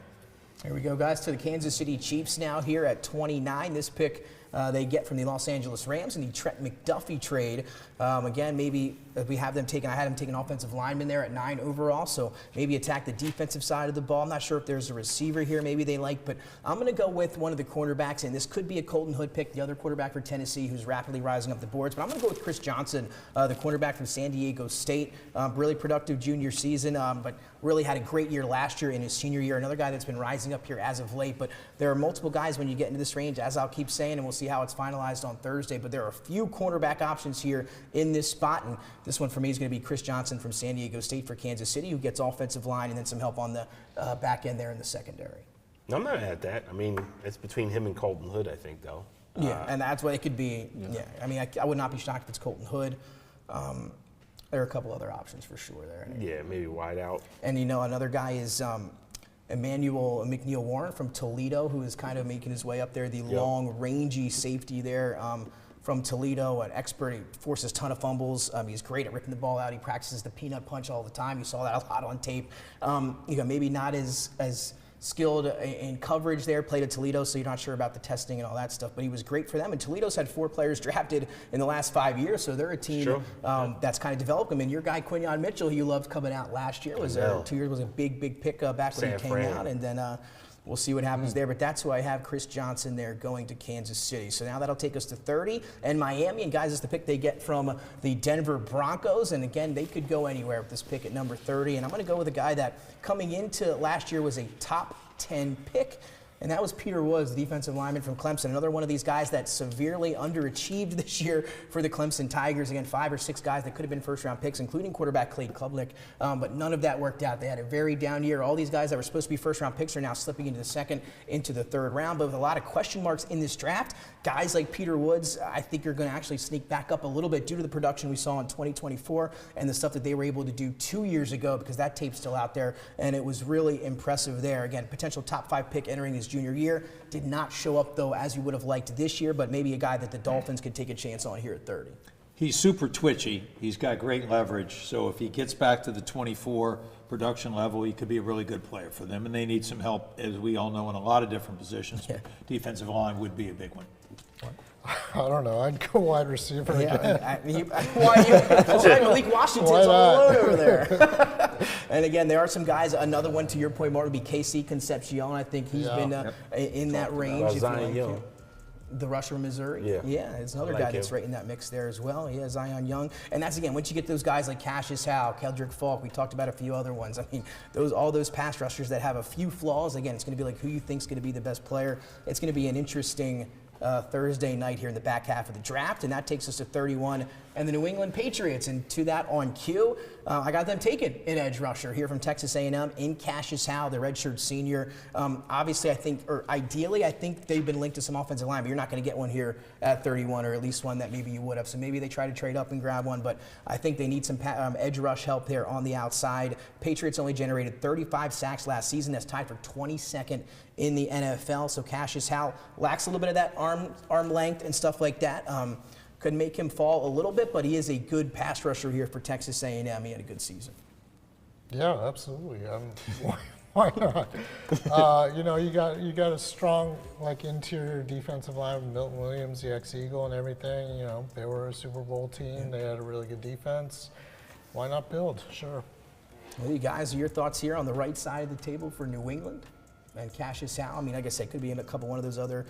Here we go, guys, to the Kansas City Chiefs now here at 29. This pick they get from the Los Angeles Rams in the Trent McDuffie trade. Again, maybe we have them taking, I had them taking offensive lineman there at 9 overall, so maybe attack the defensive side of the ball. I'm not sure if there's a receiver here maybe they like, but I'm going to go with one of the cornerbacks, and this could be a Colton Hood pick, the other quarterback for Tennessee who's rapidly rising up the boards, but I'm going to go with Chris Johnson, the cornerback from San Diego State. Really productive junior season, but really had a great year last year in his senior year. Another guy that's been rising up here as of late, but there are multiple guys when you get into this range, as I'll keep saying, and we'll see how it's finalized on Thursday, but there are a few cornerback options here in this spot, and this one for me is going to be Chris Johnson from San Diego State for Kansas City, who gets offensive line and then some help on the back end there in the secondary.
I'm not at that. I mean, it's between him and Colton Hood, I think, though.
Yeah, and that's what it could be. Yeah, I mean, I would not be shocked if it's Colton Hood. There are a couple other options for sure there.
Yeah, maybe wide out.
And another guy is Emmanuel McNeil Warren from Toledo, who is kind of making his way up there, the long, rangy safety there from Toledo, an expert. He forces a ton of fumbles. He's great at ripping the ball out. He practices the peanut punch all the time. You saw that a lot on tape. Maybe not as skilled in coverage there, played at Toledo, so you're not sure about the testing and all that stuff, but he was great for them. And Toledo's had 4 players drafted in the last 5 years, so they're a team that's kind of developed them. And your guy, Quinyon Mitchell, who you loved coming out last year, was 2 years, was a big pick back when he came out. And then we'll see what happens there. But that's who I have, Chris Johnson there going to Kansas City. So now that'll take us to 30. And Miami, and guys, is the pick they get from the Denver Broncos. And again, they could go anywhere with this pick at number 30. And I'm going to go with a guy that coming into last year was a top 10 pick. And that was Peter Woods, the defensive lineman from Clemson. Another one of these guys that severely underachieved this year for the Clemson Tigers. Again, 5 or 6 guys that could have been first-round picks, including quarterback Clayton Klubnik, but none of that worked out. They had a very down year. All these guys that were supposed to be first-round picks are now slipping into the second, into the third round. But with a lot of question marks in this draft, guys like Peter Woods, I think are going to actually sneak back up a little bit due to the production we saw in 2024 and the stuff that they were able to do 2 years ago, because that tape's still out there, and it was really impressive there. Again, potential top 5 pick entering his junior year. Did not show up, though, as you would have liked this year, but maybe a guy that the Dolphins could take a chance on here at 30.
He's super twitchy. He's got great leverage. So if he gets back to the 24 production level, he could be a really good player for them. And they need some help, as we all know, in a lot of different positions.
Yeah.
Defensive line would be a big one.
I don't know. I'd go wide receiver again.
Malik Washington's all alone over there. And again, there are some guys. Another one, to your point, Mark, would be KC Concepcion. I think he's been in that range. If
Zion Young.
The rusher from Missouri. Yeah, it's another guy that's right in that mix there as well. Yeah, Zion Young. And that's, again, once you get those guys like Cassius Howe, Keldrick Falk, we talked about a few other ones. I mean, all those pass rushers that have a few flaws, again, it's going to be like who you think is going to be the best player. It's going to be an interesting Thursday night here in the back half of the draft, and that takes us to 31 and the New England Patriots. And to that on cue, I got them taking an edge rusher here from Texas A&M in Cassius Howe, the redshirt senior. Obviously, I think, or ideally, I think they've been linked to some offensive line, but you're not going to get one here at 31, or at least one that maybe you would have. So maybe they try to trade up and grab one, but I think they need some edge rush help there on the outside. Patriots only generated 35 sacks last season. That's tied for 22nd in the NFL. So Cassius Howe lacks a little bit of that arm length and stuff like that. Could make him fall a little bit, but he is a good pass rusher here for Texas A&M. He had a good season.
Yeah, absolutely. Why not? You know, you got a strong interior defensive line with Milton Williams, the ex-Eagle, and everything. You know, they were a Super Bowl team. They had a really good defense. Why not build? Sure.
Well, you guys, your thoughts here on the right side of the table for New England and Cassius Howe? I mean, like I said, could be in a couple one of those other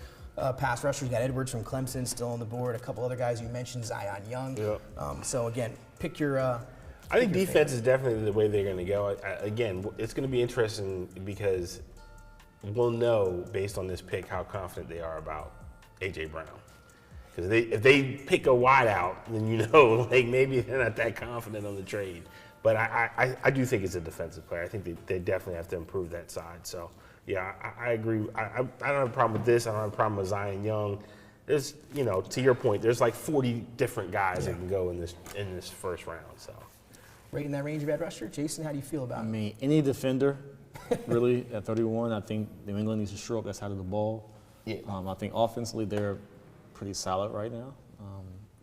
pass rushers. You got Edwards from Clemson still on the board. A couple other guys you mentioned, Zion Young.
Yeah.
So again, pick your.
I think defense is definitely the way they're going to go. Again, it's going to be interesting because we'll know based on this pick how confident they are about A.J. Brown. Because if they pick a wide out, then you know maybe they're not that confident on the trade. But I do think it's a defensive player. I think they definitely have to improve that side. So. Yeah, I agree. I don't have a problem with this. I don't have a problem with Zion Young. There's, you know, to your point, there's like 40 different guys that can go in this first round. So,
right in that range of edge rusher, Jason, how do you feel about it?
I mean, any defender, really, at 31, I think New England needs to shore up that side of the ball.
Yeah.
I think offensively they're pretty solid right now.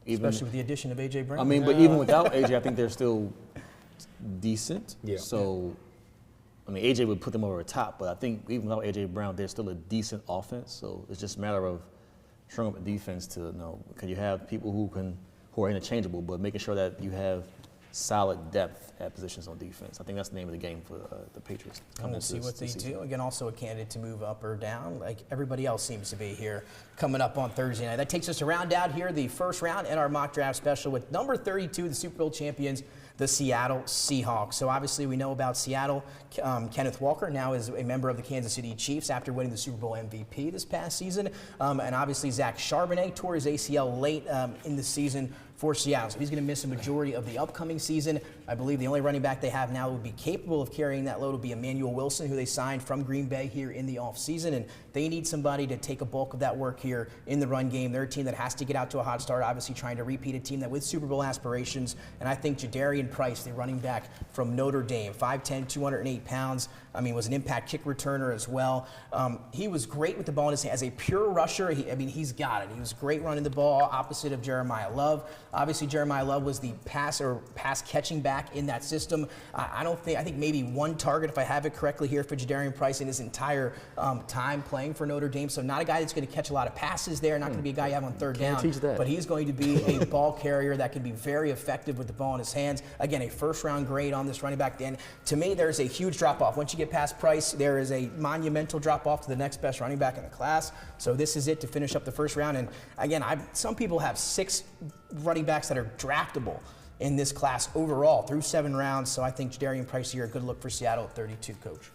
Especially with the addition of A.J. Brown.
I mean, but even without A.J., I think they're still decent.
Yeah.
So. I mean, A.J. would put them over the top, but I think even without A.J. Brown, they're still a decent offense. So it's just a matter of showing up the defense to know, can you have people who are interchangeable, but making sure that you have solid depth at positions on defense. I think that's the name of the game for the Patriots.
And we'll see what they do. Again, also a candidate to move up or down, like everybody else seems to be here coming up on Thursday night. That takes us to round out here the first round in our mock draft special with number 32, the Super Bowl champions, the Seattle Seahawks. So obviously we know about Seattle. Kenneth Walker now is a member of the Kansas City Chiefs after winning the Super Bowl MVP this past season. And obviously Zach Charbonnet tore his ACL late in the season for Seattle. So he's going to miss a majority of the upcoming season. I believe the only running back they have now who would be capable of carrying that load will be Emmanuel Wilson, who they signed from Green Bay here in the offseason. And they need somebody to take a bulk of that work here in the run game. They're a team that has to get out to a hot start, obviously trying to repeat a team that with Super Bowl aspirations. And I think Jadarian Price, the running back from Notre Dame, 5'10", 208 pounds. I mean, was an impact kick returner as well. He was great with the ball in his hand. As a pure rusher, he's got it. He was great running the ball, opposite of Jeremiah Love. Obviously, Jeremiah Love was the pass catching back in that system. I think maybe one target, if I have it correctly here, for Jadarian Price in his entire time playing for Notre Dame. So not a guy that's going to catch a lot of passes there, not going to be a guy you have on third down.
Teach that.
But he's going to be a ball carrier that can be very effective with the ball in his hands. Again, a first-round grade on this running back. And to me, there's a huge drop-off. Once you get past Price, there is a monumental drop-off to the next best running back in the class. So this is it to finish up the first round. And again, some people have 6 running backs that are draftable in this class overall through 7 rounds. So I think Jadarian Price here, a good look for Seattle at 32, Coach.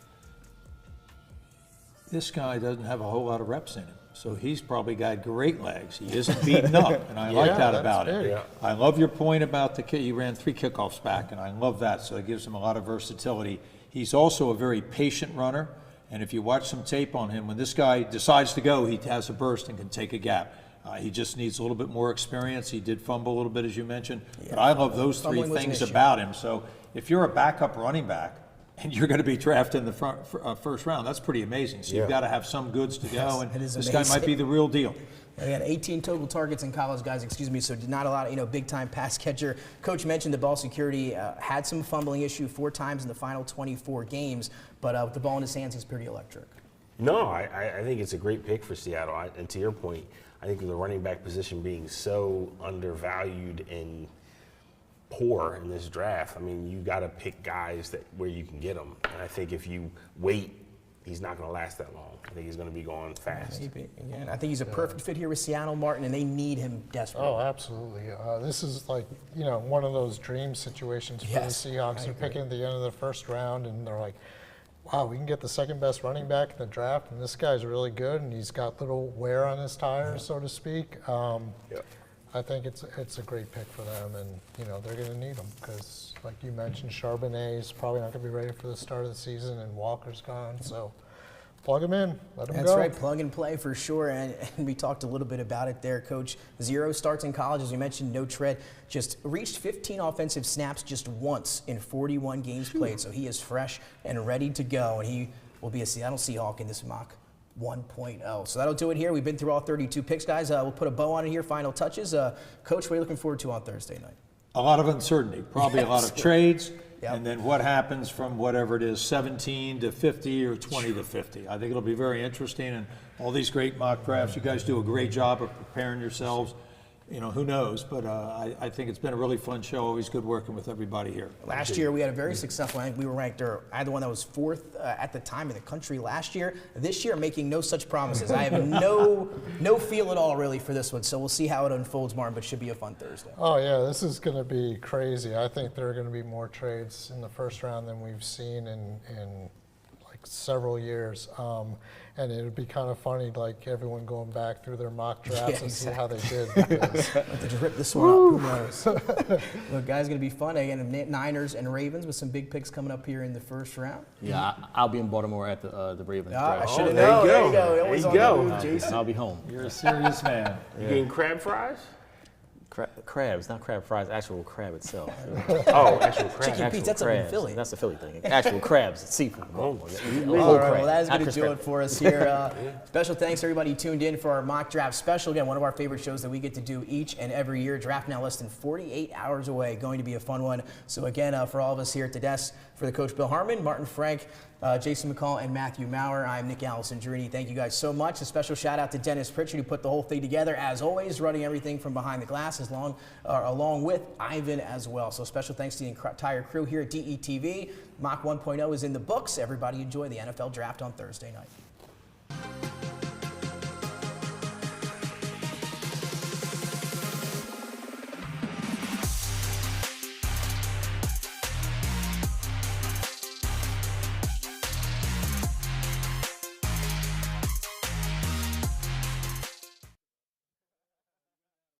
This guy doesn't have a whole lot of reps in him, so he's probably got great legs. He isn't beaten up, and I like that about him.
Yeah.
I love your point about he ran 3 kickoffs back, and I love that, so it gives him a lot of versatility. He's also a very patient runner, and if you watch some tape on him, when this guy decides to go, he has a burst and can take a gap. He just needs a little bit more experience. He did fumble a little bit, as you mentioned, but I love those 3 things about him. So if you're a backup running back, and you're going to be drafted in the first round, that's pretty amazing. So you've got to have some goods to go, and this guy might be the real deal.
He had 18 total targets in college, guys, so not a lot of, big-time pass catcher. Coach mentioned the ball security, had some fumbling issue 4 times in the final 24 games, but with the ball in his hands, he's pretty electric.
No, I think it's a great pick for Seattle. And to your point, I think the running back position being so undervalued and poor in this draft, I mean, you got to pick guys where you can get them. And I think if you wait, he's not going to last that long. I think he's going to be going fast.
Again, I think he's a perfect fit here with Seattle, Martin, and they need him desperately.
Oh, absolutely. This is like, one of those dream situations for the Seahawks. They're picking at the end of the first round, and they're like, wow, we can get the second best running back in the draft, and this guy's really good, and he's got little wear on his tires, so to speak. I think it's a great pick for them, and they're going to need him because, like you mentioned, Charbonnet is probably not going to be ready for the start of the season, and Walker's gone. So plug him in, let him go.
That's right, plug and play for sure. And we talked a little bit about it there, Coach. 0 starts in college, as you mentioned, no tread. Just reached 15 offensive snaps just once in 41 games played. So he is fresh and ready to go, and he will be a Seattle Seahawk in this mock 1.0. So that'll do it here. We've been through all 32 picks, guys. We'll put a bow on it here. Final touches. Coach, what are you looking forward to on Thursday night?
A lot of uncertainty, probably a lot of trades,
Yep.
and then what happens from whatever it is, 17 to 50 or 20 to 50. I think it'll be very interesting, and all these great mock drafts. You guys do a great job of preparing yourselves. Who knows, but I think it's been a really fun show. Always good working with everybody here.
Last year, we had a very successful, I think we were ranked, I had the one that was 4th at the time in the country last year. This year, making no such promises. I have no feel at all, really, for this one, so we'll see how it unfolds, Martin, but it should be a fun Thursday.
Oh, yeah, this is going to be crazy. I think there are going to be more trades in the first round than we've seen in like several years. And it would be kind of funny, like everyone going back through their mock drafts and see how they did.
To rip this one up, who knows? Look, guys, going to be fun. Again, Niners and Ravens with some big picks coming up here in the first round.
Yeah, I'll be in Baltimore at the Ravens.
I should have
known.
There you go.
There you go.
Jason.
I'll be home.
You're a serious man.
You getting crab fries?
Crabs, not crab fries, actual crab itself.
Oh, actual crab.
Chicken Pete's, that's up in Philly.
That's a Philly thing. Actual crabs, seafood.
All right, well, that is going to do it for us here. Special thanks to everybody who tuned in for our mock draft special. Again, one of our favorite shows that we get to do each and every year. Draft now less than 48 hours away. Going to be a fun one. So again, for all of us here at the desk, for the Coach Bill Harmon, Martin Frank, Jason McCall, and Matthew Maurer, I'm Nick Allison-Drini. Thank you guys so much. A special shout out to Dennis Pritchard, who put the whole thing together, as always, running everything from behind the glass, along with Ivan as well. So special thanks to the entire crew here at DETV. Mock 1.0 is in the books. Everybody enjoy the NFL draft on Thursday night.